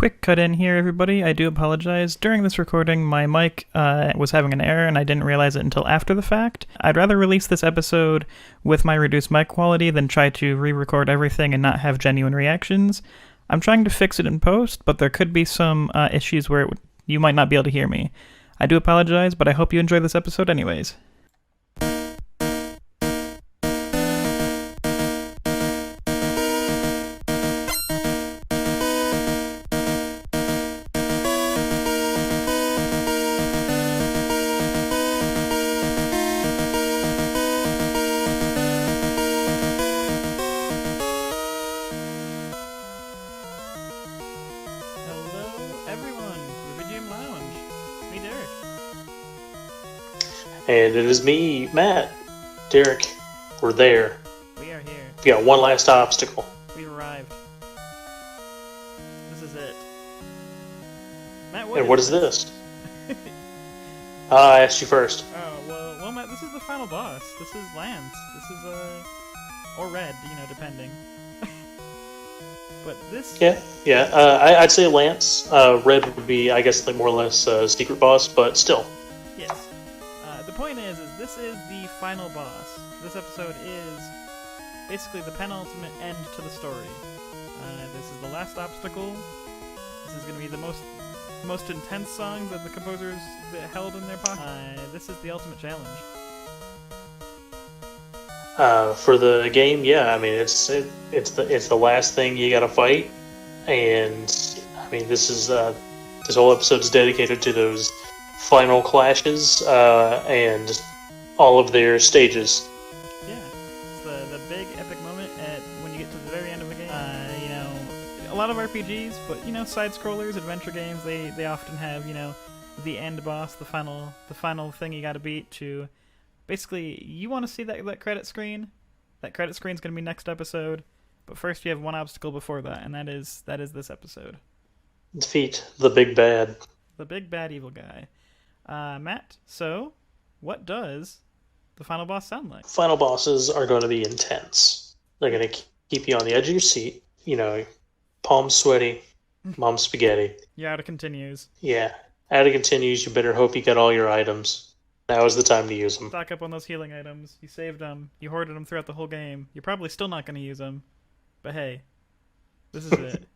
Quick cut in here, everybody. I do apologize. During this recording, my mic was having an error and I didn't realize it until after the fact. I'd rather release this episode with my reduced mic quality than try to re-record everything and not have genuine reactions. I'm trying to fix it in post, but there could be some issues where you might not be able to hear me. I do apologize, but I hope you enjoy this episode anyways. And it is me, Matt, Derek. We're there. We are here. We got one last obstacle. We've arrived. This is it. Matt, what is this? I asked you first. Oh, well, Matt, this is the final boss. This is Lance. This is, or Red, depending. But this... Yeah. I'd say Lance. Red would be, I guess, like more or less secret boss, but still. Yes. The point is this is the final boss. This episode is basically the penultimate end to the story. This is the last obstacle. This is going to be the most intense songs that the composers held in their pocket. This is the ultimate challenge. For the game, yeah, I mean it's the last thing you gotta fight, and I mean this whole episode is dedicated to those final clashes and all of their stages. Yeah, it's the big epic moment when you get to the very end of the game. A lot of RPGs, but side scrollers, adventure games, they often have the end boss, the final thing you got to beat to. Basically, you want to see that credit screen. That credit screen's going to be next episode, but first you have one obstacle before that, and that is this episode. Defeat the big bad. The big bad evil guy. Matt, so what does the final boss sound like? Final bosses are going to be intense. They're going to keep you on the edge of your seat, palms sweaty, mom spaghetti. Your auto continues. Yeah, auto continues, you better hope you got all your items. Now is the time to use them. Stock up on those healing items. You saved them. You hoarded them throughout the whole game. You're probably still not going to use them. But hey, this is it.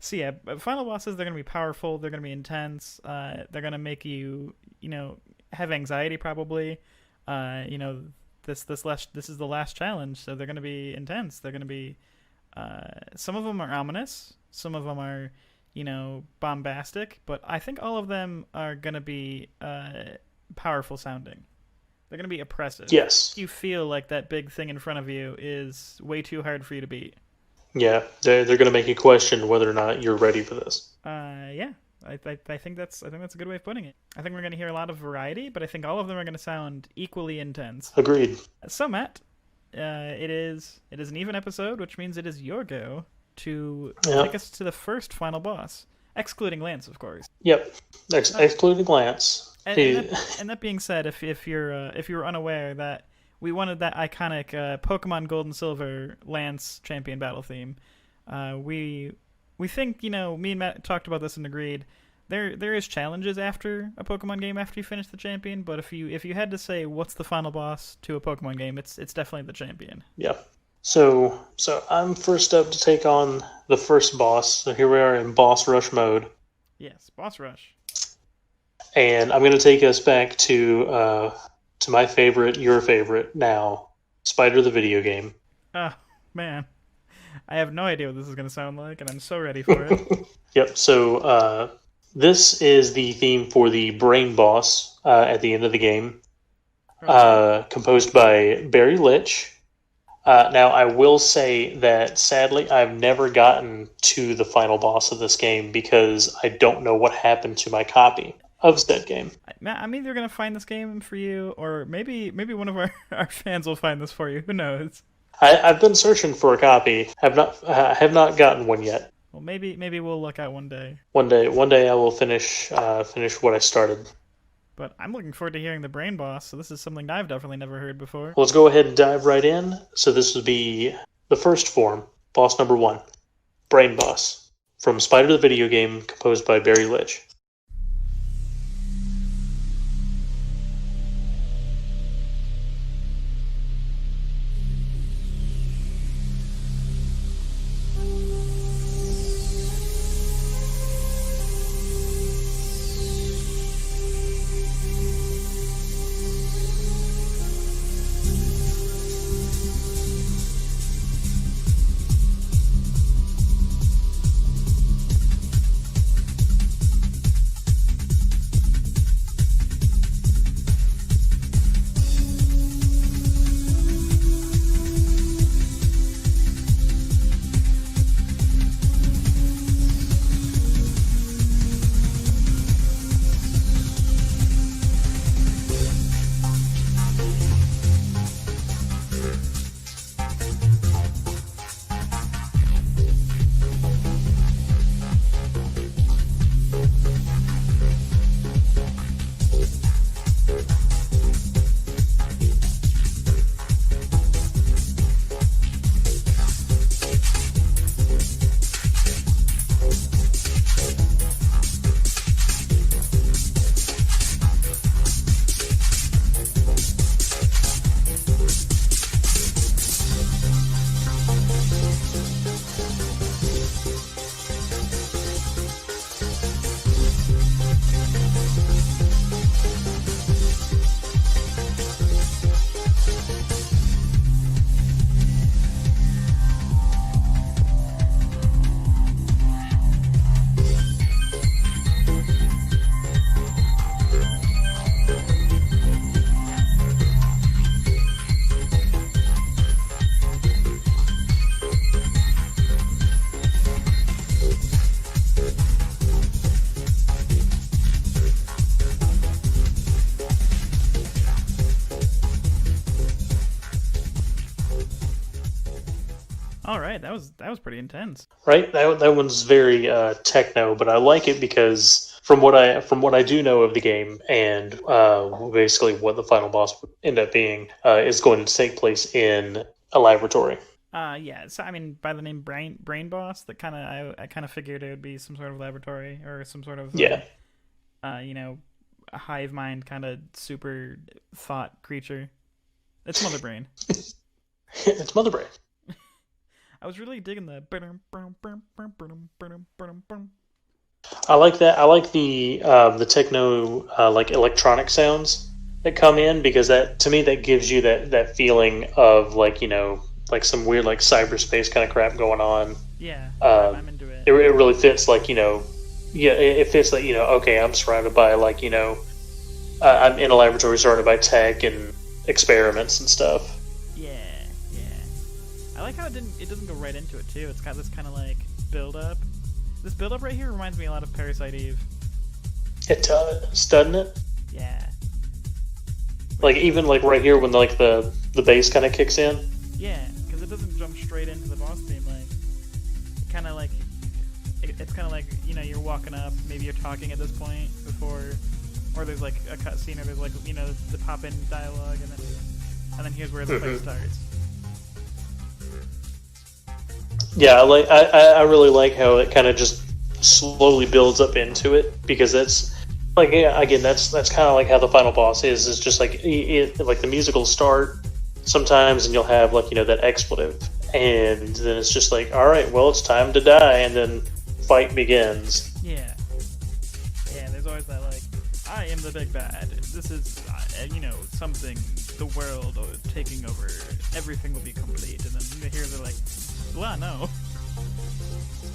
So yeah, final bosses, they're going to be powerful. They're going to be intense. They're going to make you, have anxiety probably. This is the last challenge, so they're going to be intense. They're going to be, some of them are ominous. Some of them are, bombastic, but I think all of them are going to be powerful sounding. They're going to be oppressive. Yes. You feel like that big thing in front of you is way too hard for you to beat. Yeah, they're going to make you question whether or not you're ready for this. Yeah. I think that's a good way of putting it. I think we're going to hear a lot of variety, but I think all of them are going to sound equally intense. Agreed. So Matt, it is an even episode, which means it is your go to take us to the first final boss, excluding Lance, of course. Yep, excluding Lance. And that being said, if you're unaware that we wanted that iconic Pokemon Gold and Silver Lance champion battle theme, we think me and Matt talked about this and agreed there is challenges after a Pokemon game after you finish the champion, but if you had to say what's the final boss to a Pokemon game, it's definitely the champion. Yeah. So I'm first up to take on the first boss. So here we are in boss rush mode. Yes, boss rush. And I'm going to take us back to my favorite, your favorite now, Spider the video game. Oh, man. I have no idea what this is going to sound like, and I'm so ready for it. Yep, so this is the theme for the brain boss at the end of the game, composed by Barry Litch. Now, I will say that, sadly, I've never gotten to the final boss of this game because I don't know what happened to my copy of said game. Matt, I'm either going to find this game for you, or maybe one of our fans will find this for you. Who knows? I've been searching for a copy. Have not gotten one yet. Well, maybe we'll look out one day. One day I will finish what I started. But I'm looking forward to hearing the brain boss, so this is something I've definitely never heard before. Well, let's go ahead and dive right in. So this would be the first form, boss number 1, brain boss. from Spider the Video Game, composed by Barry Litch. All right, that was pretty intense. Right, that one's very techno, but I like it because from what I do know of the game and basically what the final boss would end up being is going to take place in a laboratory. Yeah. So I mean, by the name Brain Boss, that kind of I kind of figured it would be some sort of laboratory or some sort of you know, a hive mind kind of super thought creature. It's Mother Brain. It's Mother Brain. I was really digging the. I like that. I like the techno like electronic sounds that come in, because that, to me, that gives you that feeling of like, you know, like some weird like cyberspace kind of crap going on. Yeah, I'm into it. It really fits, like, you know, yeah, it fits like, you know, okay, I'm surrounded by like, you know, I'm in a laboratory surrounded by tech and experiments and stuff. I like how it doesn't go right into it too. It's got this kind of like build up. This build up right here reminds me a lot of Parasite Eve. It does, doesn't it? Yeah. Like even like right here when like the bass kind of kicks in. Yeah, because it doesn't jump straight into the boss theme. Like it kind of like it's kind of like, you know, you're walking up, maybe you're talking at this point before, or there's like a cutscene, or there's like, you know, the pop in dialogue, and then here's where the fight starts. Yeah, I really like how it kind of just slowly builds up into it, because that's like, yeah, again, that's kind of like how the final boss is. It's just like like the music will start sometimes, and you'll have like, you know, that expletive, and then it's just like, all right, well, it's time to die, and then fight begins. Yeah, there's always that like, I am the big bad. This is you know, something, the world taking over. Everything will be complete, and then here they're like, well, no.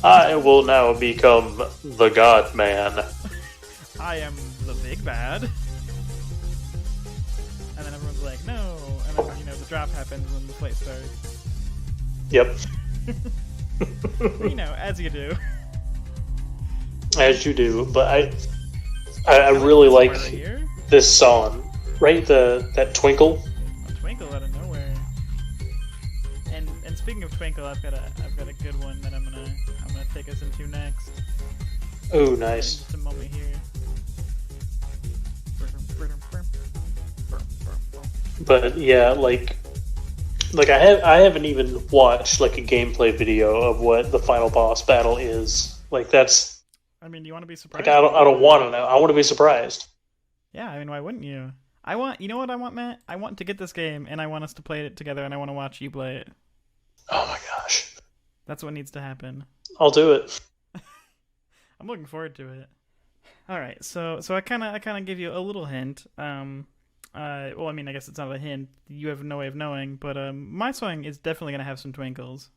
I will now become the God Man. I am the big bad. And then everyone's like, no. And then, you know, the drop happens when the fight starts. Yep. You know, as you do. As you do. But I really like this song. Right? That Twinkle. Oh, Twinkle out of nowhere. And speaking of Twinkle, I've got a good one that I'm gonna take us into next. Oh, nice. Just a moment here. But yeah, like I haven't even watched like a gameplay video of what the final boss battle is. Like that's I mean, do you want to be like surprised? I don't want to know. I want to be surprised. Yeah, I mean, why wouldn't you? I want, you know what I want, Matt? I want to get this game, and I want us to play it together, and I want to watch you play it. Oh my gosh, That's what needs to happen. I'll do it. I'm looking forward to it. All right, so I kind of give you a little hint. Well, I mean, I guess it's not a hint. You have no way of knowing, but my song is definitely gonna have some twinkles.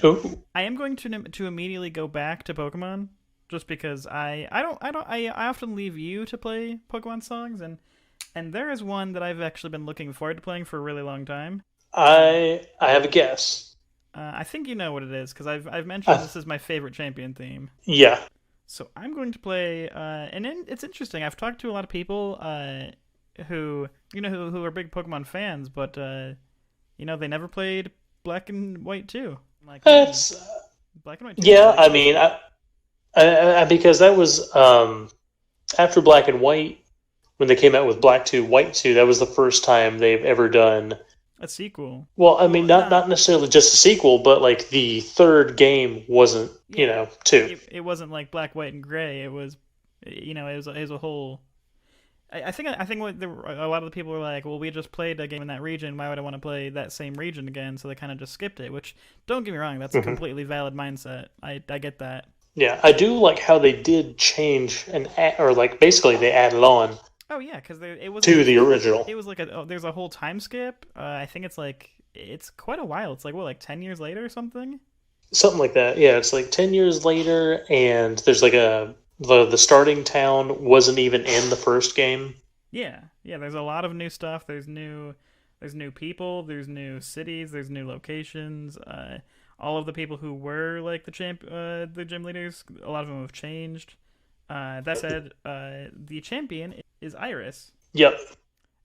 Ooh. I am going to immediately go back to Pokemon, just because I often leave you to play Pokemon songs, and there is one that I've actually been looking forward to playing for a really long time. I have a guess. I think you know what it is because I've mentioned this is my favorite champion theme. Yeah. So I'm going to play, it's interesting. I've talked to a lot of people who who are big Pokemon fans, but they never played Black and White 2. Like That's Black and White 2. yeah. I mean, I because that was after Black and White when they came out with Black 2, White 2. That was the first time they've ever done a sequel. Well, I mean, not necessarily just a sequel, but like the third game wasn't, 2. It wasn't like Black, White, and Gray. It was, it was a whole. I think what a lot of the people were like, well, we just played a game in that region. Why would I want to play that same region again? So they kind of just skipped it. Which, don't get me wrong, that's a completely valid mindset. I get that. Yeah, I do like how they did change or like basically they added on. Oh yeah, because it was to the original. It was like there's a whole time skip. I think it's quite a while. It's like 10 years later or something. Something like that. Yeah, it's like 10 years later, and there's like the starting town wasn't even in the first game. Yeah. There's a lot of new stuff. There's new people. There's new cities. There's new locations. All of the people who were like the gym leaders, a lot of them have changed. That said, the champion is Iris. Yep.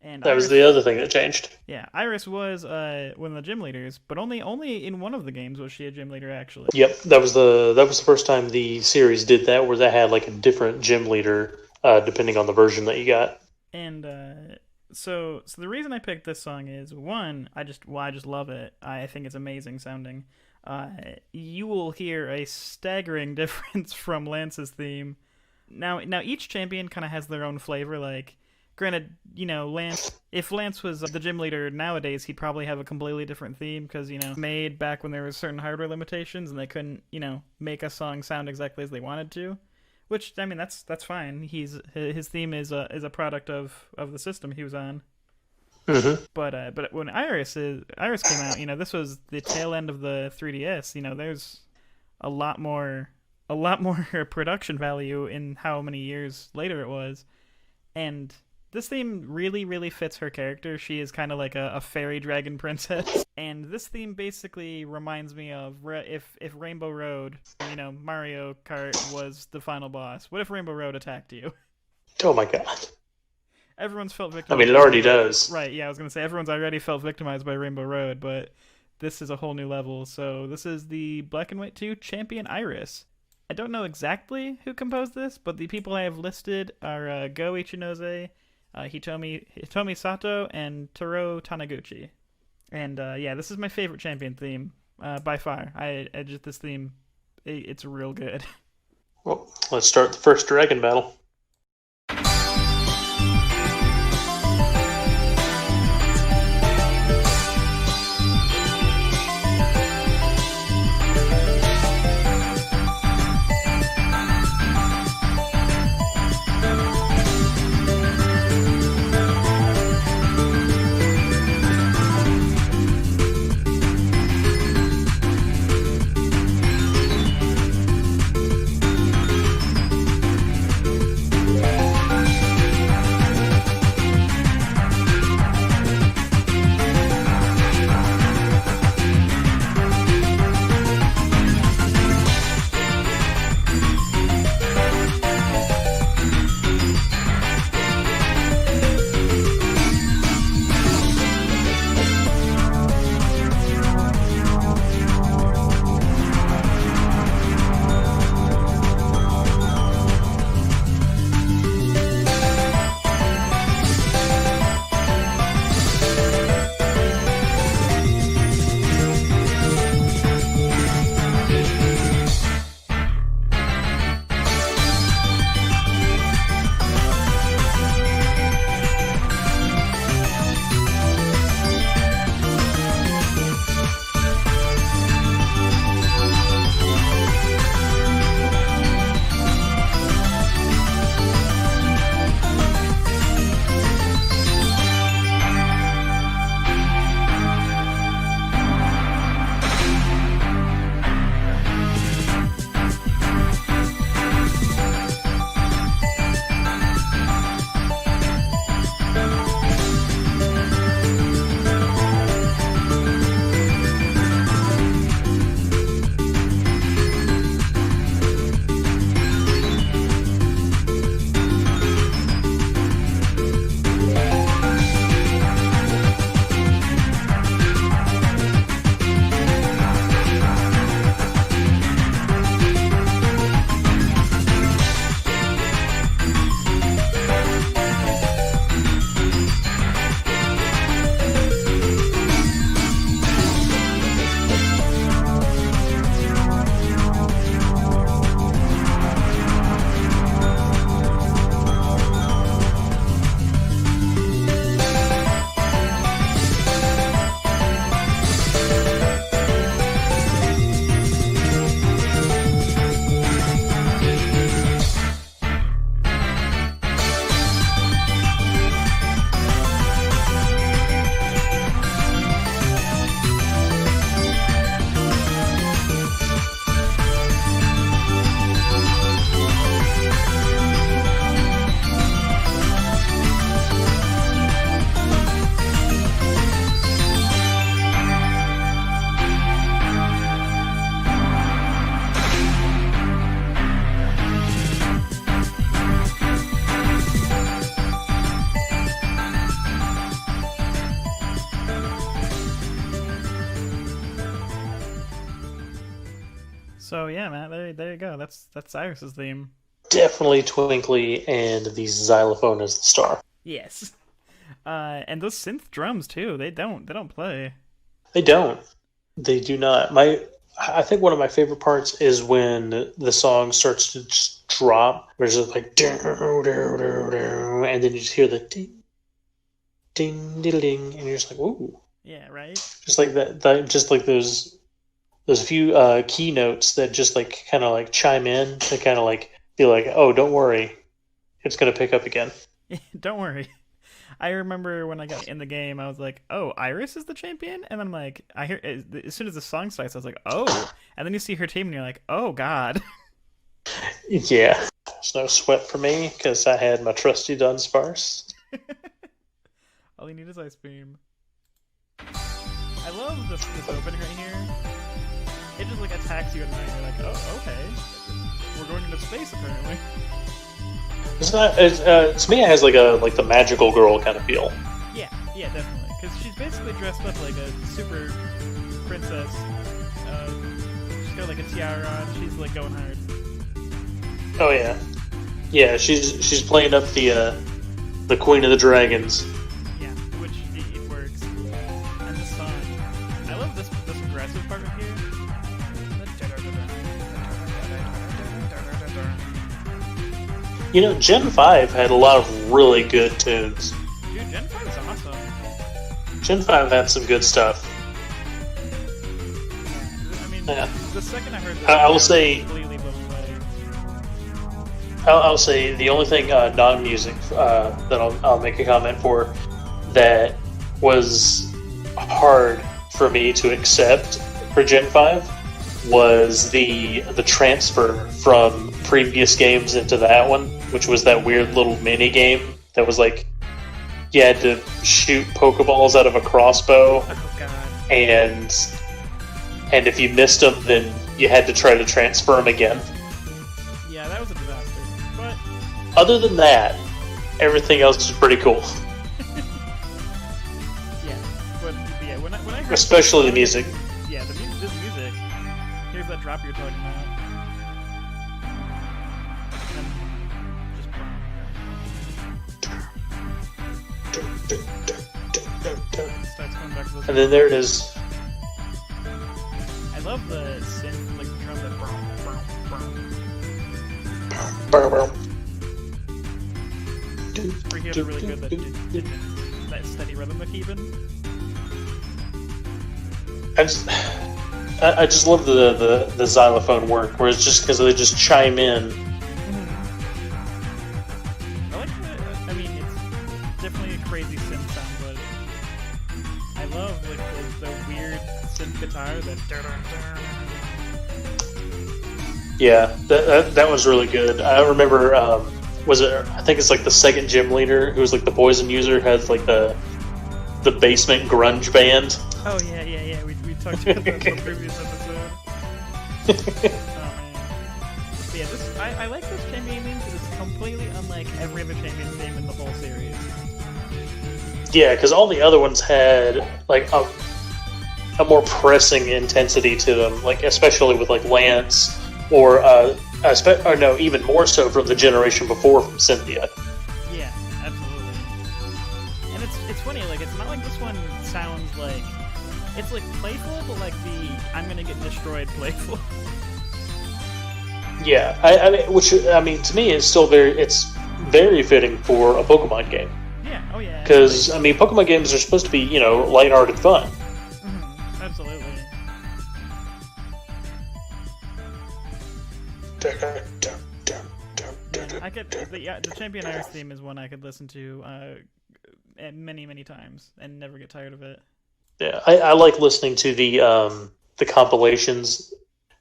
And that was the other thing that changed. Yeah, Iris was one of the gym leaders, but only in one of the games was she a gym leader actually. Yep, that was the first time the series did that, where they had like a different gym leader depending on the version that you got. And so the reason I picked this song is one, I just love it. I think it's amazing sounding. You will hear a staggering difference from Lance's theme. Now each champion kind of has their own flavor. Like, granted, Lance. If Lance was the gym leader nowadays, he'd probably have a completely different theme because made back when there was certain hardware limitations and they couldn't make a song sound exactly as they wanted to. Which, I mean, that's fine. His theme is a product of the system he was on. Mm-hmm. But when Iris came out, this was the tail end of the 3DS. There's a lot more production value in how many years later it was, and this theme really, really fits her character. She is kind of like a fairy dragon princess, and this theme basically reminds me of if Rainbow Road, Mario Kart was the final boss. What if Rainbow Road attacked you? Oh my god. Everyone's felt victimized. I mean, it already does. Right, yeah, I was going to say, everyone's already felt victimized by Rainbow Road, but this is a whole new level. So this is the Black and White 2 champion Iris. I don't know exactly who composed this, but the people I have listed are Go Ichinose, Hitomi Sato, and Taro Taniguchi. And this is my favorite champion theme by far. This theme, it's real good. Well, let's start the first dragon battle. Oh yeah, Matt. There you go. That's Cyrus's theme. Definitely Twinkly, and the xylophone is the star. Yes. And those synth drums too. They don't play. They don't. They do not. I think one of my favorite parts is when the song starts to just drop. There's just like and then you just hear the ding, ding, diddle, ding, and you're just like, ooh. Yeah, right. Just like just like those few keynotes that just like kind of like chime in to kind of like be like, oh, don't worry, it's gonna pick up again. Don't worry. I remember when I got in the game, I was like, "Oh, Iris is the champion," and then like I hear as soon as the song starts, I was like, "Oh," and then you see her team, and you're like, "Oh God." Yeah, there's no sweat for me because I had my trusty Dunsparce. All you need is ice beam. I love this opening right here. It just like attacks you at night. You're like, "Oh, okay, we're going into space apparently." It's not. To me, it has like the magical girl kind of feel. Yeah, definitely. Because she's basically dressed up like a super princess. She's got like a tiara on. She's like going hard. Oh yeah, yeah. She's playing up the Queen of the Dragons. Yeah, which it works. And this song, I love this aggressive part right here. You know, Gen 5 had a lot of really good tunes. Dude, Gen 5 is awesome. Gen 5 had some good stuff. I mean, Yeah. the second I heard this, I will say, completely blew me away. I'll say the only thing non-music that I'll make a comment for that was hard for me to accept for Gen 5 was the transfer from previous games into that one, which was that weird little mini game that was like you had to shoot Pokeballs out of a crossbow, Oh God. and if you missed them, then you had to try to transfer them again. Yeah, that was a disaster. But Other than that, everything else is pretty cool, yeah, when I heard especially the music. Yeah, this music. Here's that drop you're talking about. Starts coming back to this. And then there it is. I love the synth, like the drum that Freaky are really good that steady rhythm they're keeping. I just love the xylophone work, where it's just because they just chime in. I like the. I mean, it's definitely a crazy synth sound, but I love like the weird synth guitar that. Yeah, that was really good. I remember, was it? I think it's like the second gym leader, who was like the poison user, has like the basement grunge band. Oh yeah. We talked about that in the previous episode. Oh man. But yeah, I like this champion theme because it's completely unlike every other champion theme in the whole series. Yeah, because all the other ones had like a more pressing intensity to them, like especially with like Lance, or no, even more so from the generation before from Cynthia. Yeah, absolutely. And it's funny, like it's not like this one sounds like it's like playful, but like the I'm gonna get destroyed playful. Yeah, I mean, to me, it's still very fitting for a Pokemon game. Yeah, oh yeah. Because I mean, Pokemon games are supposed to be, lighthearted fun. Mm-hmm. Absolutely. I could the Champion Iris theme is one I could listen to many times and never get tired of it. Yeah, I like listening to the compilations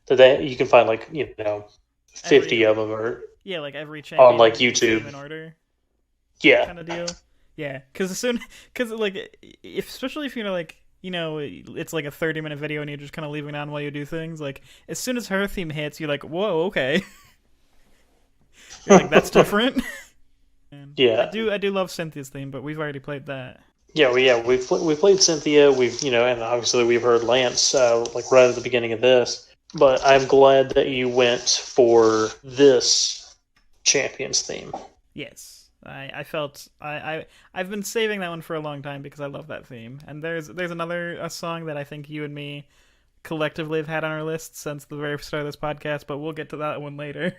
that you can find, like 50 of them, or yeah, like every champion on like YouTube in order. Yeah, kind of deal. Yeah, because especially if it's like a 30-minute video and you're just kind of leaving it on while you do things. Like as soon as her theme hits, you're like, whoa, okay. You're like, that's different. Yeah, I do love Cynthia's theme, but we've already played that. Yeah, we played Cynthia. And obviously we've heard Lance like right at the beginning of this. But I'm glad that you went for this Champions theme. Yes, I've been saving that one for a long time because I love that theme. And there's another a song that I think you and me collectively have had on our list since the very start of this podcast, but we'll get to that one later.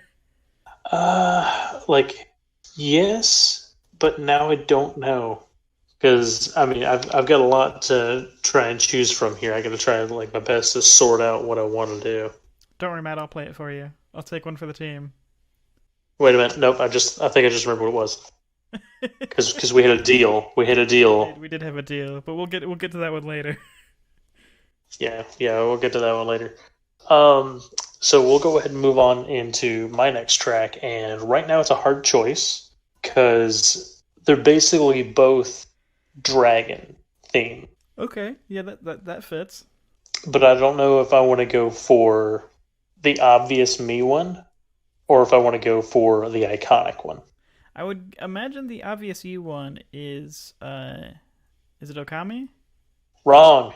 Like, yes, but now I don't know. Because, I mean, I've got a lot to try and choose from here. I got to try, like, my best to sort out what I want to do. Don't worry, Matt. I'll play it for you. I'll take one for the team. Wait a minute. Nope, I think I just remembered what it was. Because we had a deal. We had a deal. We did have a deal, but we'll get to that one later. Yeah, we'll get to that one later. So we'll go ahead and move on into my next track. And right now it's a hard choice because they're basically both dragon theme. Okay, yeah, that fits. But I don't know if I want to go for the obvious me one or if I want to go for the iconic one. I would imagine the obvious you one is it Okami? Wrong.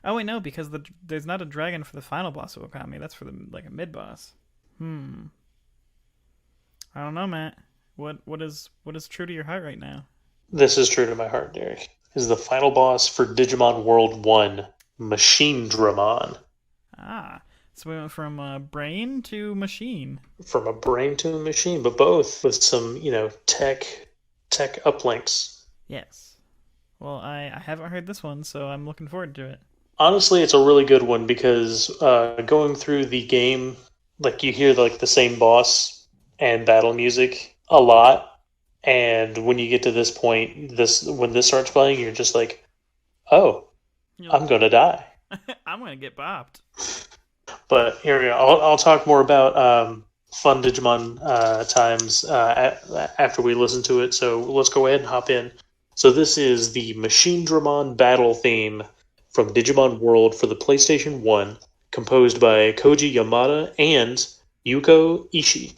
Oh wait, no, because there's not a dragon for the final boss of Okami. That's for a mid boss. I don't know, Matt. What is true to your heart right now? This is true to my heart, Derek. Is the final boss for Digimon World 1, MACHINEDRAMON. Ah, so we went from brain to machine. From a brain to a machine, but both with some, tech uplinks. Yes. Well, I haven't heard this one, so I'm looking forward to it. Honestly, it's a really good one because going through the game, like you hear like the same boss and battle music a lot. And when you get to this point, when this starts playing, you're just like, "Oh, I'm gonna die." I'm gonna get bopped. But here we go. I'll talk more about fun Digimon times after we listen to it. So let's go ahead and hop in. So this is the MACHINEDRAMON battle theme from Digimon World for the PlayStation 1, composed by Koji Yamada and Yuko Ishii.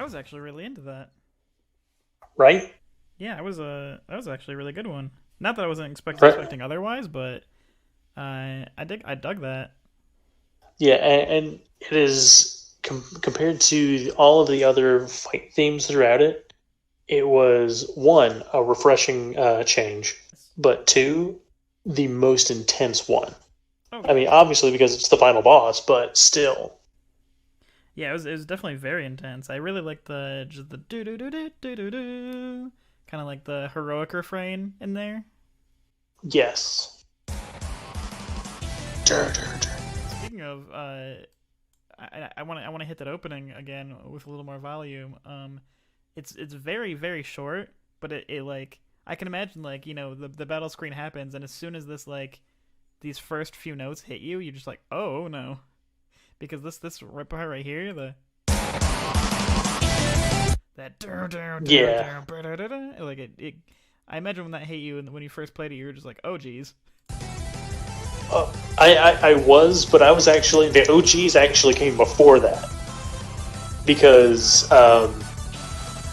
was actually really into that. right? Yeah, that was actually a really good one. Not that I wasn't Right. expecting otherwise, but I dug that. Yeah, and it is compared to all of the other fight themes throughout it. It was one a refreshing change, but two the most intense one. Oh I yeah, mean, obviously because it's the final boss, but still. yeah. It was definitely very intense. I really liked the just the do do do do do do do, kind of like the heroic refrain in there. Yes. Dur, dur, dur. Speaking of, I want to hit that opening again with a little more volume. It's very short, but it like I can imagine like the battle screen happens, and as soon as this like these first few notes hit you, you're just like, oh no, because this right part right here, the that Yeah. like it I imagine when that hit you and when you first played it, you were just like, oh geez. I was, but I was actually the OGs actually came before that because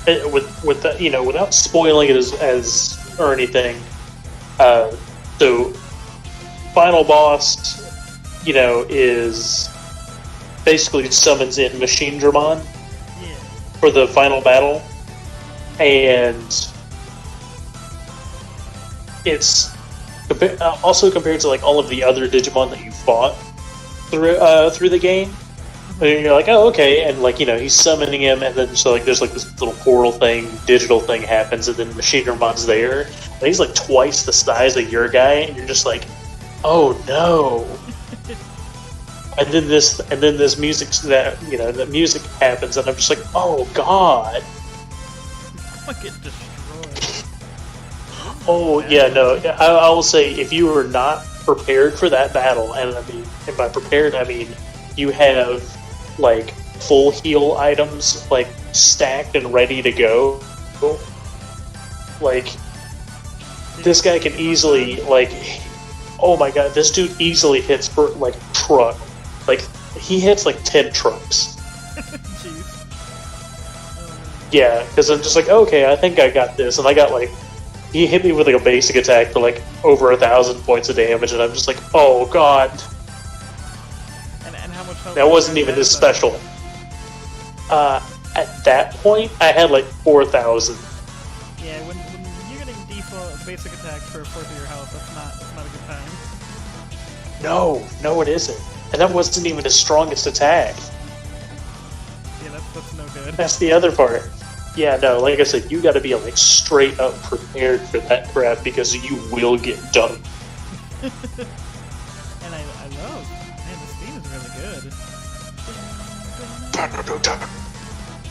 with the, without spoiling it as or anything. Uh, so final boss, is basically summons in MACHINEDRAMON Yeah. for the final battle, and it's also compared to like all of the other Digimon that you fought through the game. And you're like, oh, okay, and like he's summoning him, and then so like there's like this little portal thing, digital thing happens, and then MACHINEDRAMON's there, and he's like twice the size of your guy, and you're just like, oh no. And then this music that the music happens, and I'm just like, oh god. Like it destroyed. Oh yeah, no. I will say if you were not prepared for that battle, and and by prepared I mean you have like full heal items like stacked and ready to go. Like this guy can easily oh my god, this dude easily hits for like truck. Like he hits like 10 trucks. Jeez. Yeah, because I'm just like, okay, I think I got this, and I got like he hit me with like a basic attack for like over 1,000 points of damage, and I'm just like, oh god. And how much health That wasn't even his special. At that point, I had like 4,000. Yeah, when you're getting default basic attack for a fourth of your health, that's not a good time. No, it isn't. And that wasn't even his strongest attack. Yeah, that's no good. That's the other part. Yeah, no, like I said, you gotta be like straight up prepared for that crap because you will get done. And I love, man, this theme is really good.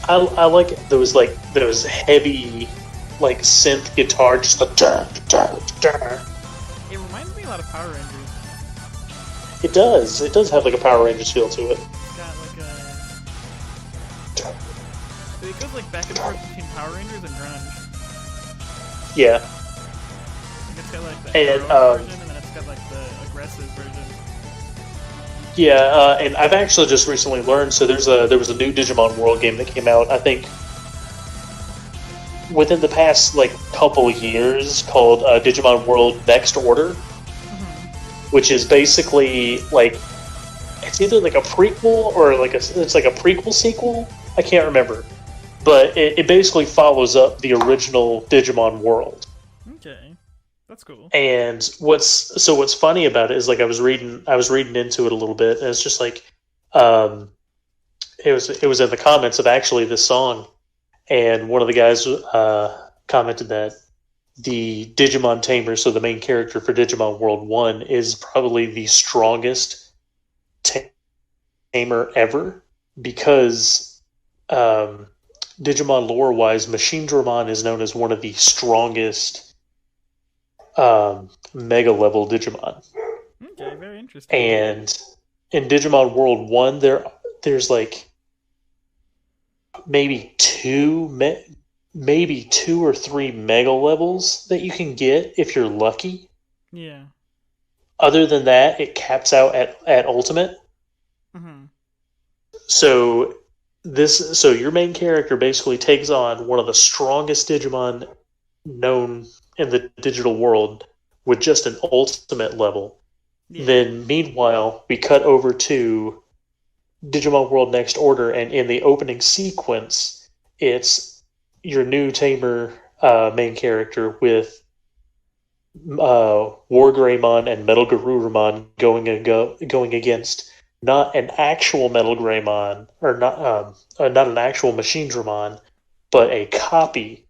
I like those heavy like synth guitar, just the It reminds me a lot of Power Rangers. It does. It does have like a Power Rangers feel to it. It's got like a. It goes like back and forth between Power Rangers and grunge. Yeah. Like it's got like the And, heroic version, and then it's got like the aggressive version. Yeah, and I've actually just recently learned. So there was a new Digimon World game that came out, I think, within the past like couple years, called Digimon World Next Order, which is basically like it's either like a prequel or like it's like a prequel sequel. I can't remember, but it basically follows up the original Digimon World. Okay, that's cool. And what's funny about it is like I was reading into it a little bit, and it's just like it was in the comments of actually this song, and one of the guys commented that the Digimon Tamer, so the main character for Digimon World 1, is probably the strongest tamer ever because Digimon lore-wise, MACHINEDRAMON is known as one of the strongest mega-level Digimon. Okay, very interesting. And in Digimon World 1, there's like maybe two or three mega levels that you can get if you're lucky. Yeah. Other than that, it caps out at ultimate. Mm-hmm. So So your main character basically takes on one of the strongest Digimon known in the digital world with just an ultimate level. Yeah. Then, meanwhile, we cut over to Digimon World Next Order, and in the opening sequence, it's your new Tamer main character with War Greymon and Metal Garurumon going against not an actual Metal Greymon, or not an actual MACHINEDRAMON, but a copy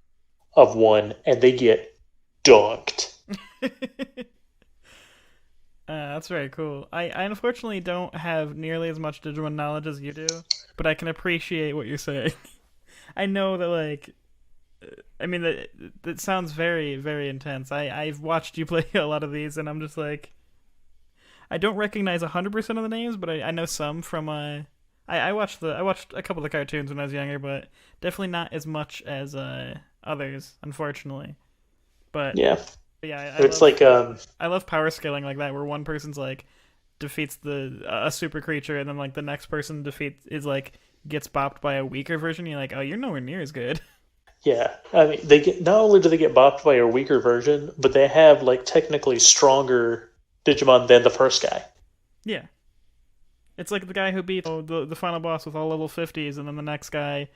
of one, and they get dunked. That's very cool. I unfortunately don't have nearly as much Digimon knowledge as you do, but I can appreciate what you're saying. I know that, like, I mean, that sounds very, very intense. I've watched you play a lot of these, and I'm just like, I don't recognize 100% of the names, but I know some from I watched a couple of the cartoons when I was younger, but definitely not as much as others, unfortunately. But Yeah. yeah, It's I love power scaling like that, where one person's like defeats a super creature, and then like the next person gets bopped by a weaker version. You're like, oh, you're nowhere near as good. yeah. I mean, they get not only do they get bopped by a weaker version, but they have like technically stronger Digimon than the first guy. Yeah, it's like the guy who beat the final boss with all level 50s, and then the next guy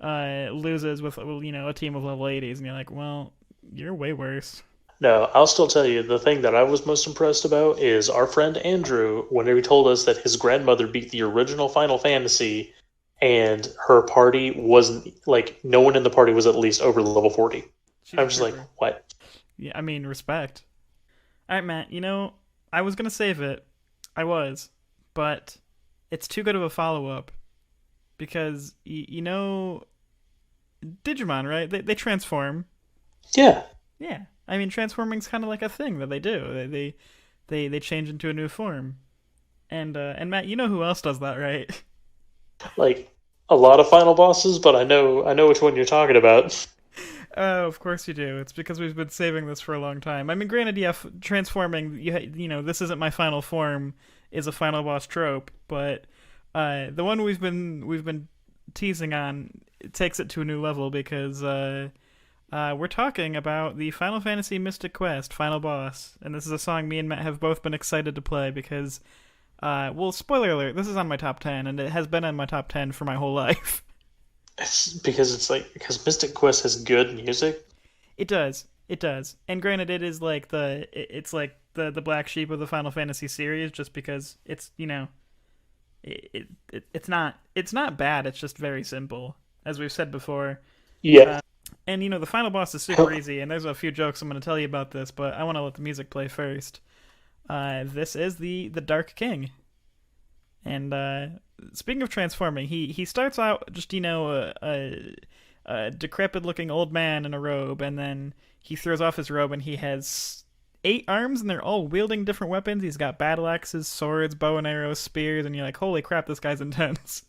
loses with a team of level 80s, and you're like, well, you're way worse. No, I'll still tell you, the thing that I was most impressed about is our friend Andrew, whenever he told us that his grandmother beat the original Final Fantasy, and her party wasn't, like, no one in the party was at least over level 40. I'm just like, what? Yeah, I mean, respect. Alright, Matt, I was going to save it. I was. But it's too good of a follow-up. Because, Digimon, right? They transform. Yeah. Yeah. I mean, transforming's kind of like a thing that they do. They change into a new form. And Matt, you know who else does that, right? Like, a lot of final bosses, but I know which one you're talking about. Oh, of course you do. It's because we've been saving this for a long time. I mean, granted, yeah, transforming, this isn't my final form, is a final boss trope, but the one we've been teasing on takes it to a new level because we're talking about the Final Fantasy Mystic Quest final boss, and this is a song me and Matt have both been excited to play because, well, spoiler alert, this is on my top 10, and it has been on my top 10 for my whole life. It's because Mystic Quest has good music. It does. And granted, it's like the black sheep of the Final Fantasy series, just because it's it's not bad. It's just very simple, as we've said before. Yeah. And the final boss is super easy, and there's a few jokes I'm going to tell you about this, but I want to let the music play first. This is the Dark King, and speaking of transforming, he starts out just a decrepit-looking old man in a robe, and then he throws off his robe, and he has 8 arms, and they're all wielding different weapons. He's got battle axes, swords, bow and arrows, spears, and you're like, holy crap, this guy's intense.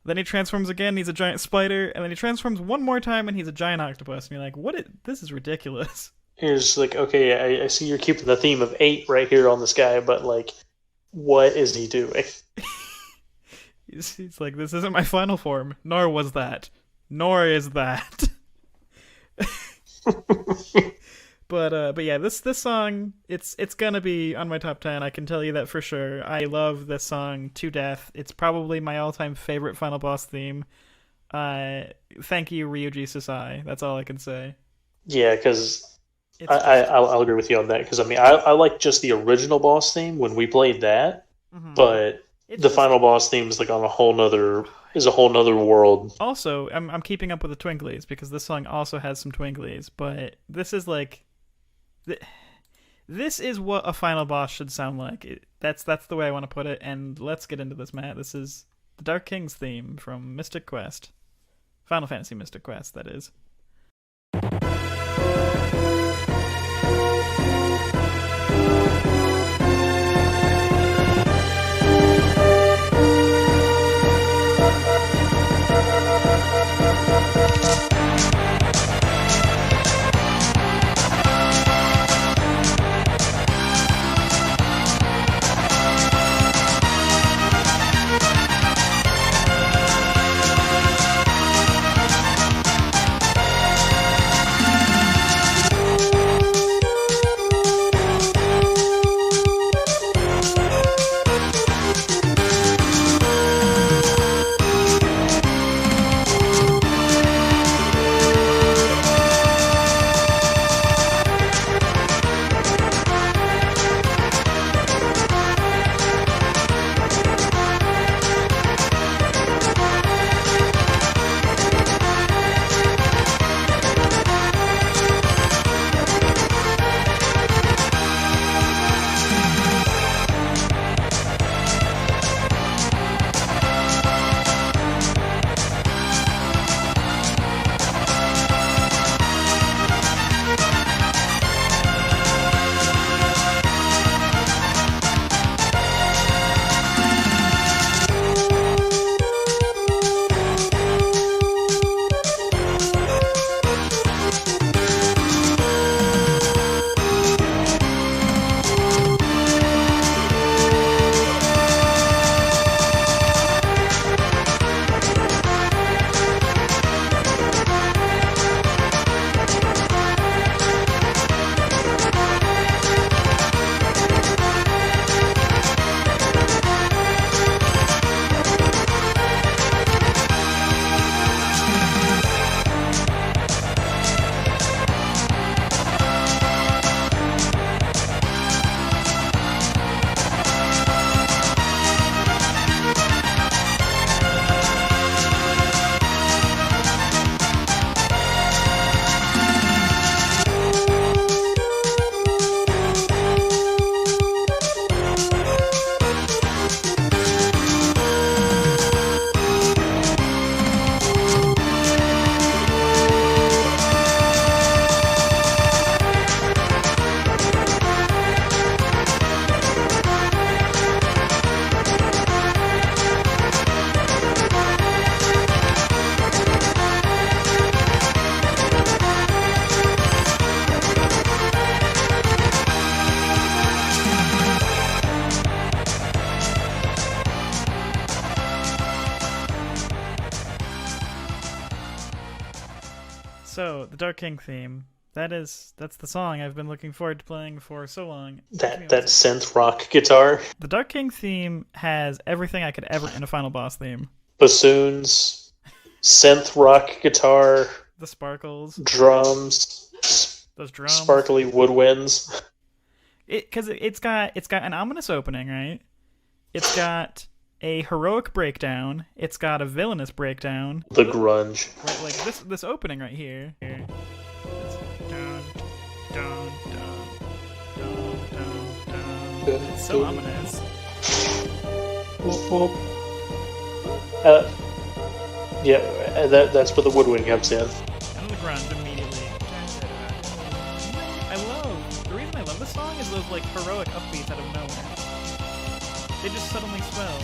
Then he transforms again, he's a giant spider, and then he transforms one more time, and he's a giant octopus, and you're like, this is ridiculous. You're just like, okay, I see you're keeping the theme of 8 right here on this guy, but, like, what is he doing? He's like, this isn't my final form, nor was that. Nor is that. But yeah, this song, it's gonna be on my top 10. I can tell you that for sure. I love this song to death. It's probably my all-time favorite final boss theme. Thank you, Ryuji Sasai. That's all I can say. Yeah, because I'll agree with you on that. Because I mean, I like just the original boss theme when we played that, but the final boss theme is like on a whole nother world. Also, I'm keeping up with the Twinklies because this song also has some Twinklies, but this is like. This is what a final boss should sound like. That's the way I want to put it, and let's get into this, Matt. This is the Dark King's theme from Mystic Quest. Final Fantasy Mystic Quest, that is. So, the Dark King theme. That's the song I've been looking forward to playing for so long. That synth rock guitar. The Dark King theme has everything I could ever in a final boss theme. Bassoons, synth rock guitar, the sparkles, drums, those drums, sparkly woodwinds. Because it's got an ominous opening, right? It's got a heroic breakdown. It's got a villainous breakdown. The grunge. Right, like this opening right here. It's dun, dun, dun, dun, dun, dun. It's so ominous. Yeah, that's where the woodwind comes in. And the grunge immediately. The reason I love this song is those like heroic upbeats out of nowhere. They just suddenly swell.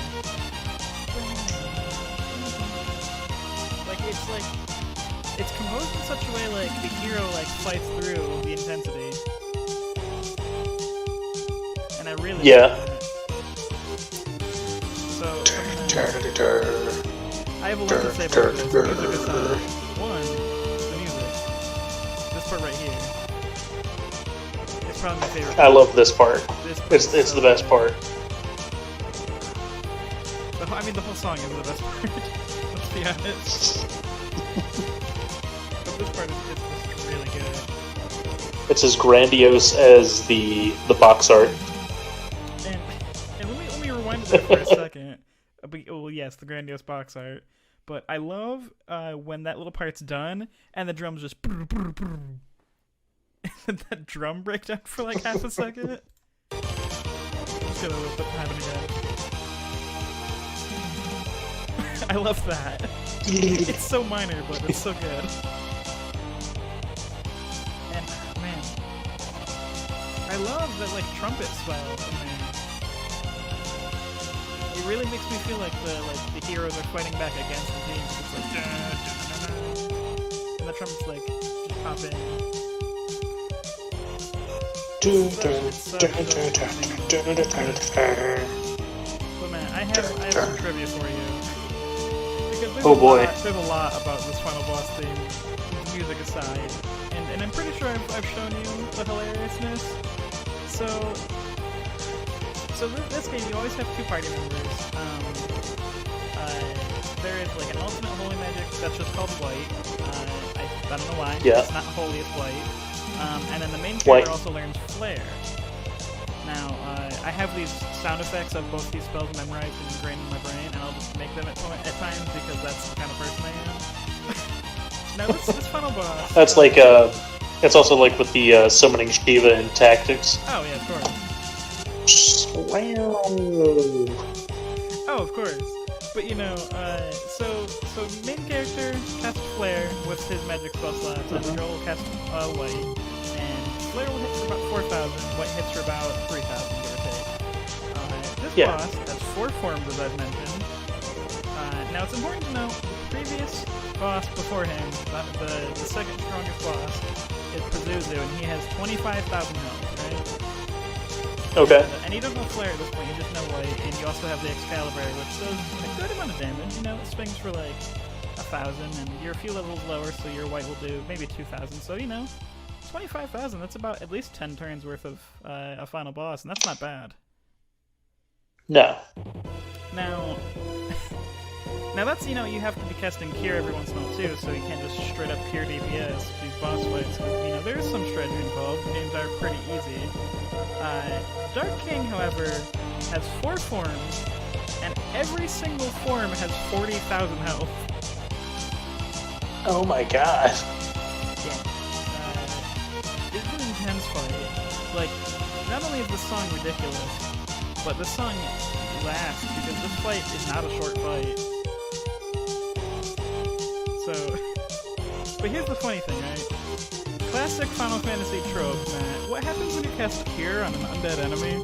It's composed in such a way like the hero like fights through the intensity. And I really like that. So I have a lot to say about this music aside. One, the music. This part right here. It's probably my favorite. I love this part. It's so the best part. I mean, the whole song is the best part. Let's be honest. But this part is really good. It's as grandiose as the box art. And let me rewind it there for a second. Well, yes, the grandiose box art. But I love when that little part's done and the drums just and that drum breakdown for like half a second. I'm just gonna let that happen again. I love that. It's so minor, but it's so good. And man, I love that like trumpet swell in there. It really makes me feel like the heroes are fighting back against the teams. It's like and the trumpet's like just popping. But man, I have some trivia for you. Because there's a lot about this final boss theme, music aside, and I'm pretty sure I've shown you the hilariousness. So this game, you always have two party members. There is like an ultimate holy magic that's just called white. I don't know why. Yeah. It's not holy, it's white. And then the main character also learns flare. Now, I have these sound effects of both these spells memorized and ingrained in my brain, and I'll just make them at times because that's the kind of person I am. Now, this final boss... That's it's also like with the summoning Shiva in Tactics. Oh, yeah, of course. Oh, of course. But, so main character casts Flare with his magic spell slots, and the girl will cast White. Flare will hit for about 4,000, White hits for about 3,000, give or take. This boss has 4 forms, as I've mentioned. Now, it's important to note, the previous boss before him, the second strongest boss, is Pazuzu, and he has 25,000 health, right? Okay. And he doesn't know Flare at this point, you just know White, and you also have the Excalibur, which does a good amount of damage. It swings for like 1,000, and you're a few levels lower, so your White will do maybe 2,000, so 25,000, that's about at least 10 turns worth of a final boss, and that's not bad. No. Now that's, you have to be casting Cure every once in a while too, so you can't just straight up pure DPS these boss fights. There is some strategy involved, the games are pretty easy. Dark King, however, has 4 forms, and every single form has 40,000 health. Oh my god. Yeah. It's an intense fight. Like, not only is this song ridiculous, but this song lasts because this fight is not a short fight. But here's the funny thing, right? Classic Final Fantasy trope, Matt. What happens when you cast Cure on an undead enemy?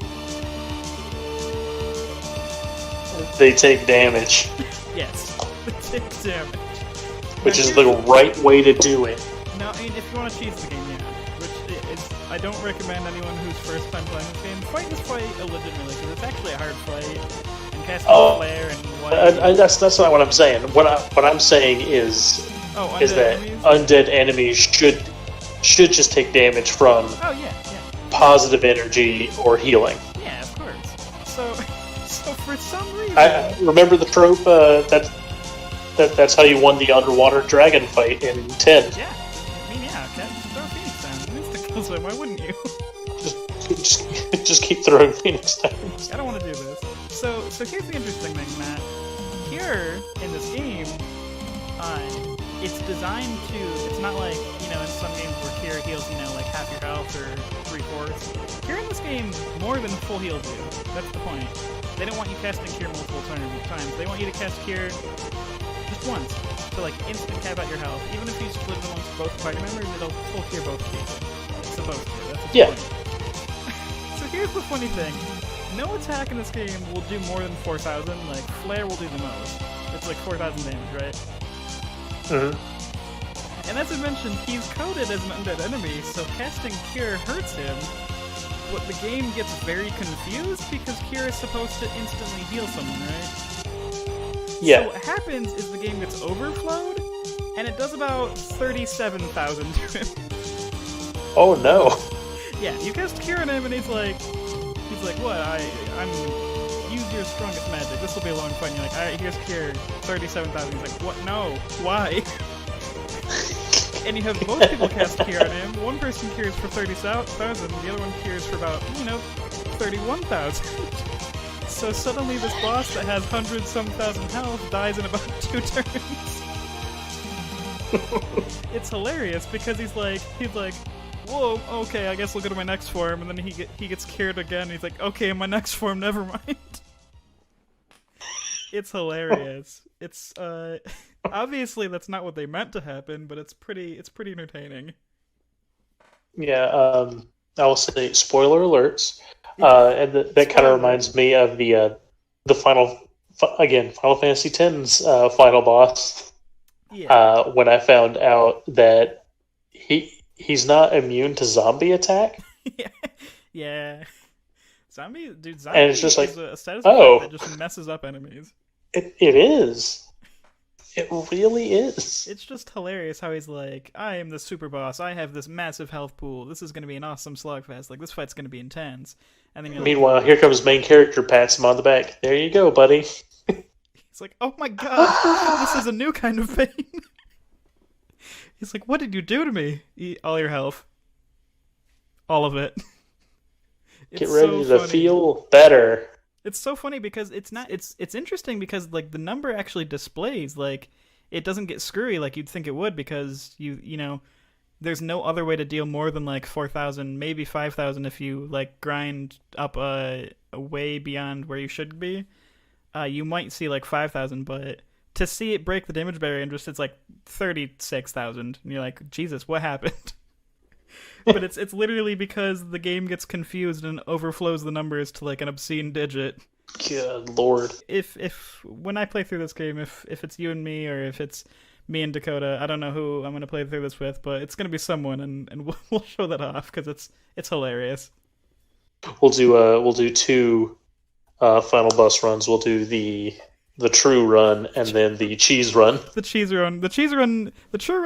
They take damage. Yes, they take damage. Which is the right way to do it. Now, I mean, if you want to cheese the game, yeah. I don't recommend anyone who's first time playing this game fight this fight illegitimately, because it's actually a hard fight. And casting Flare and White... That's not what I'm saying. What I'm saying is Oh, is undead that enemies? undead enemies should just take damage from Oh, yeah. positive energy or healing. Yeah, of course. So for some reason... I remember the trope that's how you won the underwater dragon fight in 10. Yeah. I mean, yeah, throw Phoenix down. Instant kills him. Why wouldn't you? Just keep throwing Phoenix down. I don't want to do this. So here's the interesting thing, Matt. Here, in this game, it's designed to... It's not like, in some games where Kira heals, like half your health or 3/4. Here in this game, more than full heals you. That's the point. They don't want you casting Kira multiple times. They want you to cast Kira just once. So, instant cap out your health. Even if you split it amongst both party members, it'll full cure both people. It's supposed to. That's the point. So here's the funny thing. No attack in this game will do more than 4,000. Flare will do the most. It's 4,000 damage, right? Mm-hmm. And as I mentioned, he's coded as an undead enemy, so casting Cure hurts him. But the game gets very confused because Cure is supposed to instantly heal someone, right? Yeah. So what happens is the game gets overflowed, and it does about 37,000 to him. Oh no. Yeah, you cast Cure on him, and he's like, what? I'm use your strongest magic. This will be a long fight. And you're like, alright, here's Cure, 37,000. He's like, what? No, why? And you have both people cast Cure on him. One person cures for 30,000, the other one cures for about, 31,000. So suddenly this boss that has hundred-some thousand health dies in about 2 turns. It's hilarious because he's like, whoa, okay, I guess we'll go to my next form, and then he gets cured again, and he's like, okay, in my next form, never mind. It's hilarious. It's, obviously that's not what they meant to happen, but it's pretty entertaining. Yeah, I will say spoiler alerts, and that kind of reminds me of the Final Fantasy X's final boss. Yeah. When I found out that he's not immune to zombie attack. Yeah. Zombie and it's just is a status effect that just messes up enemies. It is. It really is. It's just hilarious how he's like, I am the super boss. I have this massive health pool. This is going to be an awesome slugfest. This fight's going to be intense. And then meanwhile, here comes main character, pats him on the back. There you go, buddy. He's like, oh my god, this is a new kind of pain. He's like, what did you do to me? Eat all your health. All of it. Get ready to feel better. It's so funny because it's interesting because the number actually displays it doesn't get screwy like you'd think it would because there's no other way to deal more than 4,000, maybe 5,000 if you grind up way beyond where you should be. You might see 5,000, but to see it break the damage barrier and it's 36,000, and you're like, Jesus, what happened? But it's literally because the game gets confused and overflows the numbers to an obscene digit. Good lord. If when I play through this game, if it's you and me or if it's me and Dakota, I don't know who I'm gonna play through this with, but it's gonna be someone, and we'll show that off because it's hilarious. We'll do 2 final boss runs. We'll do the true run and then the cheese run. The true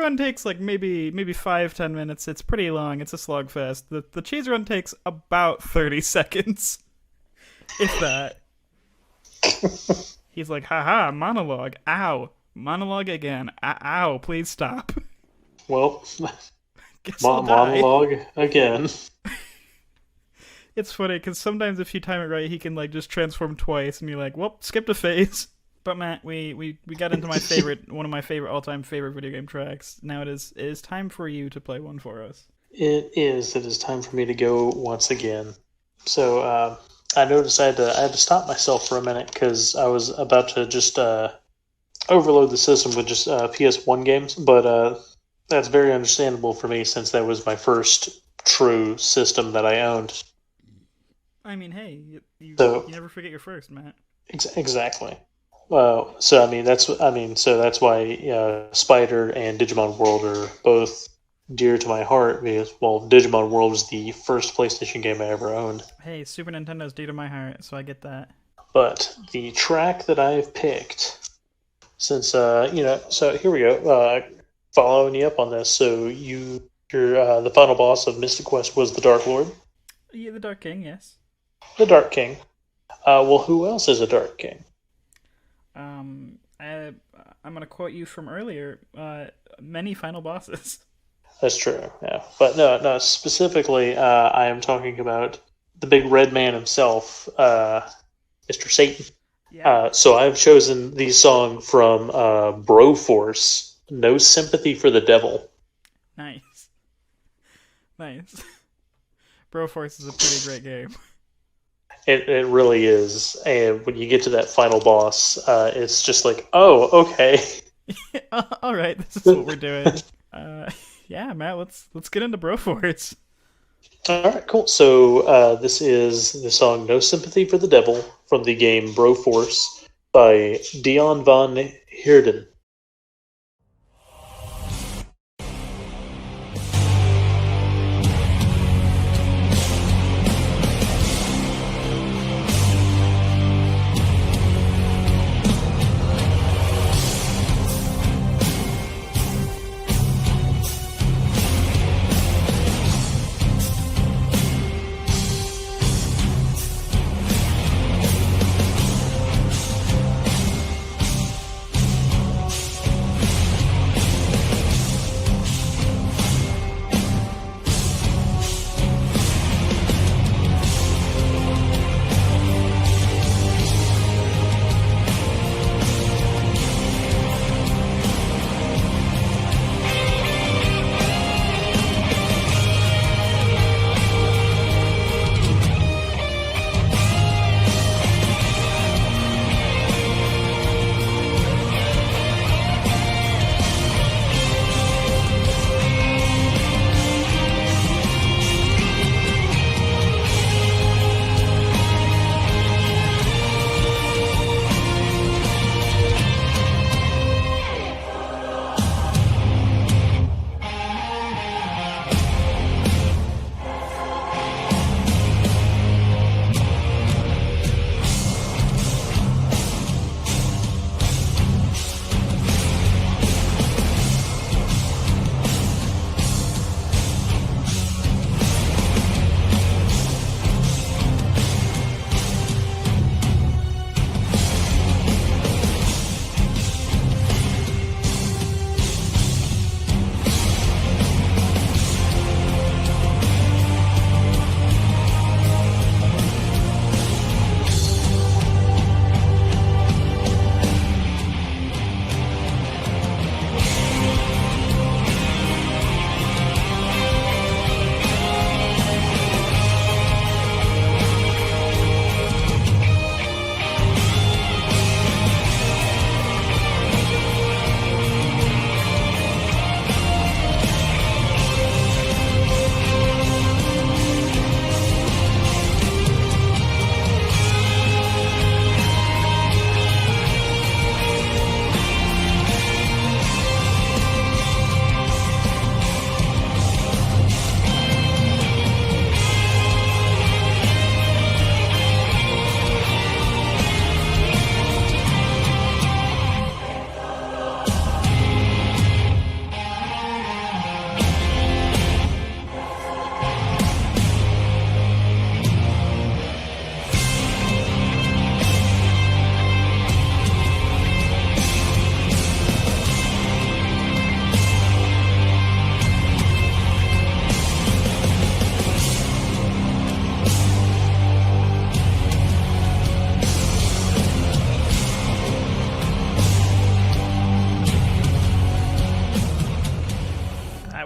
run takes maybe 5-10 minutes. It's pretty long. It's a slogfest. The cheese run takes about 30 seconds, if that. He's like, haha, monologue. Ow, monologue again. Ow, please stop. Well, monologue again. It's funny because sometimes if you time it right, he can just transform twice, and you're like, well, skipped a phase. But Matt, we got into one of my favorite all-time favorite video game tracks. Now it is time for you to play one for us. It is time for me to go once again. So I noticed I had to stop myself for a minute because I was about to just overload the system with just PS1 games, but that's very understandable for me since that was my first true system that I owned. I mean, hey, you never forget your first, Matt. Exactly. So that's why Spider and Digimon World are both dear to my heart because Digimon World was the first PlayStation game I ever owned. Hey, Super Nintendo's dear to my heart, so I get that. But the track that I've picked, since so here we go. following you up on this. So you're the final boss of Mystic Quest was the Dark Lord, Yeah, the Dark King, yes. the Dark King. Well, who else is a Dark King? I'm gonna quote you from earlier. Many final bosses. That's true. Yeah, but no. Specifically, I am talking about the big red man himself, Mr. Satan. Yeah. So I've chosen the song from Broforce, "No Sympathy for the Devil." Nice. Nice. Broforce is a pretty great game. It really is, and when you get to that final boss, it's just like, oh, okay. All right, this is what we're doing. Yeah, Matt, let's get into Broforce. All right, cool. So this is the song "No Sympathy for the Devil" from the game Broforce by Dion von Heerden.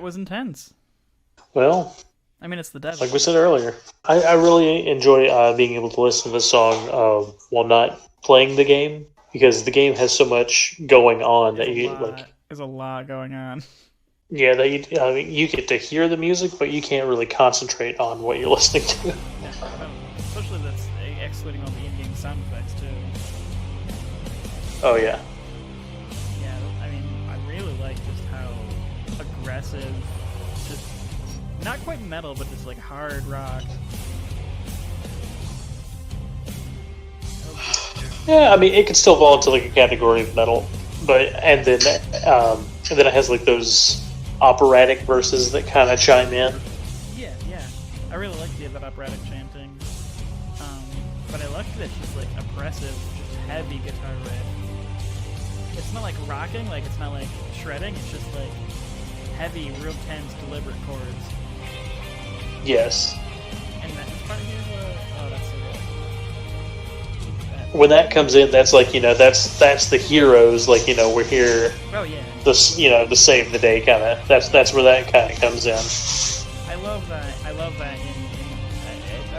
Was intense. Well, I mean, it's the devil. like we said earlier, I really enjoy being able to listen to the song while not playing the game, because the game has so much going on that you like. There's a lot going on. Yeah, you get to hear the music, but you can't really concentrate on what you're listening to. Yeah, especially that's excluding all the in-game sound effects too. Oh yeah. Yeah, I mean, I really like just how aggressive, just not quite metal, but just like hard rock. Yeah, I mean, it could still fall into like a category of metal, but and then And then it has like those operatic verses that kind of chime in. Yeah. I really like that operatic chanting. But I like that it's just like oppressive, just heavy guitar riff. It's not like rocking, like it's not like shredding, it's just like heavy, real tense, deliberate chords. Yes. And that's part of your, that's so good. When that comes in, that's like, that's the heroes, like, we're here Oh yeah. to save the day kind of. That's where that kind of comes in. I love that. I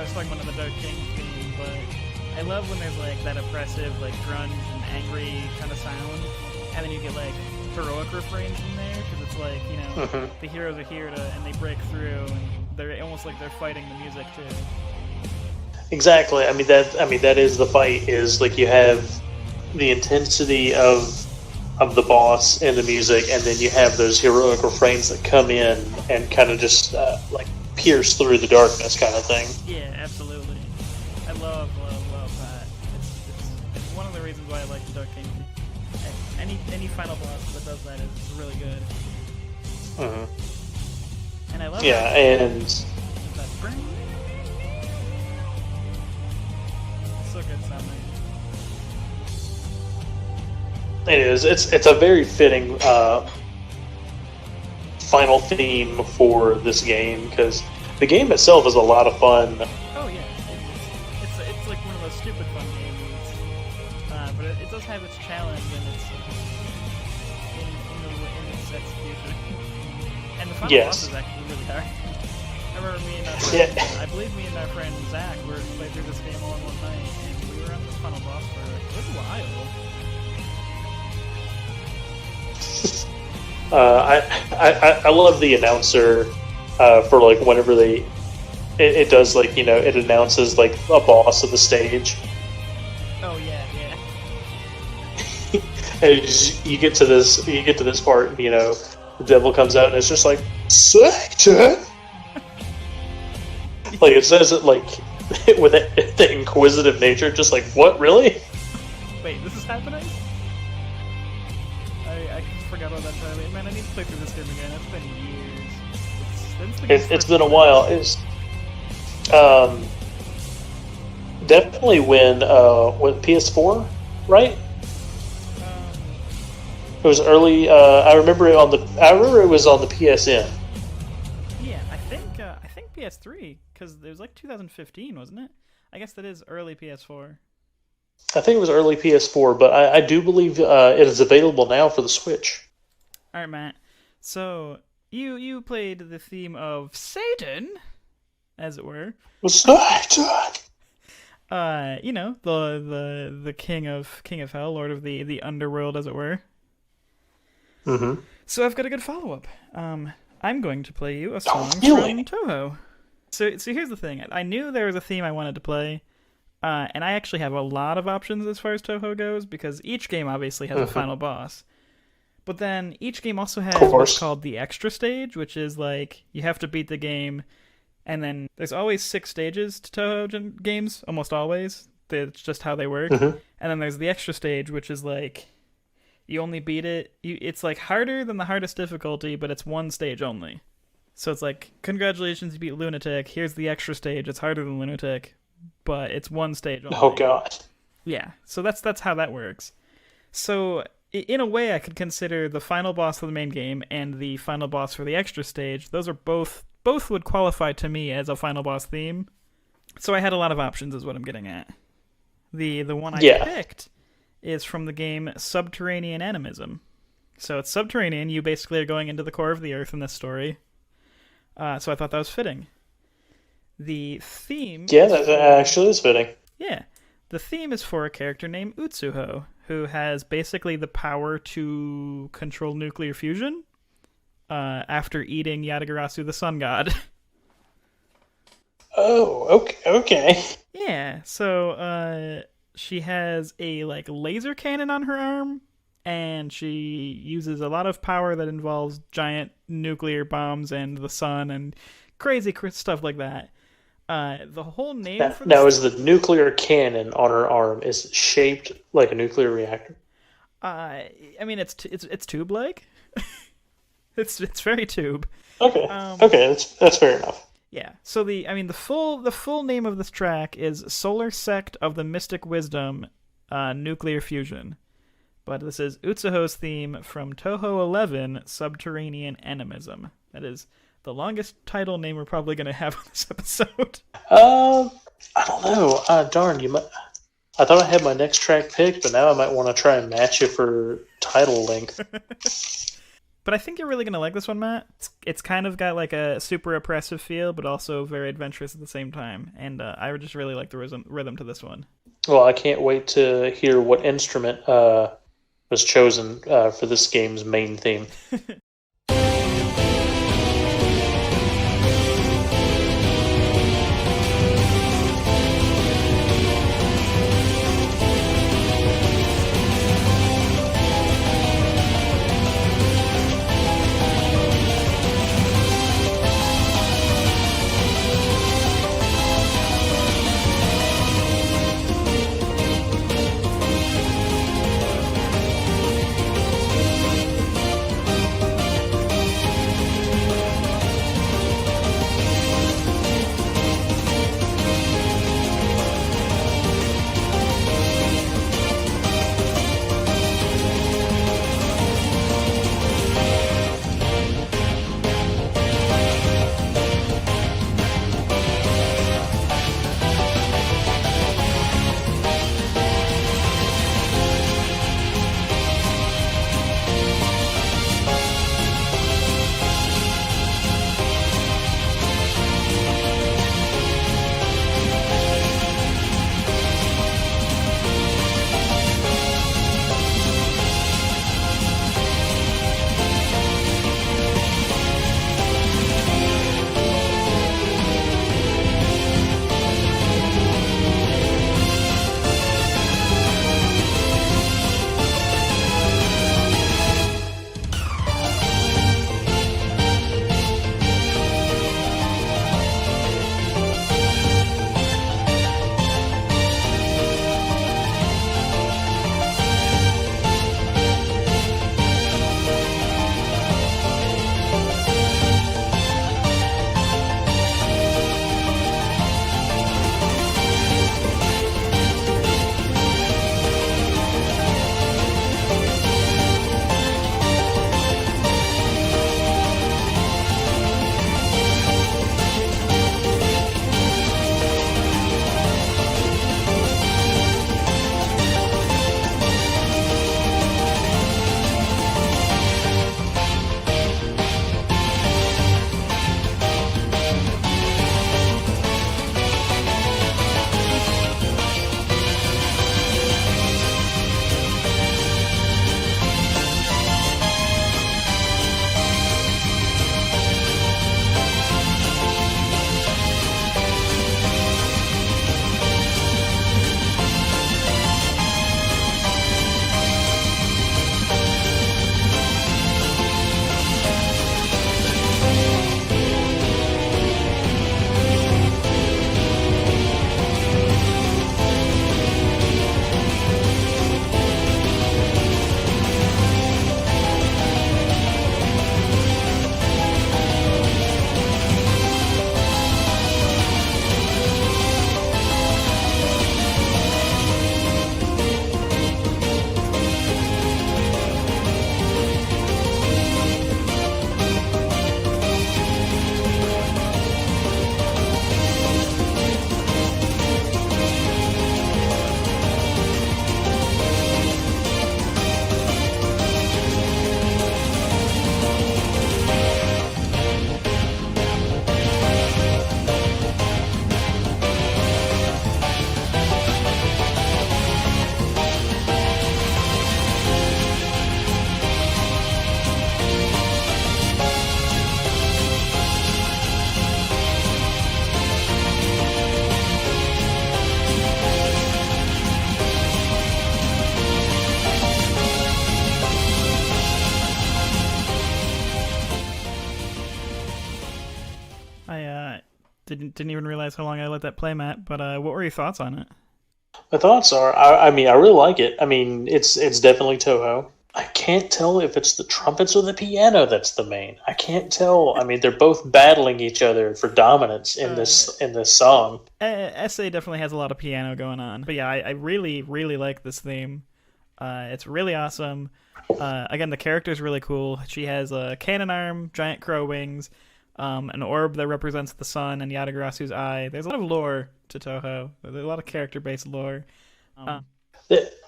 was talking about the Dark King theme, but I love when there's like that oppressive, like grunge and angry kind of sound, and then you get like heroic refrains in there because it's like the heroes are here and they break through, and they're almost like they're fighting the music too. Exactly. I mean that is the fight. Is like you have the intensity of the boss and the music, and then you have those heroic refrains that come in and kind of just like pierce through the darkness, kind of thing. Yeah, absolutely. I love that. It's one of the reasons why I like the Dark King. Any final boss that does that is really good. Mm-hmm. And I love and that bring. So good sounding. It is. It's a very fitting final theme for this game because the game itself is a lot of fun. Oh yeah, it's like one of those stupid fun games, but it does have its challenge and its in its execution. And the final boss is actually really hard. I remember me and our friend, I believe me and our friend Zach were playing through this game all in one night, and we were on this final boss for a good while. I love the announcer for like whenever it does like it announces like a boss of the stage. Oh yeah. And you get to this part, and, the devil comes out and it's just like Satan. Like it says it like with the inquisitive nature, just like what really? Wait, this is happening? I forgot about that entirely. Man, I need to play through this game again. It's been years. It's been a while. It's definitely when PS4, right? It was early. I remember it was on the PSN. Yeah, I think PS3 because it was like 2015, wasn't it? I guess that is early PS4. I think it was early PS4, but I do believe it is available now for the Switch. All right, Matt. So you played the theme of Satan, as it were. Satan. The king of hell, lord of the underworld, as it were. Mm-hmm. So I've got a good follow-up. I'm going to play you a song from Touhou. So here's the thing. I knew there was a theme I wanted to play, and I actually have a lot of options as far as Touhou goes, because each game obviously has a final boss. But then each game also has what's called the extra stage, which is like you have to beat the game, and then there's always 6 stages to Touhou games, almost always. That's just how they work. Mm-hmm. And then there's the extra stage, which is like you only beat it. It's like harder than the hardest difficulty, but it's 1 stage only. So it's like, congratulations, you beat Lunatic. Here's the extra stage. It's harder than Lunatic, but it's 1 stage only. Oh god. Yeah. So that's how that works. So in a way, I could consider the final boss of the main game and the final boss for the extra stage. Those are both would qualify to me as a final boss theme. So I had a lot of options, is what I'm getting at. The one I picked is from the game Subterranean Animism. So it's subterranean. You basically are going into the core of the earth in this story. So I thought that was fitting. The theme... Yeah, that actually is fitting. Yeah. The theme is for a character named Utsuho, who has basically the power to control nuclear fusion after eating Yatagarasu, the sun god. Oh, okay. Yeah, so she has a laser cannon on her arm, and she uses a lot of power that involves giant nuclear bombs and the sun and crazy stuff like that. The whole name for now is the nuclear cannon on her arm is shaped like a nuclear reactor? I mean, it's tube-like. It's very tube. Okay, Um, okay, that's fair enough. yeah. So the full name of this track is Solar Sect of the Mystic Wisdom, Nuclear Fusion. But this is Utsuho's theme from Toho 11, Subterranean Animism. That is the longest title name we're probably going to have on this episode. Uh, I don't know. Darn, you might. I thought I had my next track picked, but now I might want to try and match it for title length. But I think you're really going to like this one, Matt. It's kind of got like a super oppressive feel, but also very adventurous at the same time. And I just really like the rhythm to this one. Well, I can't wait to hear what instrument was chosen for this game's main theme. Didn't even realize how long I let that play, Matt. But what were your thoughts on it? My thoughts are, I mean, I really like it. I mean, it's definitely Toho. I can't tell if it's the trumpets or the piano that's the main. I can't tell. I mean, they're both battling each other for dominance in this song. SA definitely has a lot of piano going on, but yeah, I really really like this theme. It's really awesome. Again, the character's really cool. She has a cannon arm, giant crow wings, an orb that represents the sun, and Yatagarasu's eye. There's a lot of lore to Toho. There's a lot of character-based lore.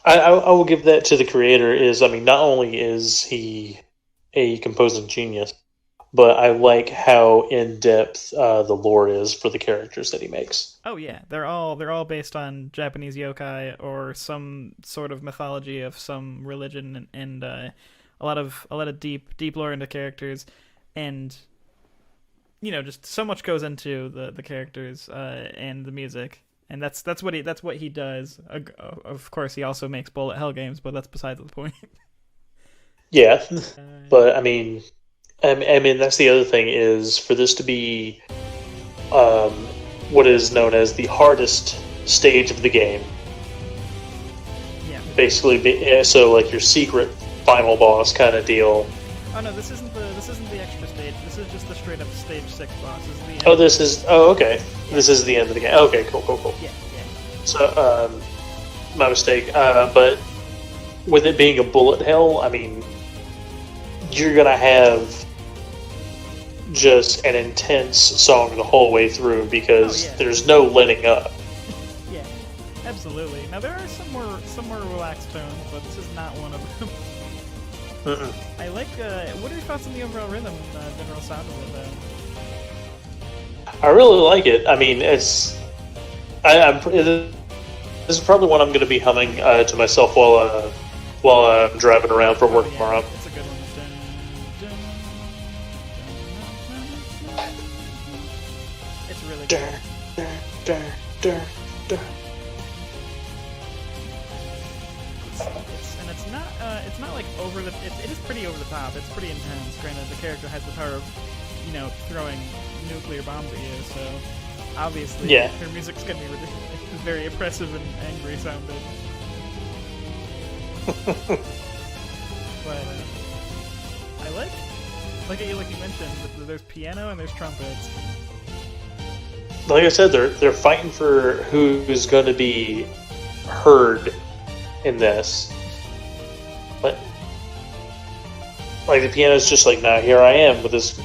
I will give that to the creator. I mean, not only is he a composing genius, but I like how in depth the lore is for the characters that he makes. Oh yeah, they're all based on Japanese yokai or some sort of mythology of some religion, and a lot of deep lore into characters, and just so much goes into the characters and the music. And that's what he does. Of course, he also makes bullet hell games, but that's besides the point. Yeah, but I mean, that's the other thing is for this to be what is known as the hardest stage of the game. Yeah. Basically, so like your secret final boss kind of deal. Oh no, this isn't the extra stage. This is just the straight up stage 6 boss. Okay. Yeah. This is the end of the game. Okay, cool. Yeah. So, my mistake. But with it being a bullet hell, I mean, you're gonna have just an intense song the whole way through because there's no letting up. Yeah, absolutely. Now there are some more relaxed tones, but this is not one of them. I like. What are your thoughts on the overall rhythm and general sound of it? I really like it. I mean, this is probably one I'm going to be humming to myself while I'm driving around for work tomorrow. It's a good one. It's really good. It's not like over the. It is pretty over the top. It's pretty intense. Granted, the character has the power of, throwing nuclear bombs at you. So obviously, her music's gonna be ridiculous. It's very oppressive and angry sounding. But I like you mentioned. There's piano and there's trumpets. Like I said, they're fighting for who's going to be heard in this. But like the piano's just like, now here I am with this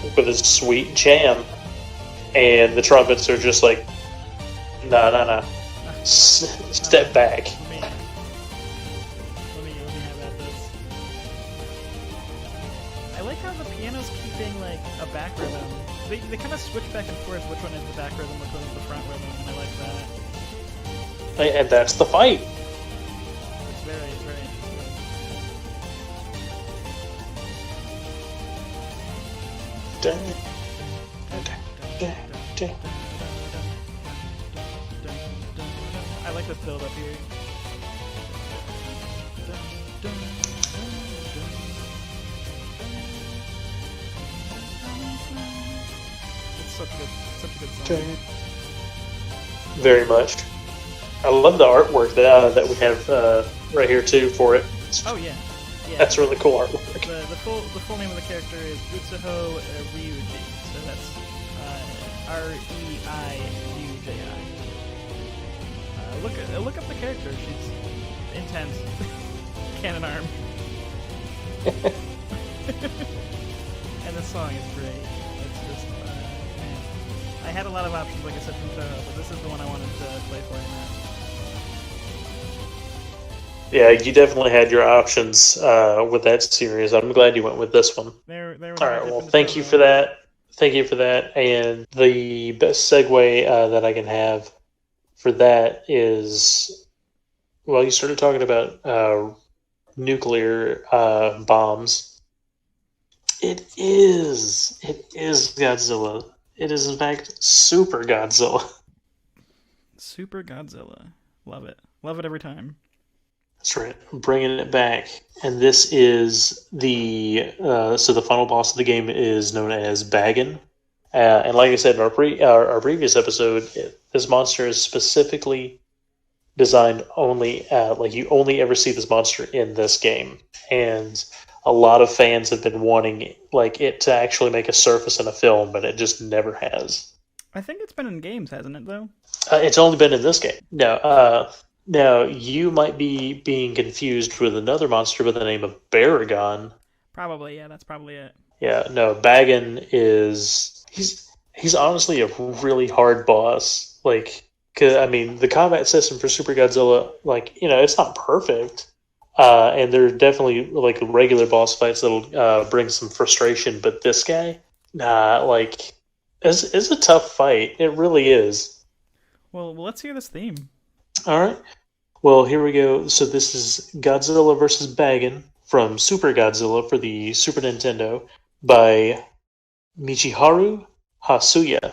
sweet jam, and the trumpets are just like, no, step back. Let me have at this. I like how the piano's keeping like a back rhythm. They kind of switch back and forth which one is the back rhythm, which one is the front rhythm, and I like that. And that's the fight. It's very I like this build up here. It's such a good song. Very much. I love the artwork that we have right here too for it. Oh yeah. That's really cool artwork. The full name of the character is Utsuho Ryuji. So that's Reiuji. Look up the character. She's intense. Cannon arm. And the song is great. It's just man. I had a lot of options, like I said, from Toho, but this is the one I wanted to play for you now. Yeah, you definitely had your options with that series. I'm glad you went with this one. All right, well, thank you for that. Thank you for that. And the best segue that I can have for that is, well, you started talking about nuclear bombs. It is Godzilla. It is, in fact, Super Godzilla. Super Godzilla. Love it. Love it every time. That's right. I'm bringing it back. And this is so the final boss of the game is known as Bagan. And like I said in our previous episode, this monster is specifically designed only like you only ever see this monster in this game, and a lot of fans have been wanting like it to actually make a surface in a film, but it just never has. I think it's been in games, hasn't it, though? It's only been in this game. No, now you might be being confused with another monster by the name of Baragon. Probably, yeah, that's probably it. Yeah, no, Bagan is he's honestly a really hard boss. Like, 'cause, I mean, the combat system for Super Godzilla, like, it's not perfect. And there are definitely like regular boss fights that'll bring some frustration, but this guy, nah, like, it's a tough fight. It really is. Well, let's hear this theme. All right. Well, here we go. So this is Godzilla vs. Bagan from Super Godzilla for the Super Nintendo by Michiharu Hasuya.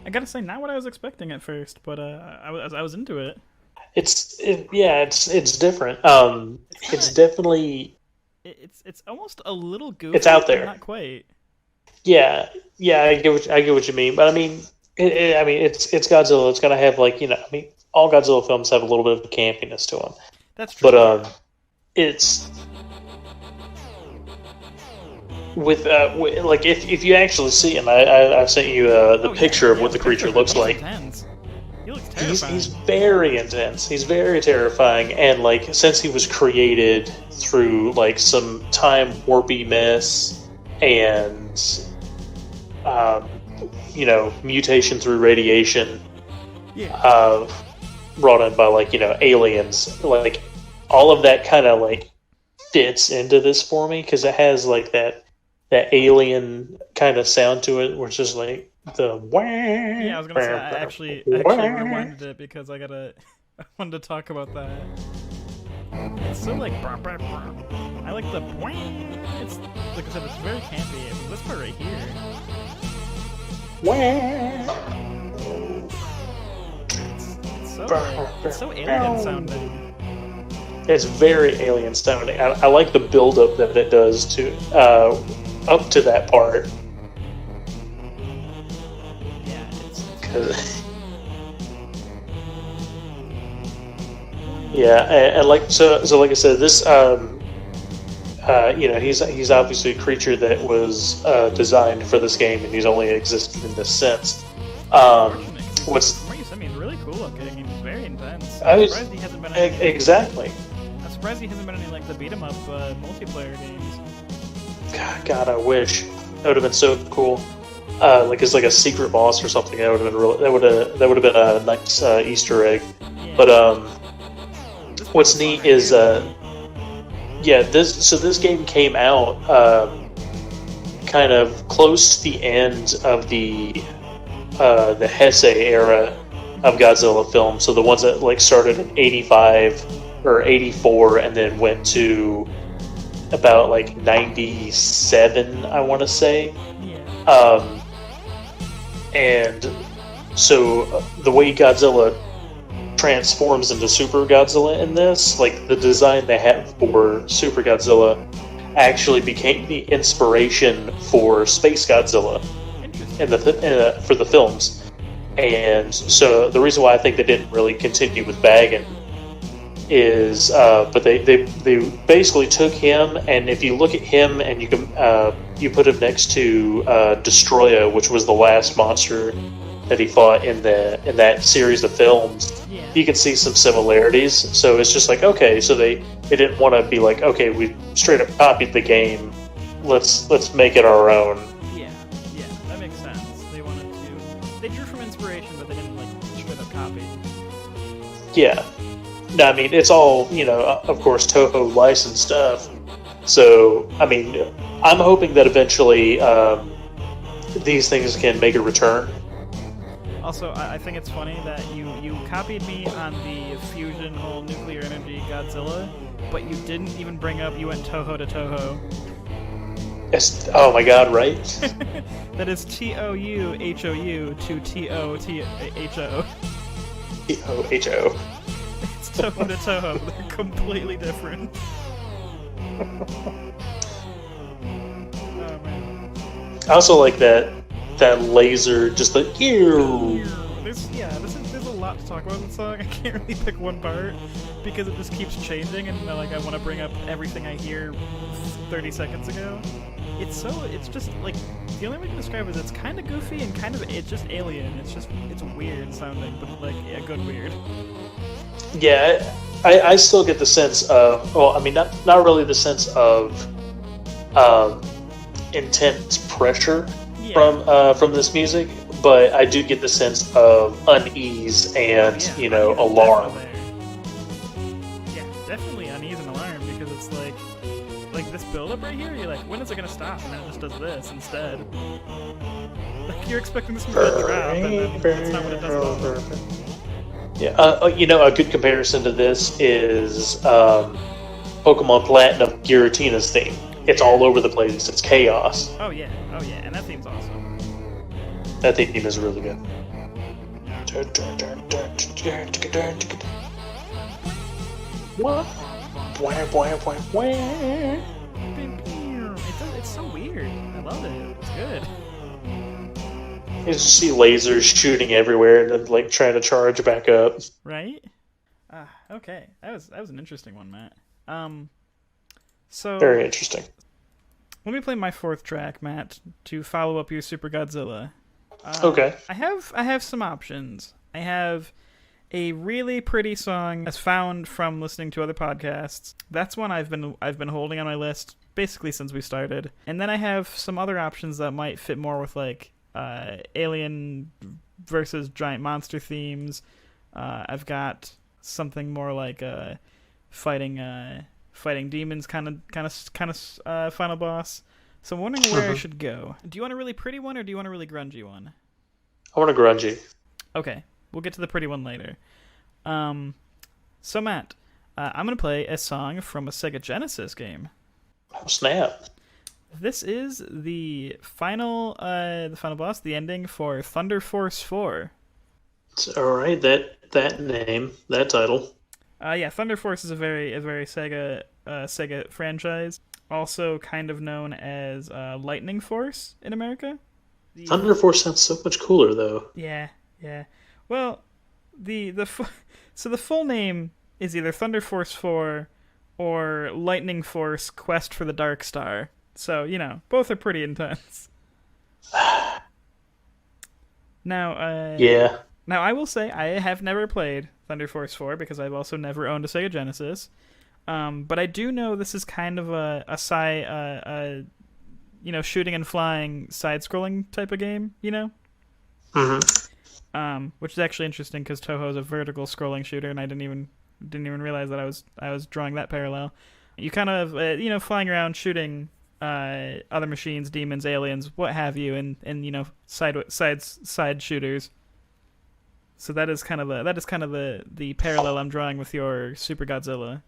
I gotta say, not what I was expecting at first, but I was into it. It's different. It's kind It's of definitely it's almost a little it's goofy, out but there. not quite. Yeah, yeah, I get what you mean, but I mean, I mean, it's Godzilla. It's gonna have like I mean, all Godzilla films have a little bit of campiness to them, That's true. but Yeah. it's with like if you actually see him, I've sent you the Oh yeah, picture of yeah. what The the creature pictures looks look like. intense. He looks He's terrifying. very intense. He's very terrifying, and like since he was created through like some time warpy mess and um, mutation through radiation, Yeah. uh, brought in by like aliens, like all of that kind of like fits into this for me because it has like that that alien kind of sound to it, where it's just like the wah. Yeah, I was gonna say I actually rewinded it because I wanted to talk about that. It's so like I like the it's like I said, it's very campy. This part right here. It's so alien sounding. It's very alien sounding. I like the build-up that it does to up to that part. Yeah, it's yeah, and like so like I said, this he's obviously a creature that was designed for this game, and he's only existed in this sense. What's from what you sent me, it's really cool looking. It's very intense. I'm surprised he hasn't been any, exactly. I'm surprised he hasn't been any like the beat 'em up multiplayer games. God, I wish that would have been so cool. Like it's like a secret boss or something. That would have been that would have been a nice Easter egg. Yeah. But what's neat is this game came out kind of close to the end of the Heisei era of Godzilla films. So the ones that like started in '85 or '84 and then went to about like '97, I want to say. Yeah. And so the way Godzilla transforms into Super Godzilla in this, like the design they had for Super Godzilla actually became the inspiration for Space Godzilla for the films. And so the reason why I think they didn't really continue with Baggin is, but they basically took him, and if you look at him and you put him next to Destroya, which was the last monster that he fought in that series of films, Yeah. you can see some similarities. So it's just like, okay, so they didn't want to be like, okay, we straight up copied the game, let's make it our own. Yeah, that makes sense. They drew from inspiration, but they didn't like straight up copy. Yeah. No, I mean, it's all, of course, Toho licensed stuff. So, I mean, I'm hoping that eventually these things can make a return. Also, I think it's funny that you copied me on the fusion whole nuclear energy Godzilla, but you didn't even bring up you went Toho to Toho. Yes. Oh my God! Right? That is TOUHOU to TOTHO. TOHO. It's Toho to Toho. They're completely different. Oh man. I also like that laser, just like ew. There's a lot to talk about in the song. I can't really pick one part because it just keeps changing, and like I want to bring up everything I hear 30 seconds ago. It's just like the only way to describe it is it's kind of goofy and it's just alien. It's weird sounding, but like a good weird. Yeah, I still get the sense of, well, I mean, not really the sense of intense pressure from this music, but I do get the sense of unease and alarm. Yeah, definitely unease and alarm, because it's like this build-up right here. You're like, when is it gonna stop? And then it just does this instead. Like you're expecting this movie to drop, and then that's not what it does at all. Yeah, a good comparison to this is Pokemon Platinum Giratina's theme. It's all over the place. It's chaos. Oh yeah, and that theme's awesome. That theme is really good. What? It's so weird. I love it. It's good. You just see lasers shooting everywhere and then like trying to charge back up. Right? Okay. That was an interesting one, Matt. So very interesting. Let me play my fourth track, Matt, to follow up your Super Godzilla. Okay. I have some options. I have a really pretty song as found from listening to other podcasts. That's one I've been holding on my list basically since we started. And then I have some other options that might fit more with like alien versus giant monster themes. I've got something more like fighting demons kind of final boss. So I'm wondering where I should go. Do you want a really pretty one, or do you want a really grungy one? I want a grungy. Okay, we'll get to the pretty one later. So Matt, I'm gonna play a song from a Sega Genesis game. Oh, snap. This is the final boss, the ending for Thunder Force 4. All right, that name, that title. Yeah, Thunder Force is a very Sega franchise. Also, kind of known as Lightning Force in America. Thunder Force sounds so much cooler, though. Yeah. Well, so the full name is either Thunder Force 4 or Lightning Force Quest for the Dark Star. So, both are pretty intense. Now, yeah. Now, I will say I have never played Thunder Force 4 because I've also never owned a Sega Genesis. But I do know this is kind of a shooting and flying side-scrolling type of game, Mm-hmm. Which is actually interesting because Toho is a vertical scrolling shooter, and I didn't even realize that I was drawing that parallel. You kind of flying around shooting other machines, demons, aliens, what have you, and side shooters. So that is kind of the parallel I'm drawing with your Super Godzilla.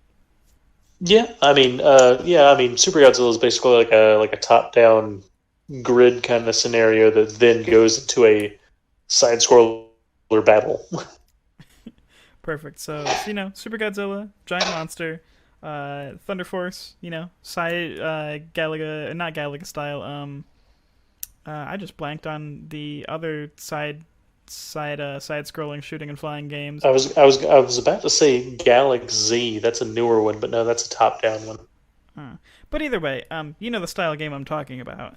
Yeah, Super Godzilla is basically like a top-down grid kind of scenario that then goes into a side-scroller battle. Perfect. So Super Godzilla, giant monster, Thunder Force, side Galaga, not Galaga style. I just blanked on the other side-scrolling shooting and flying games. I was about to say Galaxy. That's a newer one, but no, that's a top-down one. But either way, the style of game I'm talking about.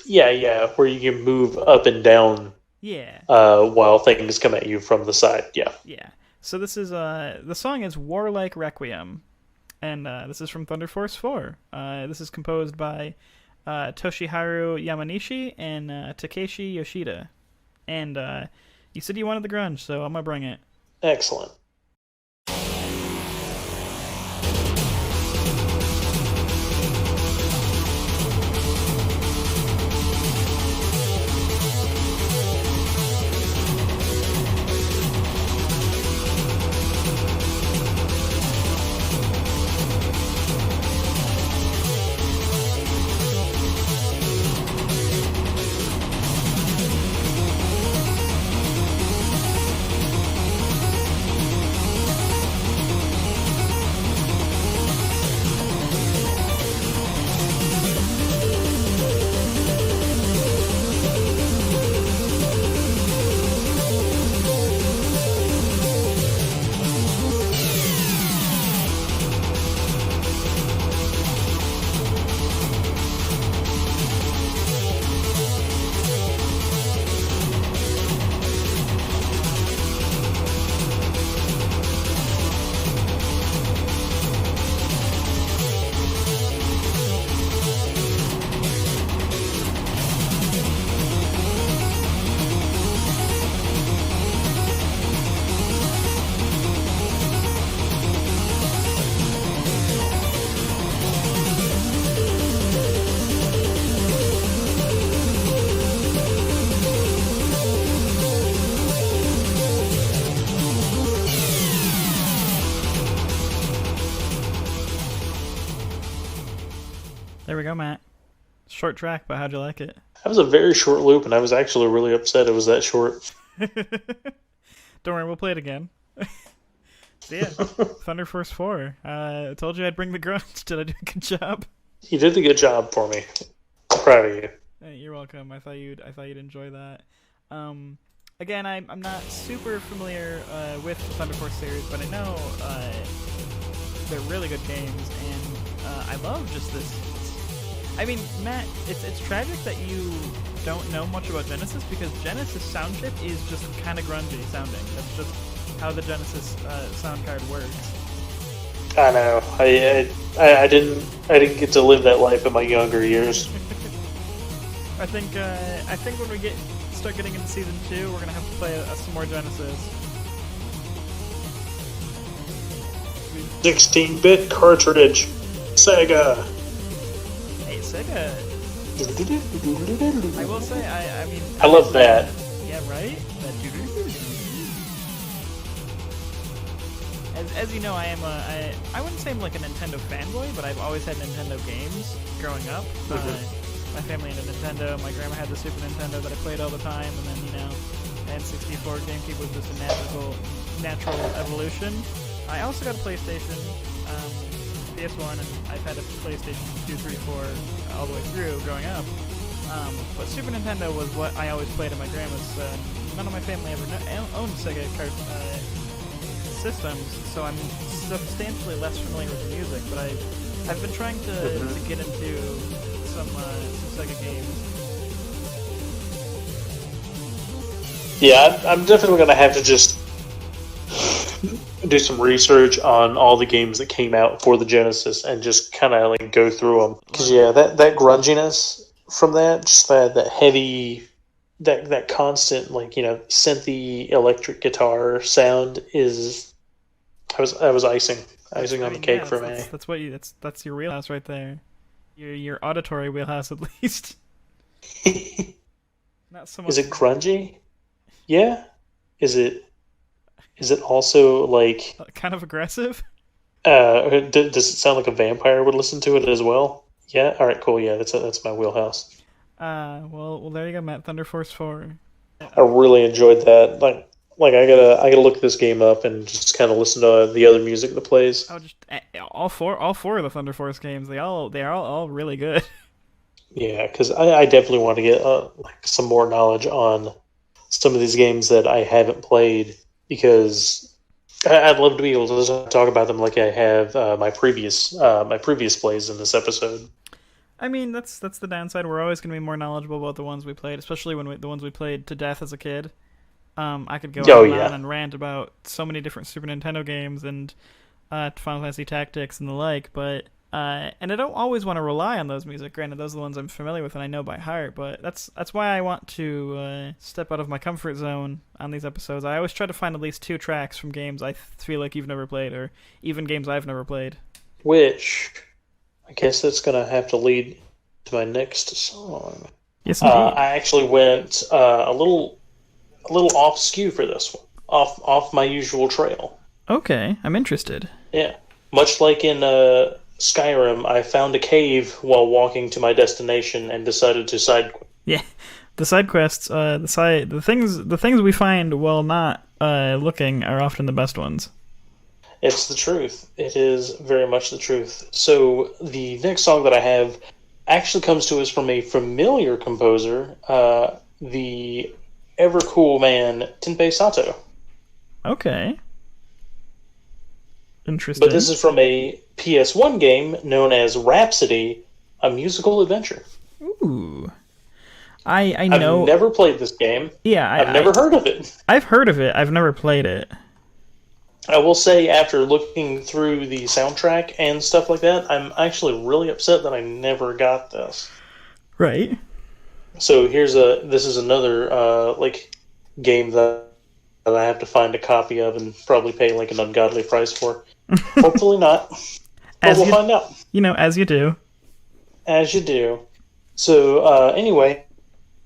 Yeah, where you can move up and down. Yeah. While things come at you from the side. Yeah. Yeah. So this is the song is Warlike Requiem, and this is from Thunder Force 4. This is composed by Toshiharu Yamanishi and Takeshi Yoshida. And you said you wanted the grunge, so I'm gonna bring it. Excellent. There we go, Matt. Short track, but how'd you like it? That was a very short loop, and I was actually really upset it was that short. Don't worry, we'll play it again. So yeah, Thunder Force 4. I told you I'd bring the grunge. Did I do a good job? You did a good job for me. I'm proud of you. Hey, you're welcome. I thought you'd enjoy that. Again, I'm not super familiar with the Thunder Force series, but I know they're really good games, and I love just this. I mean, Matt, it's tragic that you don't know much about Genesis, because Genesis sound chip is just kind of grungy sounding. That's just how the Genesis sound card works. I know. I didn't get to live that life in my younger years. I think when we start getting into season 2, we're gonna have to play some more Genesis. 16-bit cartridge, Sega. Hey, Sega. I will say, I mean, I love that. Yeah, right. That As you know, I wouldn't say I'm like a Nintendo fanboy, but I've always had Nintendo games growing up. My family had a Nintendo. My grandma had the Super Nintendo that I played all the time, and then N64, GameCube was just a natural evolution. I also got a PlayStation, PS1, and I've had a PlayStation 2, 3, 4 all the way through growing up. But Super Nintendo was what I always played at my grandma's. None of my family ever owned Sega systems, so I'm substantially less familiar with the music. But I've been trying to get into some Sega games. Yeah, I'm definitely going to have to just do some research on all the games that came out for the Genesis and just kind of like go through them. Because that grunginess from that, just that heavy, that constant synthy electric guitar sound is. I was icing on the cake for me. That's your wheelhouse right there. Your auditory wheelhouse at least. Not so much. Is it grungy? Yeah. Is it also like kind of aggressive? Does it sound like a vampire would listen to it as well? Yeah. All right. Cool. Yeah. That's my wheelhouse. Well, there you go, Matt. Thunder Force 4. I really enjoyed that. Like I gotta look this game up and just kind of listen to the other music that plays. Oh, just all four of the Thunder Force games. They are all really good. Yeah, because I definitely want to get some more knowledge on some of these games that I haven't played, because I'd love to be able to talk about them like I have my previous plays in this episode. I mean, that's the downside. We're always going to be more knowledgeable about the ones we played, especially the ones we played to death as a kid. I could go on and rant about so many different Super Nintendo games and Final Fantasy Tactics and the like, but and I don't always want to rely on those music. Granted, those are the ones I'm familiar with and I know by heart, but that's why I want to step out of my comfort zone on these episodes. I always try to find at least 2 tracks from games I feel like you've never played, or even games I've never played. Which, I guess that's going to have to lead to my next song. Yes, indeed. I actually went a little off skew for this one, off my usual trail. Okay, I'm interested. Yeah, much like in Skyrim, I found a cave while walking to my destination and decided to side quest. Yeah, the side quests, the things we find while not looking are often the best ones. It's the truth. It is very much the truth. So the next song that I have actually comes to us from a familiar composer, the ever cool man Tenpei Sato. Okay. Interesting. But this is from a PS1 game known as Rhapsody, a musical adventure. Ooh. I know. I've never played this game. Yeah, I've never heard of it. I've heard of it. I've never played it. I will say, after looking through the soundtrack and stuff like that, I'm actually really upset that I never got this. Right. So this is another game that I have to find a copy of and probably pay like an ungodly price for. Hopefully not. But we'll find out. As you do. As you do. So anyway,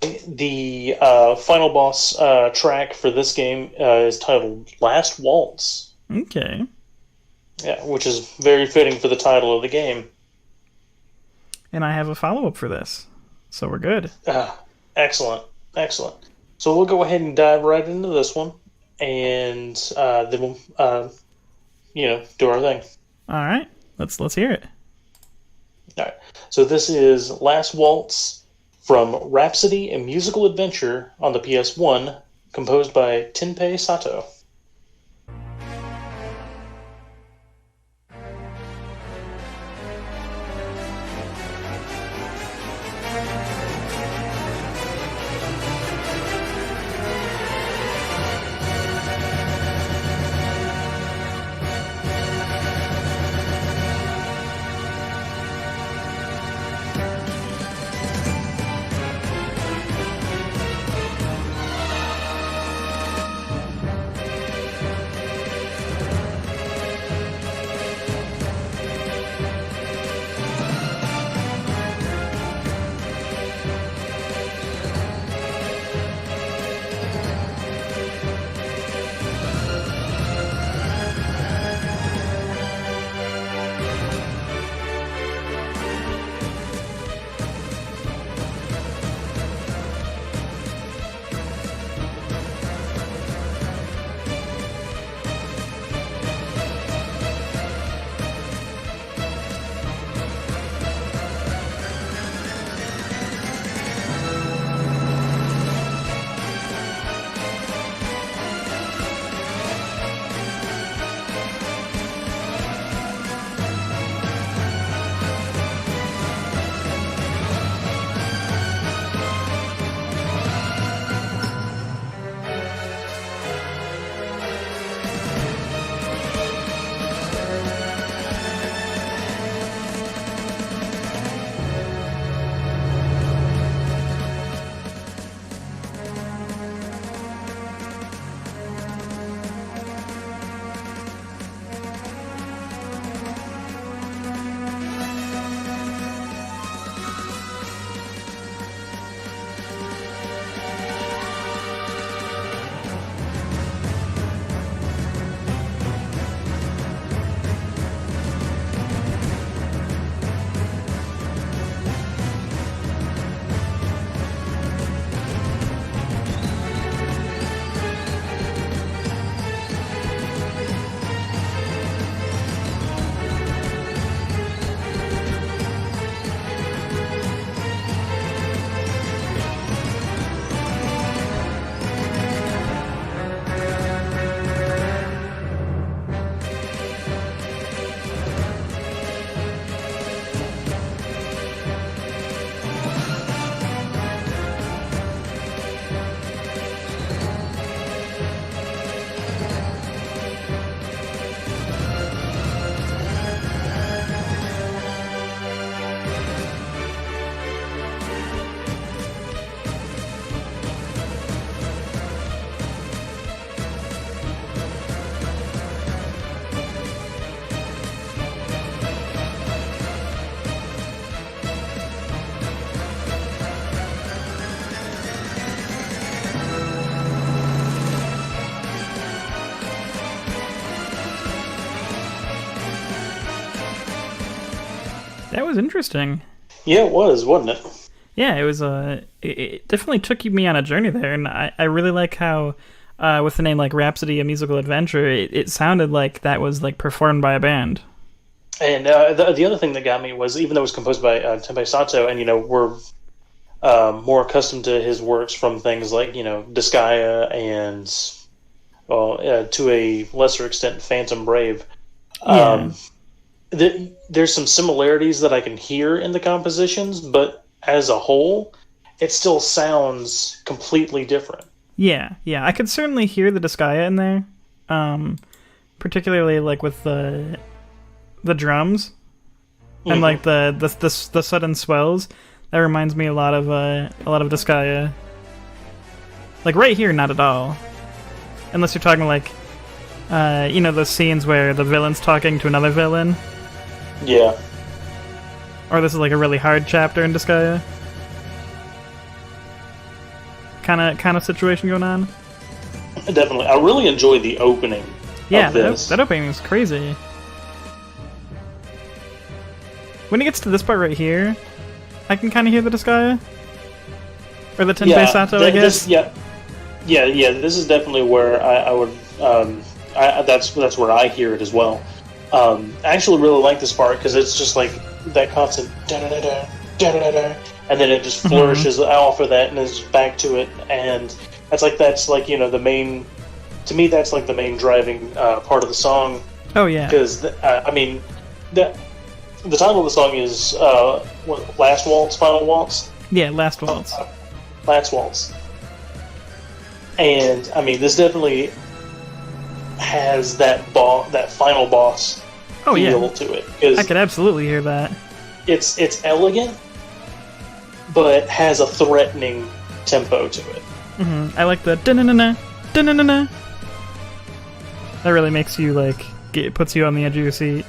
the final boss track for this game is titled Last Waltz. Okay. Yeah, which is very fitting for the title of the game. And I have a follow-up for this. So we're good. Excellent. So we'll go ahead and dive right into this one, and then we'll, do our thing. All right. Let's hear it. All right. So this is Last Waltz from Rhapsody, a musical adventure on the PS1, composed by Tenpei Sato. That was interesting. Yeah, it was, wasn't it? Yeah, it was. It definitely took me on a journey there, and I really like how, with the name like Rhapsody: A Musical Adventure, it sounded like that was like performed by a band. And the other thing that got me was, even though it was composed by Tenpei Sato, and we're more accustomed to his works from things like Disgaea and, well, to a lesser extent, Phantom Brave. Yeah. There's some similarities that I can hear in the compositions, but as a whole, it still sounds completely different. Yeah, I could certainly hear the Disgaea in there, particularly like with the drums and like the sudden swells. That reminds me a lot of Disgaea. Like right here, not at all. Unless you're talking like, those scenes where the villain's talking to another villain. Yeah. Or this is like a really hard chapter in Disgaea. Kind of situation going on. Definitely, I really enjoy the opening. Yeah, of this. that opening is crazy. When it gets to this part right here, I can kind of hear the Disgaea. Or the Tenpei Sato, I guess. Yeah. This is definitely where I would. That's where I hear it as well. I actually really like this part because it's just like that constant da-da-da-da, da-da-da-da, and then it just flourishes off of that and is back to it, and that's like the main. To me, that's like the main driving part of the song. Oh yeah. Because the title of the song is Last Waltz, Final Waltz. Yeah, Last Waltz. Last Waltz. And I mean, this definitely has that final boss feel to it. I could absolutely hear that. It's elegant, but has a threatening tempo to it. I like the da-na-na-na, da-na-na-na. That really makes you like puts you on the edge of your seat.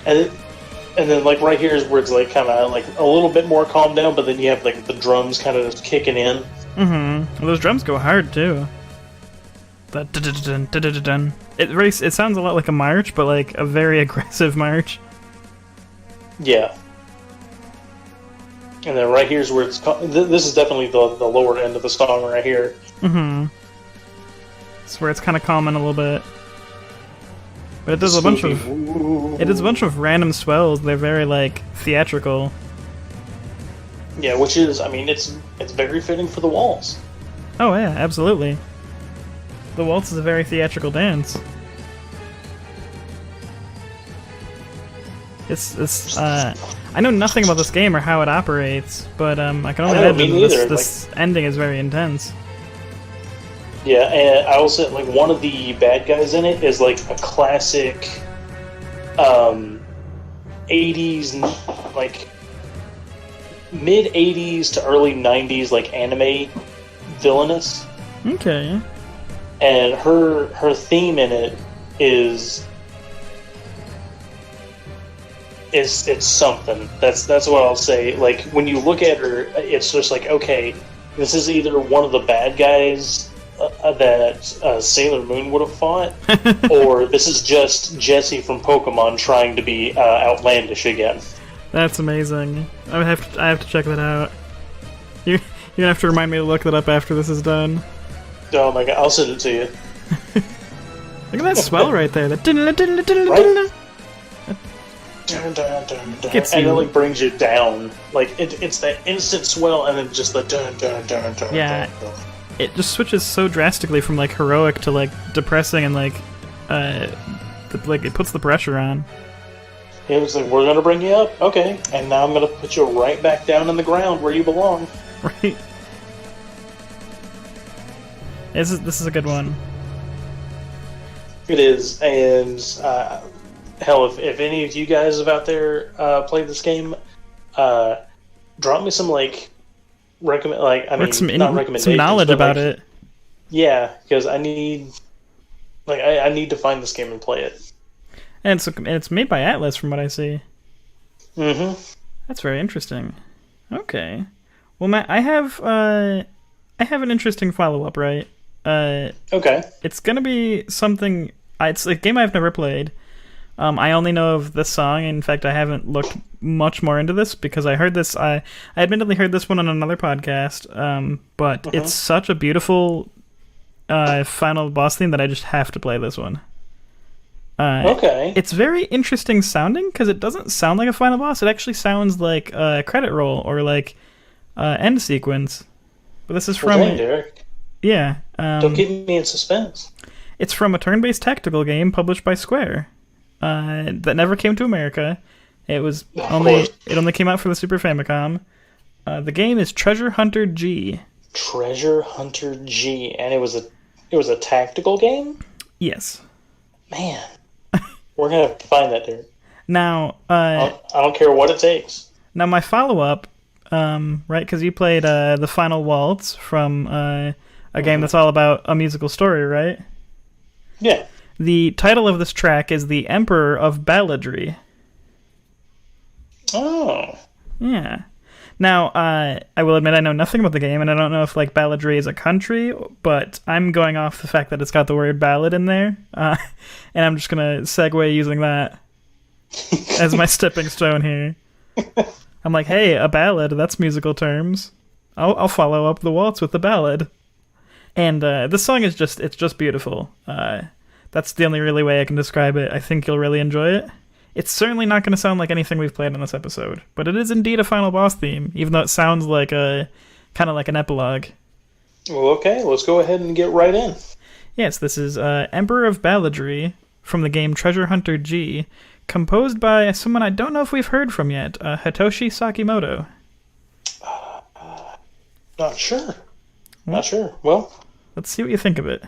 And then like right here is where it's like kind of like a little bit more calmed down, but then you have like the drums kind of just kicking in. Well, those drums go hard too. The dun-dun-dun-dun-dun-dun. It sounds a lot like a march, but like a very aggressive march. Yeah. And then right here is where it's. This is definitely the lower end of the song right here. It's where it's kind of calming a little bit. But it does a bunch of random swells. They're very like theatrical. Yeah, which is, I mean, it's very fitting for the waltz. Oh yeah, absolutely. The waltz is a very theatrical dance. It's I know nothing about this game or how it operates, but I can only imagine this ending is very intense. Yeah, and I also like one of the bad guys in it is like a classic 80s, like mid 80s to early 90s like anime villainess. Okay. And her theme in it is it's something. That's what I'll say. Like when you look at her, it's just like, okay, this is either one of the bad guys that Sailor Moon would have fought, or this is just Jessie from Pokemon trying to be outlandish again. That's amazing. I have to check that out. You're gonna have to remind me to look that up after this is done. Oh my god, I'll send it to you. Look at that swell right there. That right? Gets and you. it like brings you down. Like it's that instant swell, and then just the dun dun dun dun. Yeah. Dun, dun. It just switches so drastically from like heroic to like depressing, and like it puts the pressure on. It was like, we're gonna bring you up, okay, and now I'm gonna put you right back down in the ground where you belong. Right. This is a good one. It is, and hell, if any of you guys have out there played this game, drop me some like not recommendations, some knowledge but, about like, it. Yeah, because I need to find this game and play it. And it's made by Atlas, from what I see. Mm-hmm. That's very interesting. Okay. Well, Matt, I have an interesting follow-up, right? Okay. It's gonna be something. It's a game I've never played. I only know of this song. In fact, I haven't looked much more into this because I heard this. I admittedly heard this one on another podcast, but it's such a beautiful final boss theme that I just have to play this one. Okay. It's very interesting sounding because it doesn't sound like a final boss. It actually sounds like a credit roll or like end sequence. But this is from Derek. Yeah. Don't keep me in suspense. It's from a turn-based tactical game published by Square that never came to America. It only came out for the Super Famicom. The game is Treasure Hunter G. Treasure Hunter G, and it was a tactical game? Yes. Man. We're going to have to find that, Derek. Now, I don't care what it takes. Now, my follow-up, right, because you played The Final Waltz from a game that's all about a musical story, right? Yeah. The title of this track is The Emperor of Balladry. Oh. Yeah. Now, I will admit I know nothing about the game, and I don't know if, like, Balladry is a country, but I'm going off the fact that it's got the word ballad in there, and I'm just going to segue using that as my stepping stone here. I'm like, hey, a ballad, that's musical terms. I'll follow up the waltz with the ballad. And this song is just beautiful. That's the only really way I can describe it. I think you'll really enjoy it. It's certainly not going to sound like anything we've played in this episode, but it is indeed a final boss theme, even though it sounds like kind of like an epilogue. Well, okay, let's go ahead and get right in. Yes, this is Emperor of Balladry from the game Treasure Hunter G, composed by someone I don't know if we've heard from yet, Hitoshi Sakimoto. Not sure. Not sure. Well, let's see what you think of it.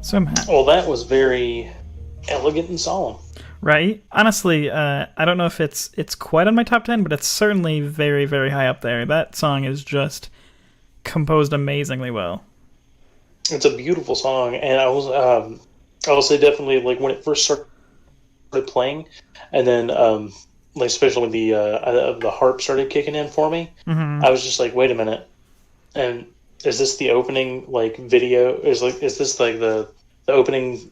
So Matt, Well, that was very elegant and solemn. right? Honestly, I don't know if it's quite on my top 10, but it's certainly very, very high up there. That song is just composed amazingly well. It's a beautiful song, and I will say definitely like when it first started playing, and then like especially when the harp started kicking in for me, I was just like, wait a minute, and is this the opening like video? Is this like the opening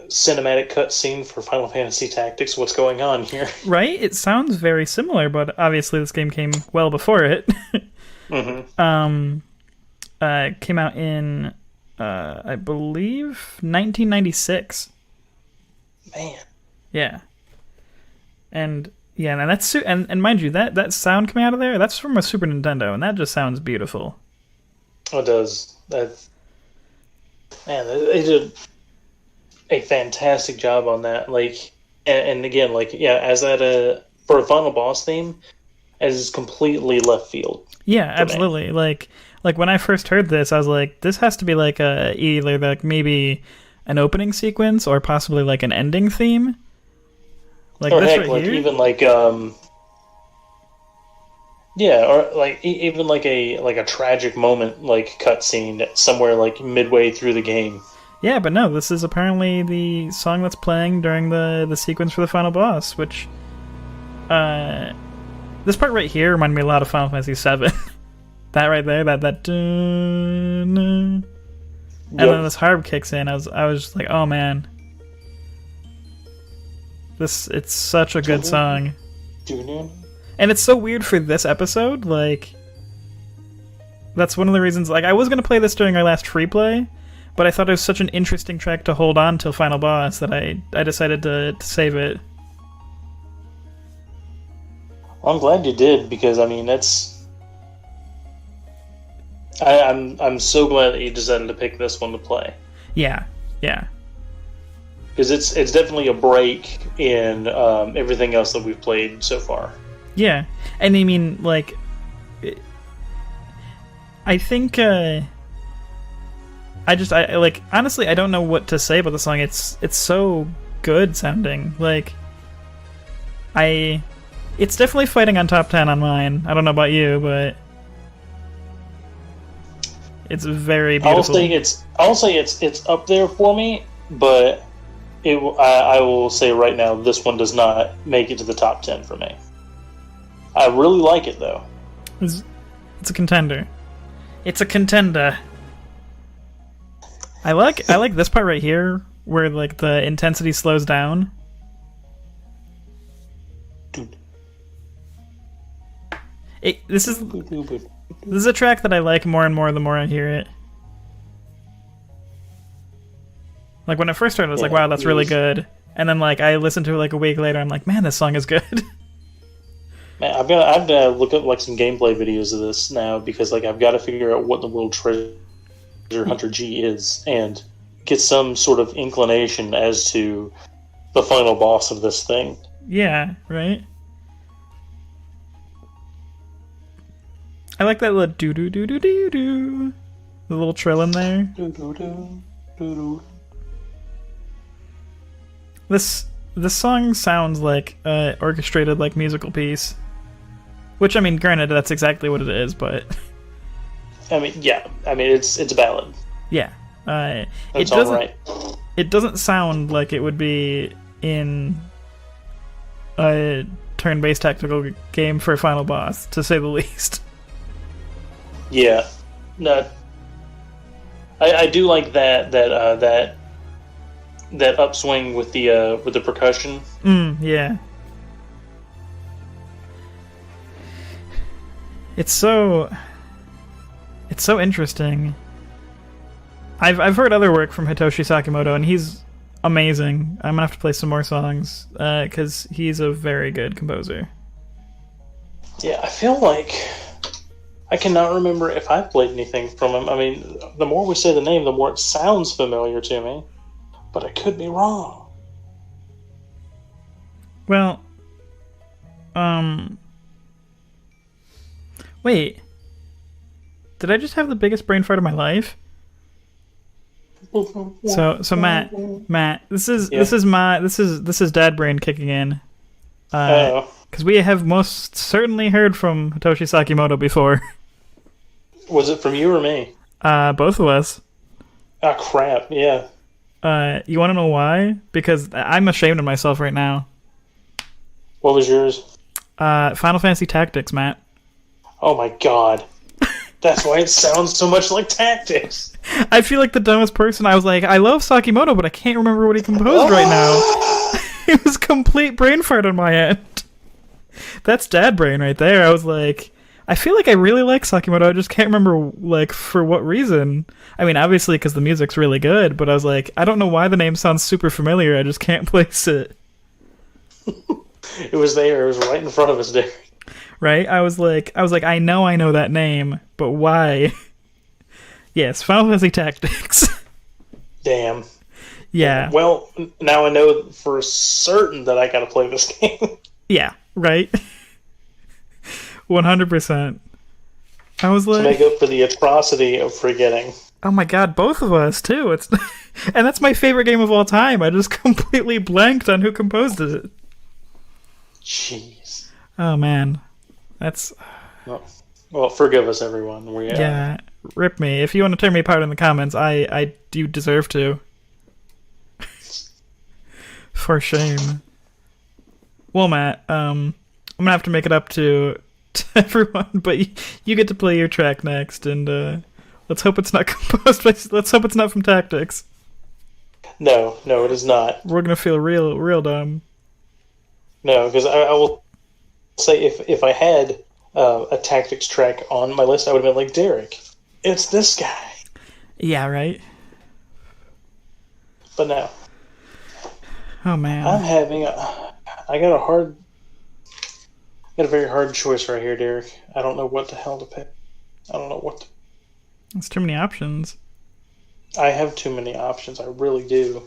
cinematic cutscene for Final Fantasy Tactics? What's going on here? Right? It sounds very similar, but obviously this game came well before it. Came out in I believe 1996. Man. Yeah. And yeah, and that's and mind you, that sound coming out of there, that's from a Super Nintendo, and that just sounds beautiful. It does. They did a fantastic job on that. Like, and again, like, yeah, as that for a final boss theme, as completely left field. Yeah, absolutely. Like when I first heard this, I was like, this has to be like either like maybe an opening sequence or possibly like an ending theme. Like or this heck, right like here. even like yeah, or like even like a tragic moment like cutscene somewhere like midway through the game. Yeah, but no, this is apparently the song that's playing during the sequence for the final boss, which this part right here reminded me a lot of Final Fantasy VII. That right there, that and then this harp kicks in. I was just like, oh man, it's such a good song, and it's so weird for this episode. Like, that's one of the reasons. Like, I was gonna play this during our last free play, but I thought it was such an interesting track to hold on till final boss that I decided to save it. Well, I'm glad you did, because I mean that's. I'm so glad that you decided to pick this one to play. Yeah. Because it's definitely a break in everything else that we've played so far. Yeah, and I mean, like, I think I like, honestly, I don't know what to say about the song. It's so good sounding. Like, it's definitely fighting on top 10 on mine. I don't know about you, but it's very beautiful. I'll say it's up there for me, but I will say right now this one does not make it to the top 10 for me. I really like it though. It's a contender. It's a contender. I like this part right here where like the intensity slows down. This is a track that I like more and more the more I hear it. Like when it first started, I was like, wow, that's really good. And then like I listened to it like a week later, I'm like, man, this song is good. Man, I've got to look up like some gameplay videos of this now, because like I've got to figure out what the World Treasure Hunter G is and get some sort of inclination as to the final boss of this thing. Yeah, right? I like that little doo doo doo doo doo doo. The little trill in there. Doo doo doo doo doo. This song sounds like orchestrated like musical piece. Which, I mean, granted, that's exactly what it is, but I mean, yeah. I mean, it's a ballad. yeah. That's all right. It doesn't sound like it would be in a turn-based tactical game for a final boss, to say the least. Yeah, no, I do like that upswing with the percussion. Yeah. It's so interesting. I've heard other work from Hitoshi Sakimoto, and he's amazing. I'm gonna have to play some more songs because he's a very good composer. Yeah, I feel like I cannot remember if I've played anything from him. I mean, the more we say the name, the more it sounds familiar to me, but I could be wrong. Well, wait. Did I just have the biggest brain fart of my life? So Matt, this is Yeah. this is dad brain kicking in. Because we have most certainly heard from Hitoshi Sakimoto before. Was it from you or me? Both of us. Ah, crap. Yeah. You want to know why? Because I'm ashamed of myself right now. What was yours? Final Fantasy Tactics, Matt. Oh my god. That's why it sounds so much like Tactics. I feel like the dumbest person. I was like, I love Sakimoto, but I can't remember what he composed right now. It was complete brain fart on my end. That's dad brain right there. I was like, I feel like I really like Sakimoto. I just can't remember, like, for what reason. I mean, obviously because the music's really good, but I was like, I don't know why the name sounds super familiar. I just can't place it. It was there. It was right in front of us, Derek. Right? I was like, I know that name, but why? Yes, Final Fantasy Tactics. Damn. Yeah. Well, now I know for certain that I gotta play this game. Yeah, right? 100%. I was like... To make up for the atrocity of forgetting. Oh my god, both of us, too. It's And that's my favorite game of all time. I just completely blanked on who composed it. Jeez. Oh, man. That's... Well, forgive us, everyone. Yeah, rip me. If you want to tear me apart in the comments, I do deserve to. For shame. Well, Matt, I'm gonna have to make it up to everyone, but you get to play your track next, and let's hope it's not composed by, let's hope it's not from Tactics. No, it is not. We're gonna feel real dumb. No, because I will say if I had a Tactics track on my list, I would have been like, Derek, it's this guy. Yeah, right? But no. Oh, man. I got a very hard choice right here, Derek. I don't know what the hell to pick. I don't know what to... There's too many options. I have too many options. I really do.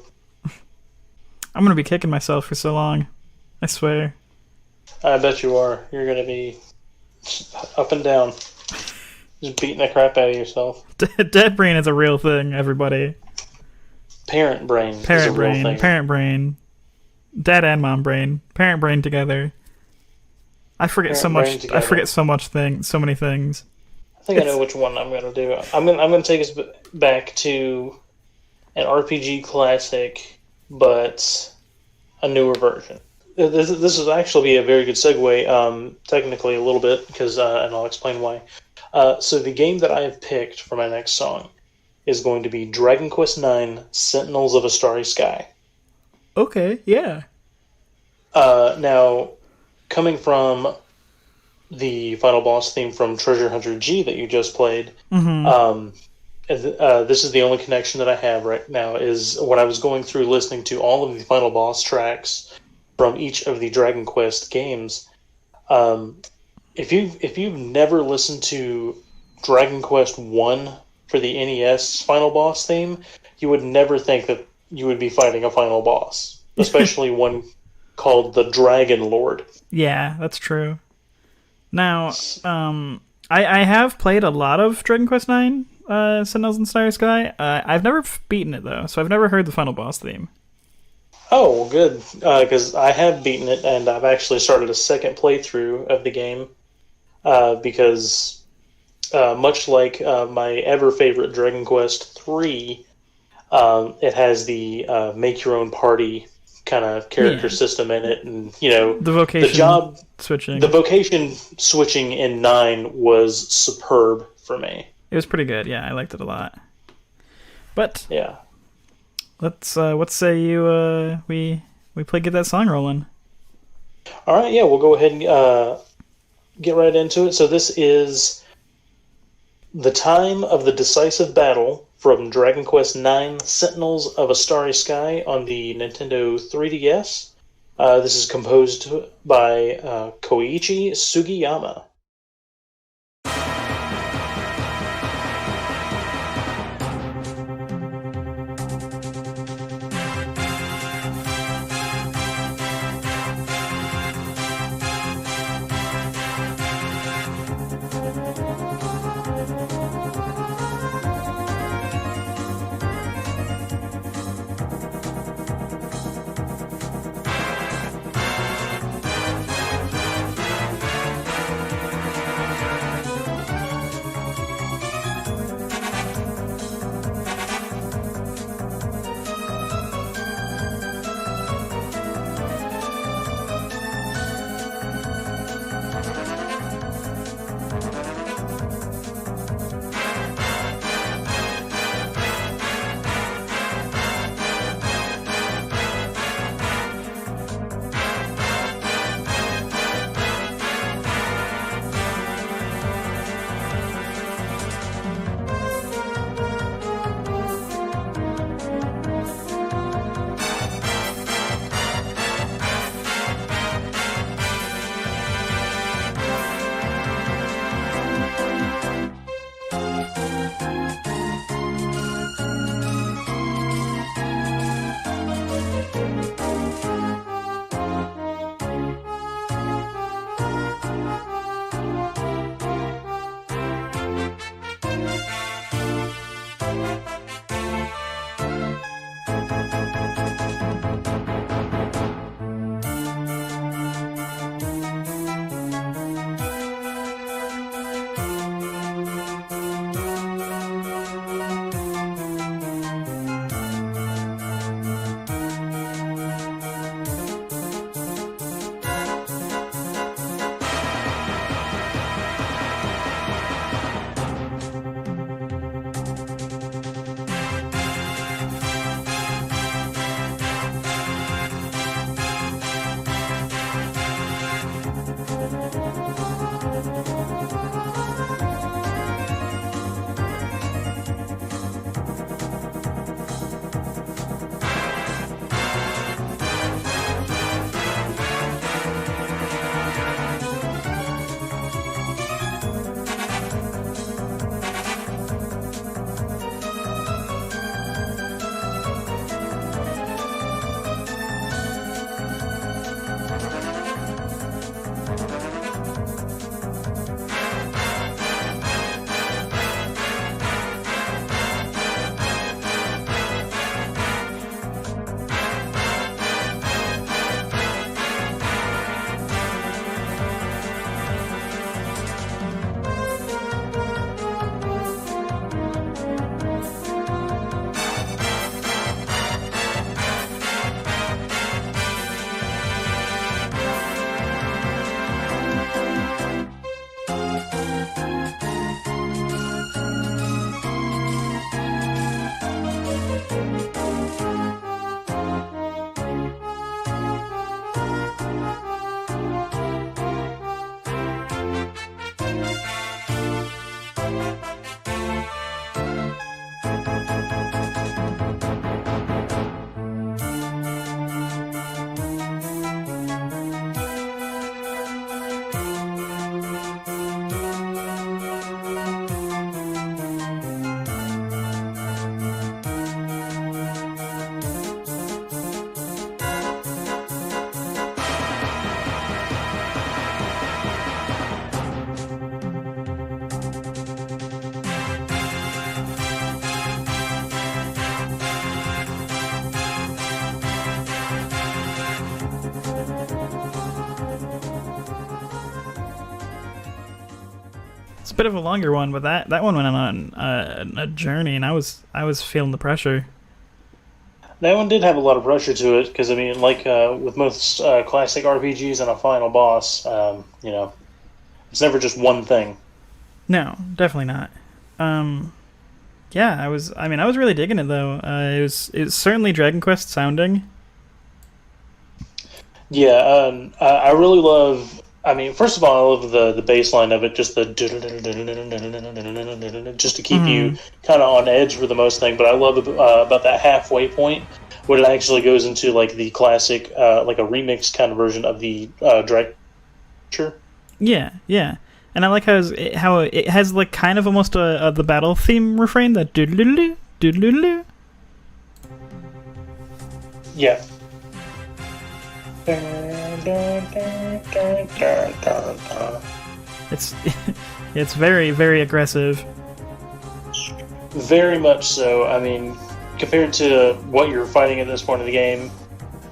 I'm gonna be kicking myself for so long. I swear. I bet you are. You're gonna be up and down. Just beating the crap out of yourself. Dead brain is a real thing, everybody. Parent brain is a real thing. Parent brain. Dad and mom brain. Parent brain together. I forget so much. I forget so many things. I think I know which one I'm gonna do. I'm gonna take us back to an RPG classic, but a newer version. This is actually be a very good segue, technically a little bit, because and I'll explain why. So the game that I have picked for my next song is going to be Dragon Quest IX: Sentinels of a Starry Sky. Okay, yeah. Now, coming from the final boss theme from Treasure Hunter G that you just played, this is the only connection that I have right now, is when I was going through listening to all of the final boss tracks from each of the Dragon Quest games. If you've never listened to Dragon Quest 1 for the NES final boss theme, you would never think that you would be fighting a final boss, especially one called the Dragon Lord. Yeah, that's true. Now, I have played a lot of Dragon Quest IX, Sentinels in Starry Sky. I've never beaten it, though, so I've never heard the final boss theme. Oh, well, good, because I have beaten it, and I've actually started a second playthrough of the game, because much like my ever-favorite Dragon Quest 3, it has the make-your-own-party kind of character system in it, and, the vocation switching. The vocation switching in 9 was superb for me. It was pretty good, yeah, I liked it a lot. But, yeah. Let's what say you we get that song rolling. All right, yeah, we'll go ahead and get right into it. So this is The Time of the Decisive Battle from Dragon Quest IX: Sentinels of a Starry Sky on the Nintendo 3DS. This is composed by Koichi Sugiyama. It's a bit of a longer one, but that one went on a journey, and I was feeling the pressure. That one did have a lot of pressure to it because I mean, like with most classic RPGs and a final boss, it's never just one thing. No, definitely not. Yeah, I was really digging it though. It's certainly Dragon Quest sounding. Yeah, I really love. I mean, first of all, I love the bass line of it, just the just to keep you kind of on edge for the most thing. But I love about that halfway point when it actually goes into like the classic, like a remix kind of version of the Dragon. Sure. Yeah, yeah. And I like how it has like kind of almost the battle theme refrain, that doodle doodle. Yeah. It's very, very aggressive. Very much so. I mean, compared to what you're fighting at this point of the game,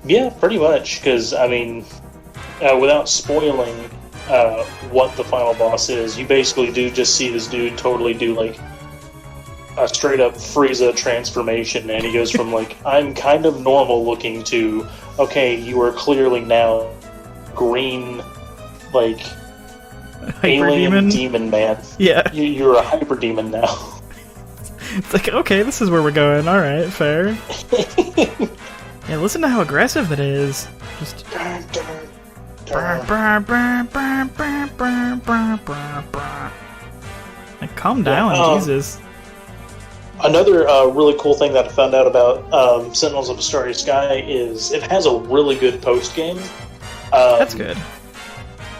yeah, pretty much. Because I mean, without spoiling what the final boss is, you basically do just see this dude totally do like a straight up Frieza transformation, and he goes from like I'm kind of normal looking to okay, you are clearly now green, like Hyper alien demon man. Yeah, you're a hyper demon now. It's like, okay, this is where we're going. All right, fair. Yeah, listen to how aggressive that is. Just. Like, calm down, Jesus. Another really cool thing that I found out about Sentinels of the Starry Sky is it has a really good post game. That's good.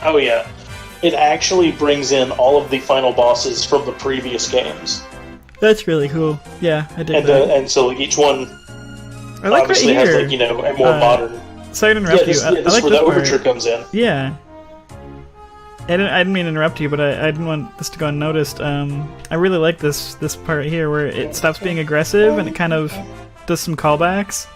Oh yeah, it actually brings in all of the final bosses from the previous games. That's really cool. Yeah, I did that. And so each one I like obviously right here, has like a more modern. Sorry to interrupt you. This I is like where this the part. overture comes in. Yeah. I didn't mean to interrupt you, but I didn't want this to go unnoticed. I really like this part here where it stops being aggressive and it kind of does some callbacks.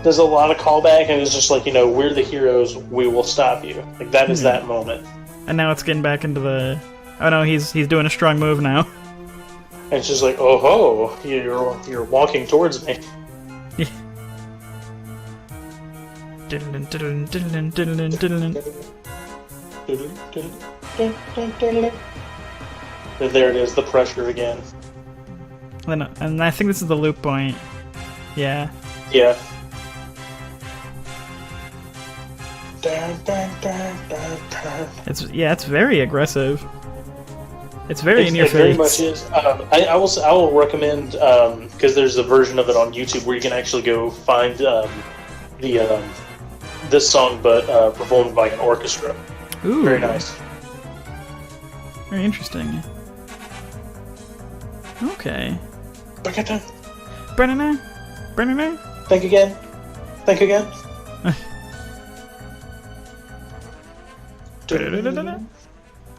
There's a lot of callback, and it's just like, we're the heroes, we will stop you. Like, that is that moment. And now it's getting back into the... Oh no, he's doing a strong move now. And it's just like, oh ho, you're walking towards me. Yeah. Diddlin, diddlin, diddlin, diddlin, diddlin. There it is, the pressure again. And I think this is the loop point. Yeah. Yeah. It's very aggressive. It's very in your face. It very much is. I will recommend because there's a version of it on YouTube where you can actually go find this song, but performed by an orchestra. Ooh. Very nice. Very interesting. Okay. Brennan. Think again.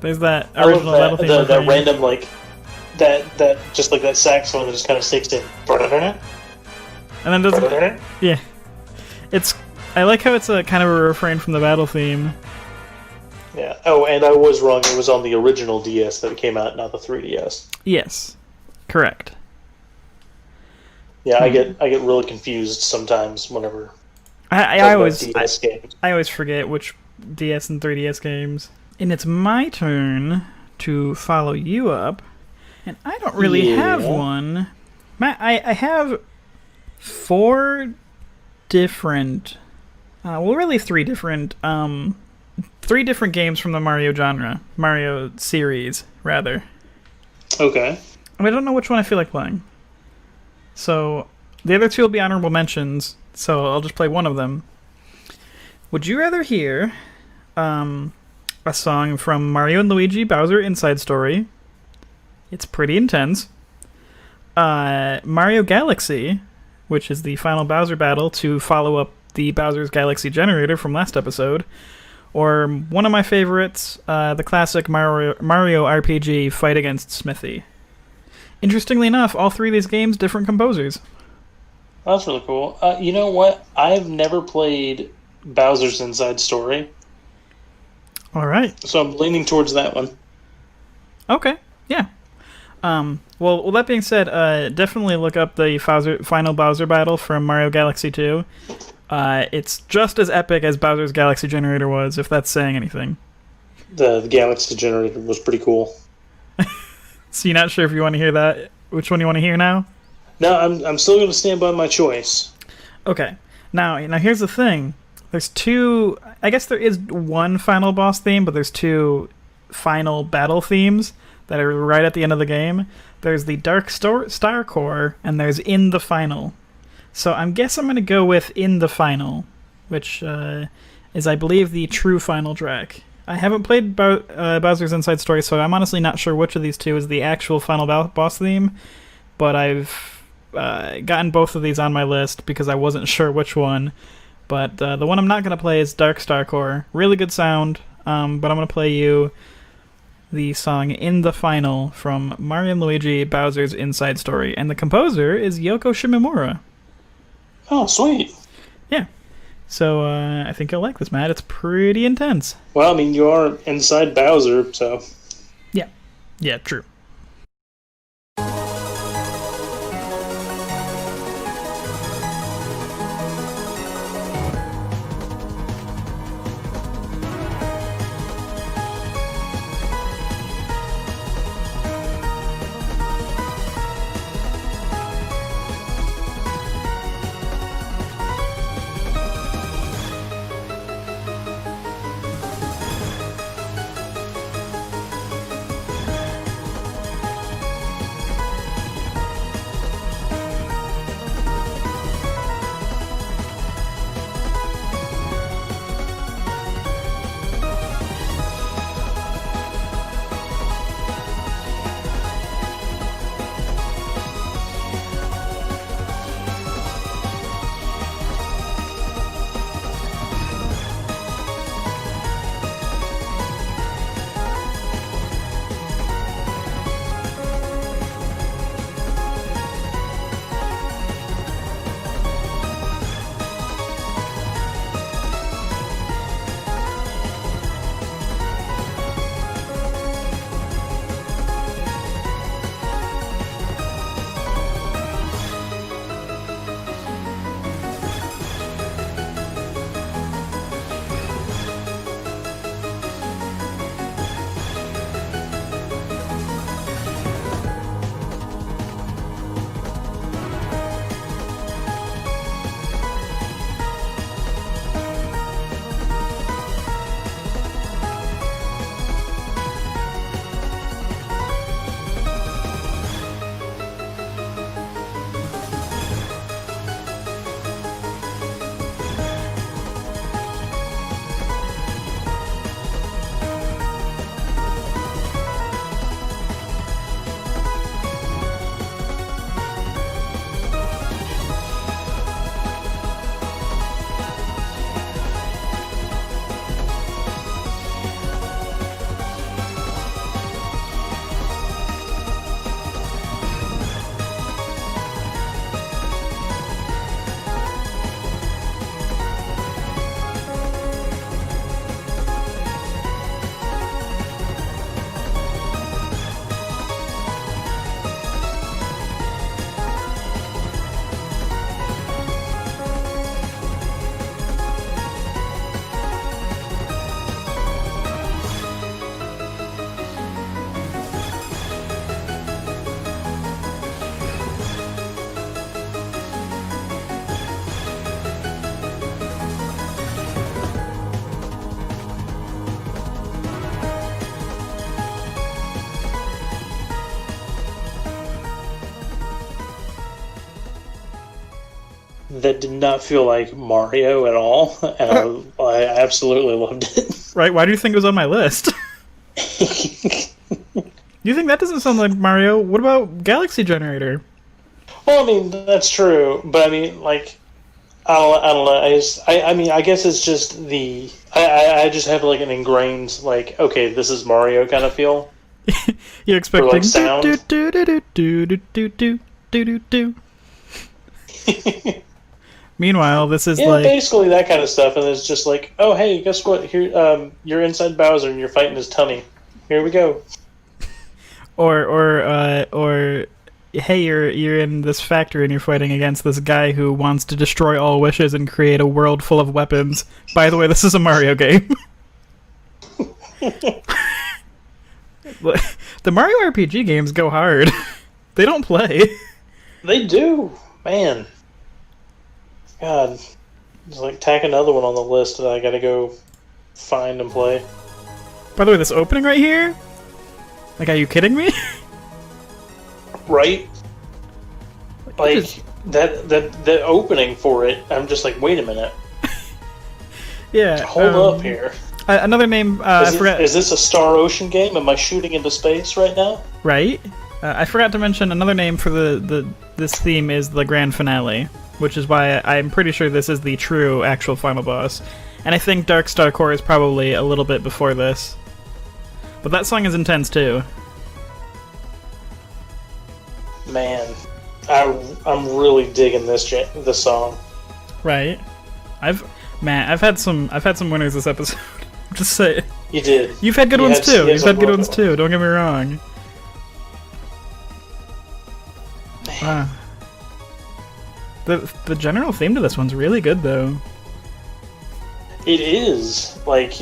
There's that original battle theme. That random that just like that saxophone that just kind of sticks in. And then doesn't. Yeah. I like how it's a kind of a refrain from the battle theme. Yeah. Oh, and I was wrong. It was on the original DS that it came out, not the 3DS. Yes. Correct. Yeah, I get really confused sometimes whenever I always DS games. I always forget which DS and 3DS games. And it's my turn to follow you up. And I don't really have one. I have 4 different really 3 different games from the Mario genre. Mario series, rather. Okay. I don't know which one I feel like playing. So, the other 2 will be honorable mentions, so I'll just play one of them. Would you rather hear a song from Mario and Luigi Bowser Inside Story? It's pretty intense. Mario Galaxy, which is the final Bowser battle to follow up the Bowser's Galaxy generator from last episode. Or one of my favorites, the classic Mario RPG Fight Against Smithy. Interestingly enough, all 3 of these games, different composers. That's really cool. You know what? I've never played Bowser's Inside Story. All right. So I'm leaning towards that one. Okay, yeah. Well, that being said, definitely look up the final Bowser battle from Mario Galaxy 2. It's just as epic as Bowser's Galaxy Generator was, if that's saying anything. The Galaxy Generator was pretty cool. So you're not sure if you want to hear that? Which one you want to hear now? No, I'm still going to stand by my choice. Okay. Now here's the thing. There's two... I guess there is one final boss theme, but there's two final battle themes that are right at the end of the game. There's the Dark Star Core, and there's In the Final. So I guess I'm going to go with In the Final, which is, I believe, the true final track. I haven't played Bowser's Inside Story, so I'm honestly not sure which of these two is the actual final boss theme, but I've gotten both of these on my list because I wasn't sure which one. But the one I'm not going to play is Dark Star Core. Really good sound, but I'm going to play you the song In the Final from Mario & Luigi Bowser's Inside Story, and the composer is Yoko Shimomura. Oh, sweet. Yeah. So I think you'll like this, Matt. It's pretty intense. Well, I mean, you are inside Bowser, so... Yeah. Yeah, true. That did not feel like Mario at all, and I absolutely loved it. Right? Why do you think it was on my list? You think that doesn't sound like Mario? What about Galaxy Generator? Well, I mean, that's true, but I mean, like, I don't know. I mean, I guess it's just I just have like an ingrained, like, okay, this is Mario kind of feel. You're expecting like sound. do do do do do do do do do do. Meanwhile, this is like basically that kind of stuff, and it's just like, oh hey, guess what? Here, you're inside Bowser and you're fighting his tummy. Here we go. or hey, you're in this factory and you're fighting against this guy who wants to destroy all wishes and create a world full of weapons. By the way, this is a Mario game. The Mario RPG games go hard. They don't play. They do, man. God, it's like tack another one on the list that I gotta go find and play. By the way, this opening right here? Like, are you kidding me? Right? Like, that opening for it, I'm just like, wait a minute. Yeah. Hold up here. Another name, I forgot. Is this a Star Ocean game? Am I shooting into space right now? Right? I forgot to mention another name for this theme is the grand finale, which is why I'm pretty sure this is the true actual final boss. And I think Dark Star Core is probably a little bit before this. But that song is intense too. Man, I'm really digging this song. Right. I've had some winners this episode. Just say it. You did. You've had good ones too. You've had good ones too. Don't get me wrong. The general theme to this one's really good though. It is like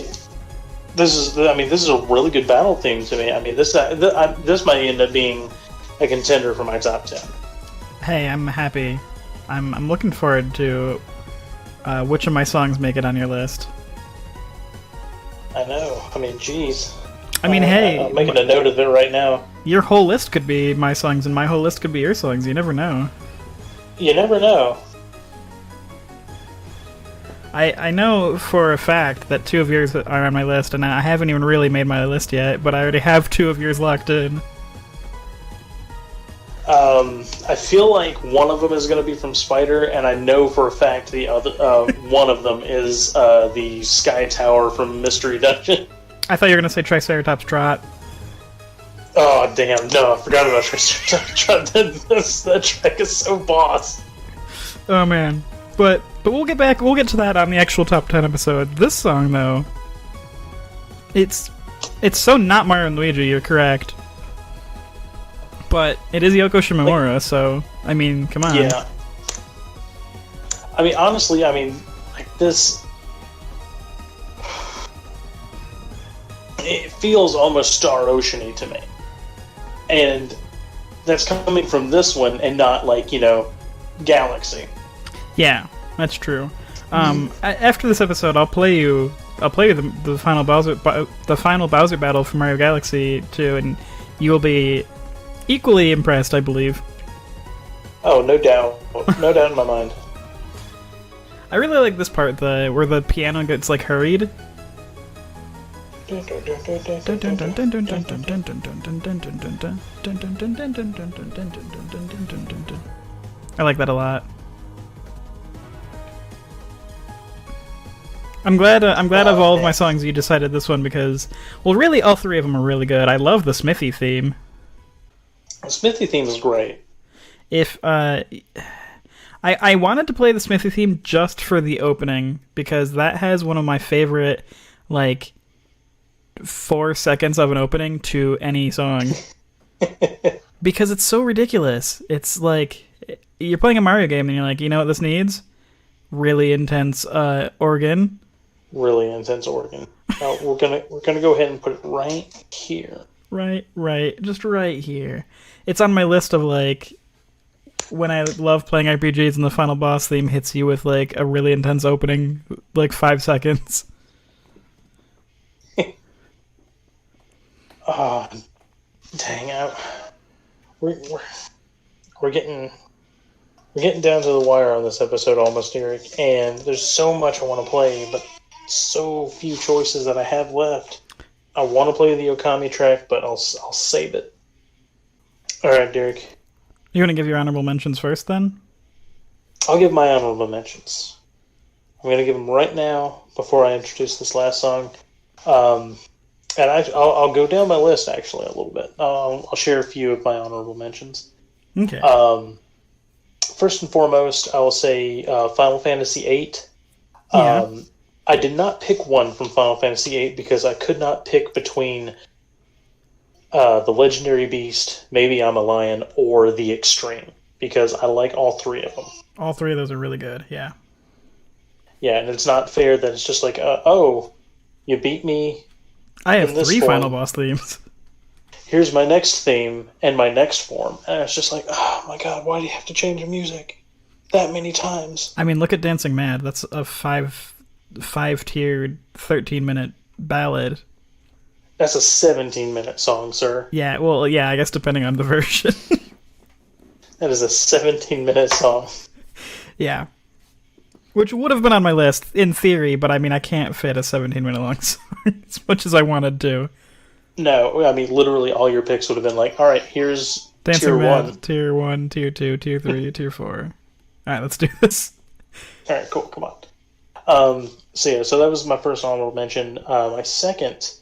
this is a really good battle theme to me. I mean this might end up being a contender for my top 10. Hey, I'm happy. I'm looking forward to which of my songs make it on your list. I know. I mean, geez. I mean, hey, I'm making a note of it right now. Your whole list could be my songs, and my whole list could be your songs. You never know. You never know. I know for a fact that 2 of yours are on my list, and I haven't even really made my list yet, but I already have 2 of yours locked in. I feel like one of them is going to be from Spider, and I know for a fact the other one of them is the Sky Tower from Mystery Dungeon. I thought you were going to say Triceratops Trot. Oh, damn. No, I forgot about Triceratops Trot. That track is so boss. Oh, man. But we'll get to that on the actual top 10 episode. This song, though, it's so not Mario and Luigi, you're correct. But it is Yoko Shimomura, so, I mean, come on. Yeah. I mean, honestly, like this... It feels almost Star Ocean-y to me. And that's coming from this one and not, like, Galaxy. Yeah, that's true. After this episode, I'll play you the final Bowser battle for Mario Galaxy 2, and you will be equally impressed, I believe. Oh, no doubt. No doubt in my mind. I really like this part, where the piano gets, like, hurried. I like that a lot. I'm glad of all of my songs you decided this one because, well, really all 3 of them are really good. I love the Smithy theme. The Smithy theme is great. If I wanted to play the Smithy theme just for the opening because that has one of my favorite, like, 4 seconds of an opening to any song. Because it's so ridiculous. It's like you're playing a Mario game and you're like, you know what this needs? Really intense organ. Really intense organ. We're gonna go ahead and put it right here. Right, just right here. It's on my list of like when I love playing RPGs and the final boss theme hits you with like a really intense opening, like 5 seconds. Oh, dang! We're getting down to the wire on this episode almost, Eric. And there's so much I want to play, but so few choices that I have left. I want to play the Okami track, but I'll save it. All right, Derek. You want to give your honorable mentions first, then? I'll give my honorable mentions. I'm going to give them right now before I introduce this last song. And I'll go down my list, actually, a little bit. I'll share a few of my honorable mentions. Okay. First and foremost, I will say Final Fantasy VIII. Yeah. I did not pick one from Final Fantasy VIII because I could not pick between the Legendary Beast, Maybe I'm a Lion, or the Extreme, because I like all three of them. All three of those are really good, yeah. Yeah, and it's not fair that it's just like, oh, you beat me. I have in this 3 form. final boss themes. Here's my next theme and my next form. And it's just like, oh my god, why do you have to change the music that many times? I mean, look at Dancing Mad. That's a five-tiered, 13-minute ballad. That's a 17-minute song, sir. Yeah, well, yeah, I guess depending on the version. That is a 17-minute song. Yeah. Which would have been on my list, in theory, but I mean, I can't fit a 17-minute long song as much as I wanted to. No, I mean, literally all your picks would have been like, alright, here's Dancing tier Mad, 1. Tier 1, Tier 2, Tier 3, Tier 4. Alright, let's do this. Alright, cool, come on. So that was my first honorable mention. My second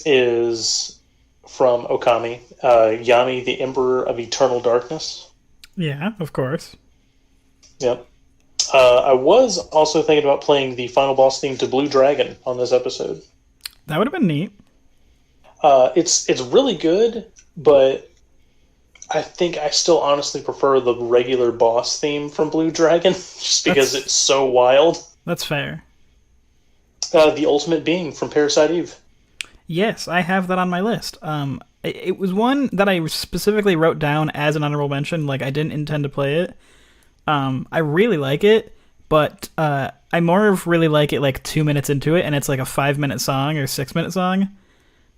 is from Okami, Yami, the Emperor of Eternal Darkness. Yeah, of course. Yep. I was also thinking about playing the final boss theme to Blue Dragon on this episode. That would have been neat. It's really good, but I think I still honestly prefer the regular boss theme from Blue Dragon, just because it's so wild. That's fair. The Ultimate Being from Parasite Eve. Yes, I have that on my list. It was one that I specifically wrote down as an honorable mention. Like, I didn't intend to play it. I really like it, but I more of really like it like 2 minutes into it, and it's like a 5-minute song or 6-minute song.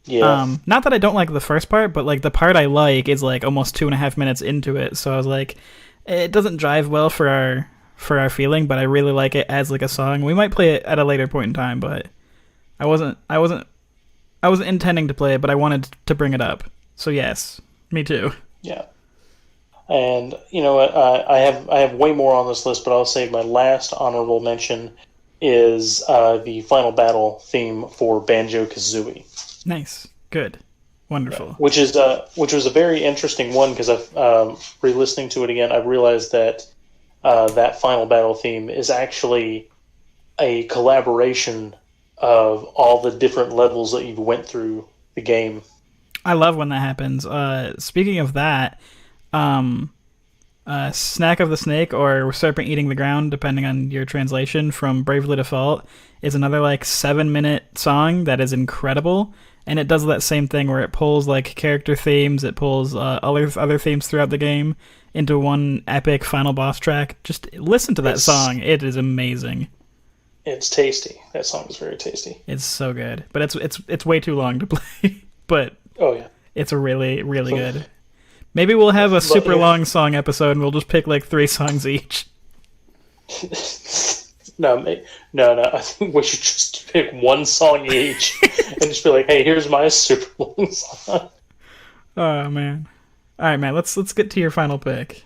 Yeah. Not that I don't like the first part, but like the part I like is like almost 2.5 minutes into it. So I was like, it doesn't jive well for our feeling, but I really like it as like a song. We might play it at a later point in time, but I wasn't intending to play it, but I wanted to bring it up. So yes, me too. Yeah. And you know what? I have way more on this list, but I'll say my last honorable mention is the final battle theme for Banjo-Kazooie. Nice, good, wonderful. Yeah. Which was a very interesting one, because I've re-listening to it again, I've realized that that final battle theme is actually a collaboration of all the different levels that you went through the game. I love when that happens. Speaking of that. Snack of the Snake or Serpent Eating the Ground, depending on your translation, from Bravely Default is another like 7-minute song that is incredible, and it does that same thing where it pulls like character themes, it pulls other themes throughout the game into one epic final boss track. Just listen to that song; it is amazing. It's tasty. That song is very tasty. It's so good, but it's way too long to play. But oh yeah, it's a really good. Maybe we'll have a super long song episode, and we'll just pick like 3 songs each. No. I think we should just pick one song each, and just be like, "Hey, here's my super long song." Oh man! All right, man. Let's get to your final pick.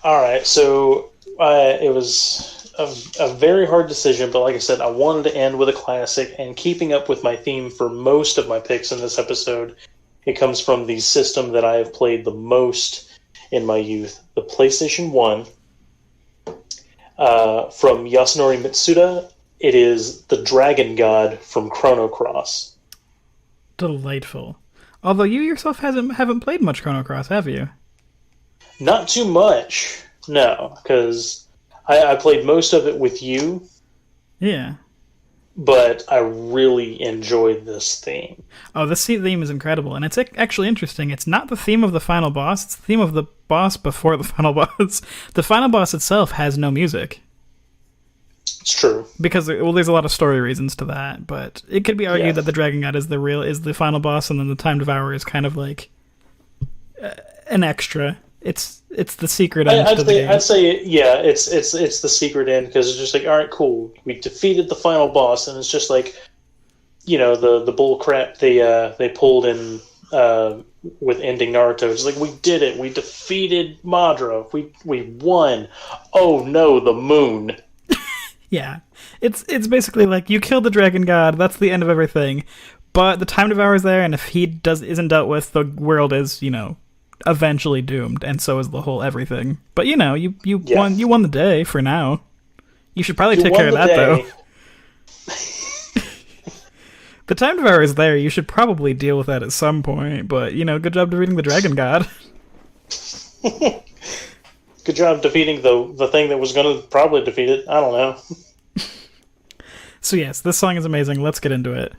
All right. So it was a very hard decision, but like I said, I wanted to end with a classic, and keeping up with my theme for most of my picks in this episode. It comes from the system that I have played the most in my youth, the PlayStation 1. From Yasunori Mitsuda, it is the Dragon God from Chrono Cross. Delightful. Although you yourself haven't played much Chrono Cross, have you? Not too much, no, because I played most of it with you. Yeah. But I really enjoyed this theme. Oh, this theme is incredible, and it's actually interesting. It's not the theme of the final boss, it's the theme of the boss before the final boss. The final boss itself has no music. It's true. Because, well, there's a lot of story reasons to that, but it could be argued that the Dragon God is the final boss, and then the Time Devourer is kind of like an extra. It's the secret end to the game. I'd say, yeah, it's the secret end, because it's just like, all right, cool, we defeated the final boss, and it's just like, you know, the bull crap they pulled in with ending Naruto. It's like, we did it, we defeated Madara, we won. Oh no, the moon. Yeah, it's basically like you killed the Dragon God. That's the end of everything. But the Time Devourer is there, and if he isn't dealt with, the world is, you know, eventually doomed, and so is the whole everything. But you know, you won the day for now. You should probably take care of that though. The time devour is there. You should probably deal with that at some point. But good job defeating the dragon god. Good job defeating the thing that was going to probably defeat it. I don't know. So yes, this song is amazing. Let's get into it.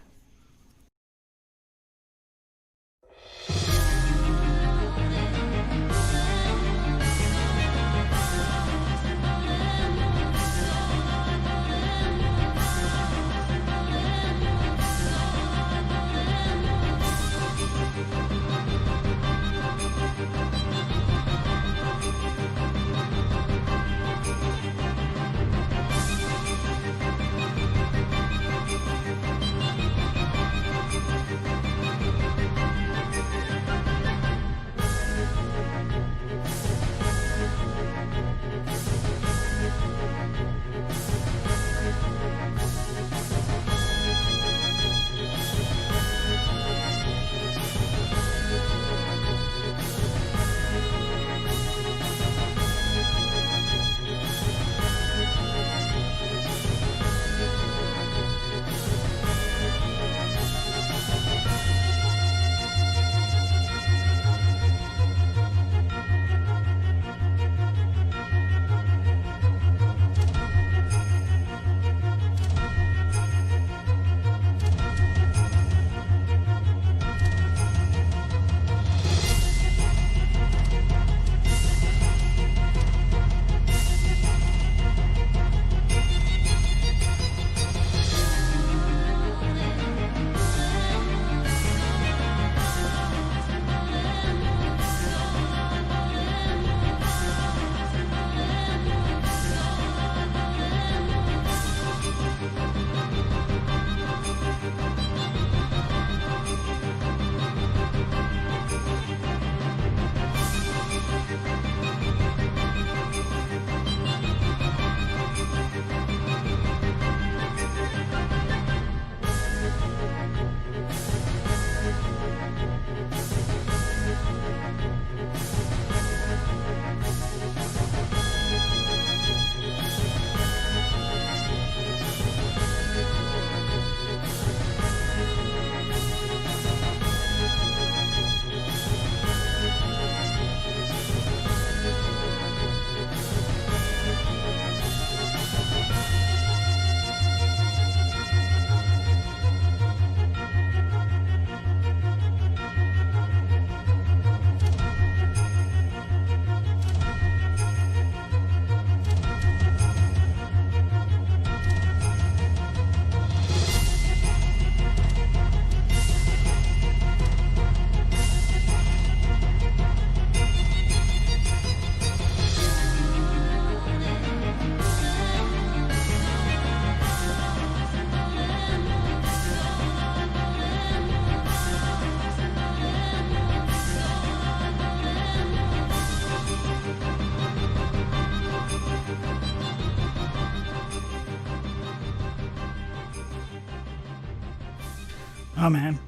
Oh man,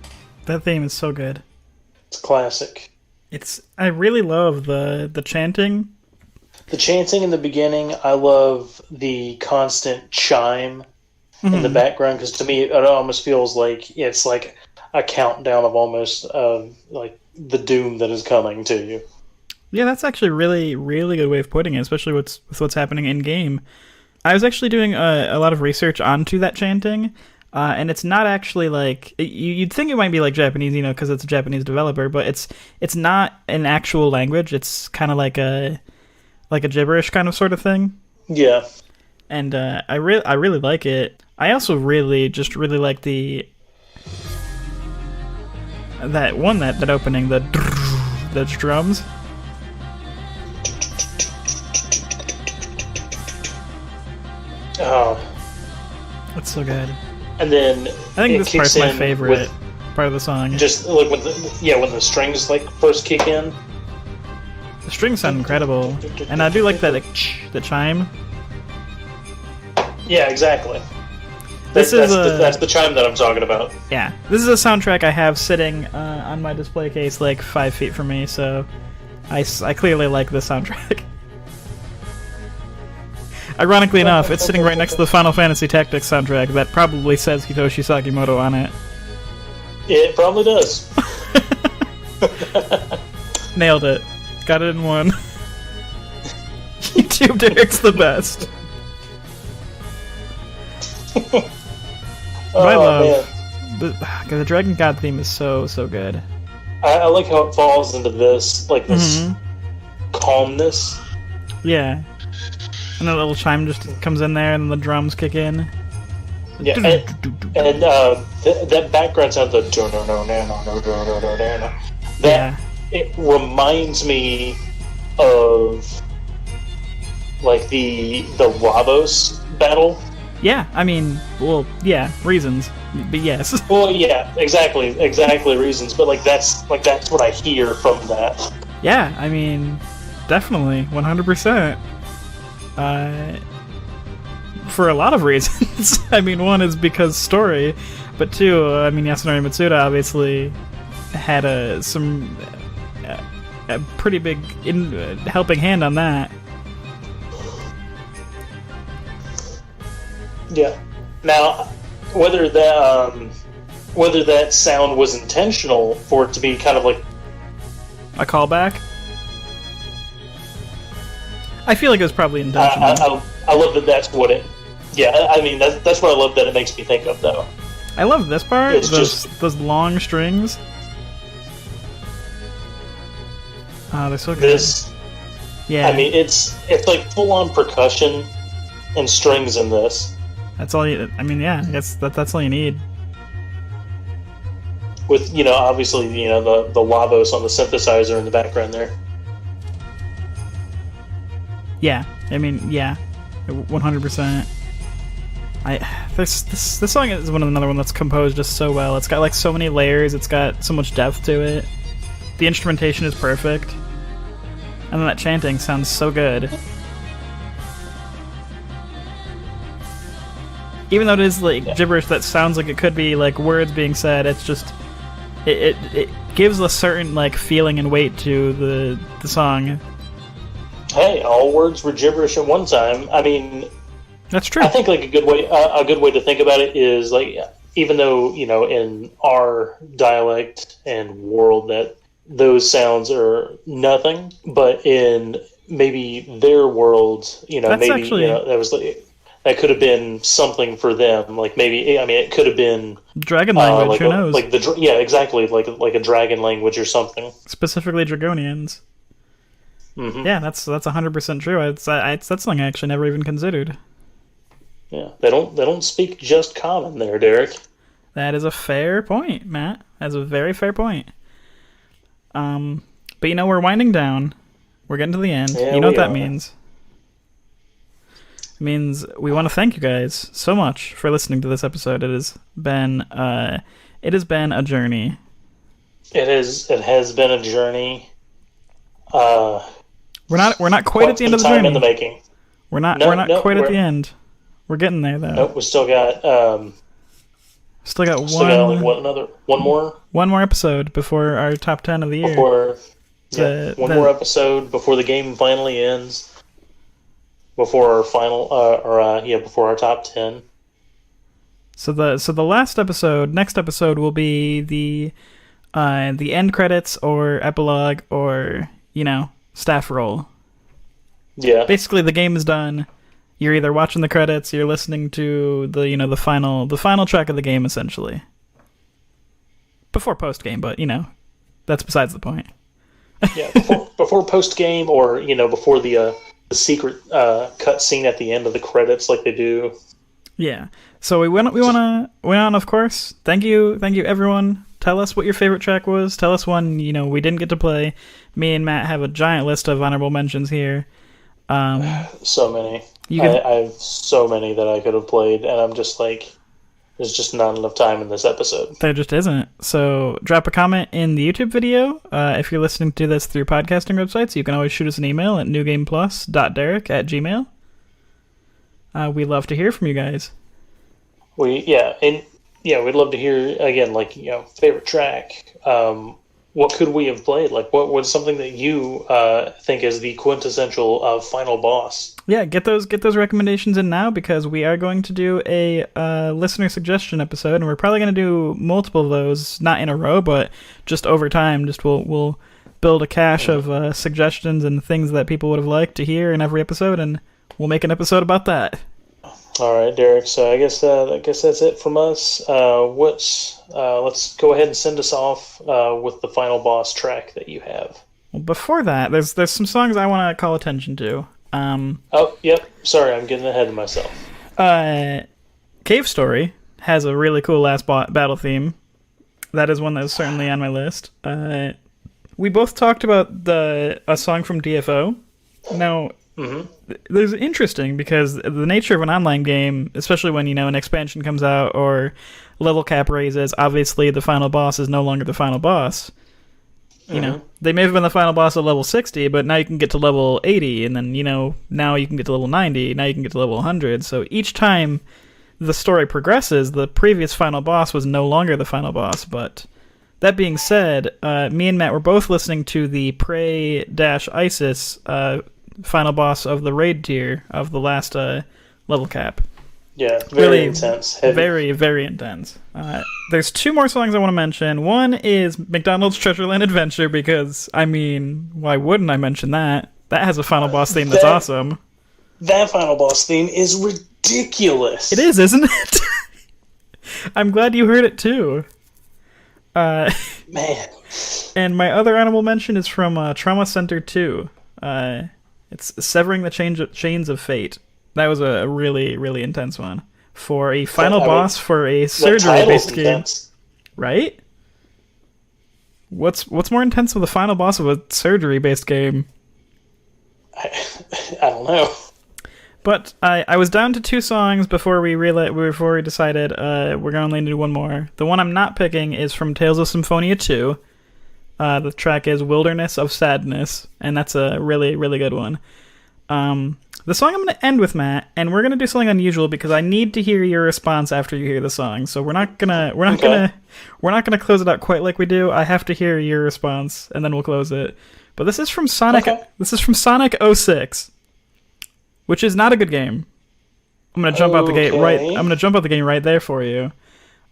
that theme is so good. It's classic. I really love the chanting. The chanting in the beginning, I love the constant chime in the background, because to me it almost feels like it's like a countdown of almost like the doom that is coming to you. Yeah, that's actually really, really good way of putting it, especially with what's happening in game. I was actually doing a lot of research onto that chanting, and it's not actually like you'd think it might be like Japanese, because it's a Japanese developer, but it's not an actual language. It's kind of like a gibberish kind of sort of thing. Yeah, and I really like it. I also really like that opening, the drums. Oh, that's so good. And then I think this part's my favorite part of the song. Just like when the strings like first kick in. The strings sound incredible, and I do like that the chime. Yeah, exactly. That's the chime that I'm talking about. Yeah, this is a soundtrack I have sitting on my display case like 5 feet from me, so I clearly like this soundtrack. Ironically enough, it's sitting right next to the Final Fantasy Tactics soundtrack that probably says Hitoshi Sagimoto on it. It probably does. Nailed it. Got it in one. YouTube Derek's the best. I love the Dragon God theme is so good. I like how it falls into this calmness. Yeah, and a little chime just comes in there, and the drums kick in. Yeah, and that background sound, the that it reminds me of like the Lavos battle. Yeah, I mean, well, yeah, reasons, but yes. Well, yeah, exactly reasons, but that's what I hear from that. Yeah, I mean, definitely, 100%. For a lot of reasons. I mean, one is because story, but two, I mean, Yasunori Mitsuda obviously had a pretty big helping hand on that. Yeah. Now, whether that sound was intentional for it to be kind of like a callback, I feel like it was probably intentional. I love that. That's what it. Yeah, I mean that's what I love that it makes me think of, though. I love this part. It's those long strings. Oh, they're so good. Yeah. I mean, it's like full on percussion and strings in this. That's all you. I mean, yeah, that's all you need. With obviously the Lavos on the synthesizer in the background there. Yeah, I mean, yeah, 100%. This song is another one that's composed just so well. It's got like so many layers. It's got so much depth to it. The instrumentation is perfect, and then that chanting sounds so good. Even though it is like gibberish that sounds like it could be like words being said, it's just it gives a certain like feeling and weight to the song. Hey, all words were gibberish at one time. I mean, that's true. I think like a good way to think about it is like, even though in our dialect and world that those sounds are nothing, but in maybe their world, that was like. That could have been something for them, like maybe. I mean, it could have been dragon language. Who knows? Exactly, like a dragon language or something. Specifically, Dragonians. Mm-hmm. Yeah, that's 100% true. That's something I actually never even considered. Yeah, they don't speak just common there, Derek. That is a fair point, Matt. That's a very fair point. But we're winding down. We're getting to the end. Yeah, you know what that means? It means we want to thank you guys so much for listening to this episode. It has been a journey. It has been a journey. We're not quite at the end of the journey. In the making. We're not quite at the end. We're getting there though. Nope, we still got one more episode before our top 10 of the year. More episode before the game finally ends. Before our final, before our top 10. So the next episode will be the end credits or epilogue or staff roll. Yeah. Basically, the game is done. You're either watching the credits, you're listening to the final track of the game, essentially. Before post game, but that's besides the point. Yeah, before post game, or before the secret cut scene at the end of the credits, like they do. Yeah. So we went on, of course. Thank you everyone. Tell us what your favorite track was. Tell us one we didn't get to play. Me and Matt have a giant list of honorable mentions here. So many. I have so many that I could have played, and I'm just like, there's just not enough time in this episode. There just isn't. So drop a comment in the YouTube video. If you're listening to this through podcasting websites, you can always shoot us an email at newgameplus.derek@gmail.com. We love to hear from you guys. We'd love to hear again, like favorite track. What could we have played? Like, what was something that you think is the quintessential final boss? Yeah, get those recommendations in now because we are going to do a listener suggestion episode, and we're probably going to do multiple of those, not in a row, but just over time. Just we'll build a cache of suggestions and things that people would have liked to hear in every episode, and we'll make an episode about that. All right, Derek. So I guess that's it from us. Let's go ahead and send us off with the final boss track that you have. Well, before that, there's some songs I want to call attention to. Oh, yep. Sorry, I'm getting ahead of myself. Cave Story has a really cool last battle theme. That is one that's certainly on my list. We both talked about a song from DFO. Now, there's interesting because the nature of an online game, especially when an expansion comes out or level cap raises, obviously the final boss is no longer the final boss. They may have been the final boss at level 60, but now you can get to level 80, and then, now you can get to level 90, now you can get to level 100. So each time the story progresses, the previous final boss was no longer the final boss. But that being said, me and Matt were both listening to the Prey-Isis final boss of the raid tier of the last level cap. Yeah, very intense. Heavy. Very, very intense. There's two more songs I want to mention. One is McDonald's Treasureland Adventure because, why wouldn't I mention that? That has a final boss theme that's awesome. That final boss theme is ridiculous. It is, isn't it? I'm glad you heard it too. Man. And my other honorable mention is from Trauma Center 2. It's Severing the Chains of Fate. That was a really, really intense one. For a final boss for a surgery-based game. Right? What's more intense with a final boss of a surgery-based game? I don't know. But I was down to two songs before we decided we're going to only do one more. The one I'm not picking is from Tales of Symphonia 2. The track is Wilderness of Sadness, and that's a really, really good one. The song I'm going to end with, Matt, and we're going to do something unusual because I need to hear your response after you hear the song. So we're not gonna close it out quite like we do. I have to hear your response, and then we'll close it. But this is from Sonic. Okay. This is from Sonic 06, which is not a good game. I'm going to jump out the gate right. I'm going to jump out the game right there for you.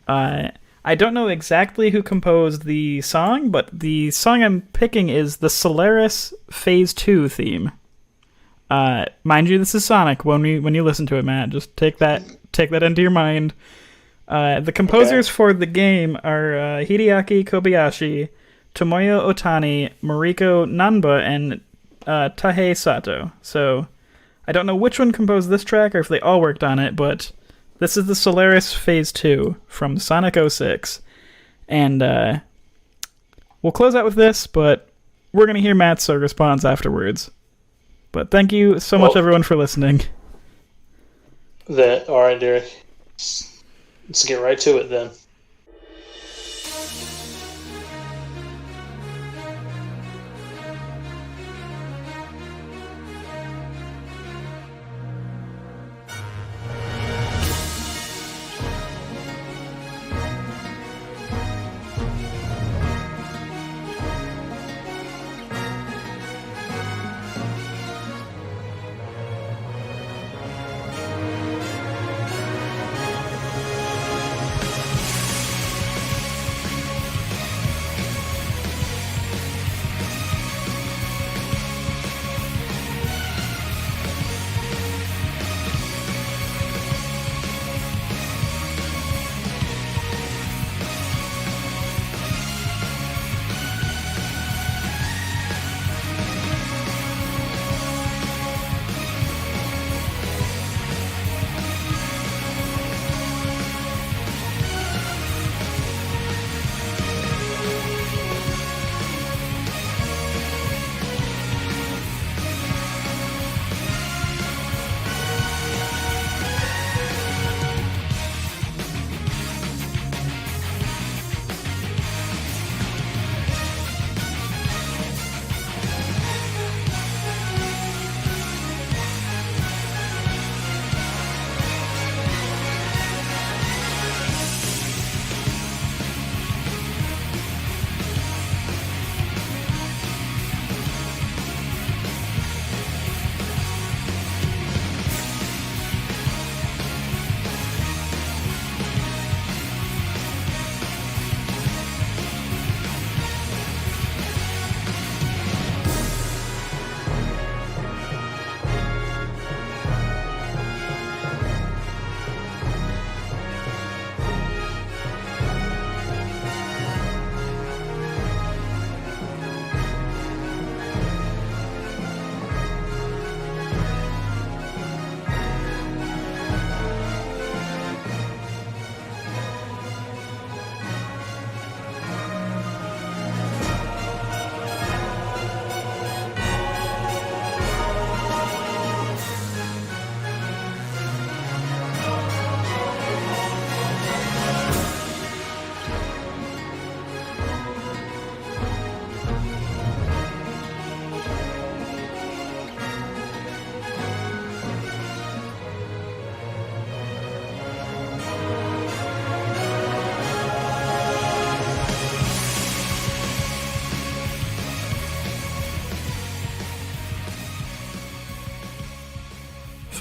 I don't know exactly who composed the song, but the song I'm picking is the Solaris Phase 2 theme. Mind you, this is Sonic. When you listen to it, Matt, just take that into your mind. The composers for the game are Hideaki Kobayashi, Tomoyo Otani, Mariko Nanba, and Tahei Sato. So I don't know which one composed this track or if they all worked on it, but this is the Solaris Phase 2 from Sonic 06. And we'll close out with this, but we're going to hear Matt's response afterwards. But thank you so much, everyone, for listening. All right, Derek. Let's get right to it then.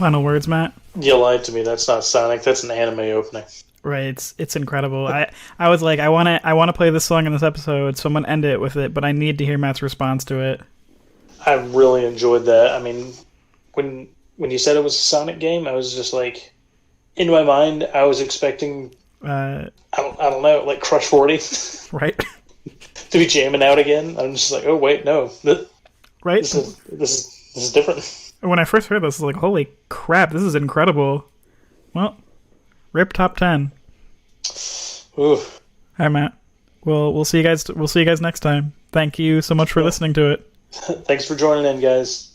Final words, Matt. You lied to me. That's not Sonic. That's an anime opening. Right, it's incredible. I was like, I want to play this song in this episode, so I'm gonna end it with it. But I need to hear Matt's response to it. I really enjoyed that. I mean, when you said it was a Sonic game, I was just like, in my mind, I was expecting, I don't know, like Crush 40, right? to be jamming out again. I'm just like, oh wait, no, right? This is different. When I first heard this, I was like, holy crap, this is incredible. Well, rip top 10. Ooh. Hi, Matt. We'll see you guys. We'll see you guys next time. Thank you so much for listening to it. Thanks for joining in, guys.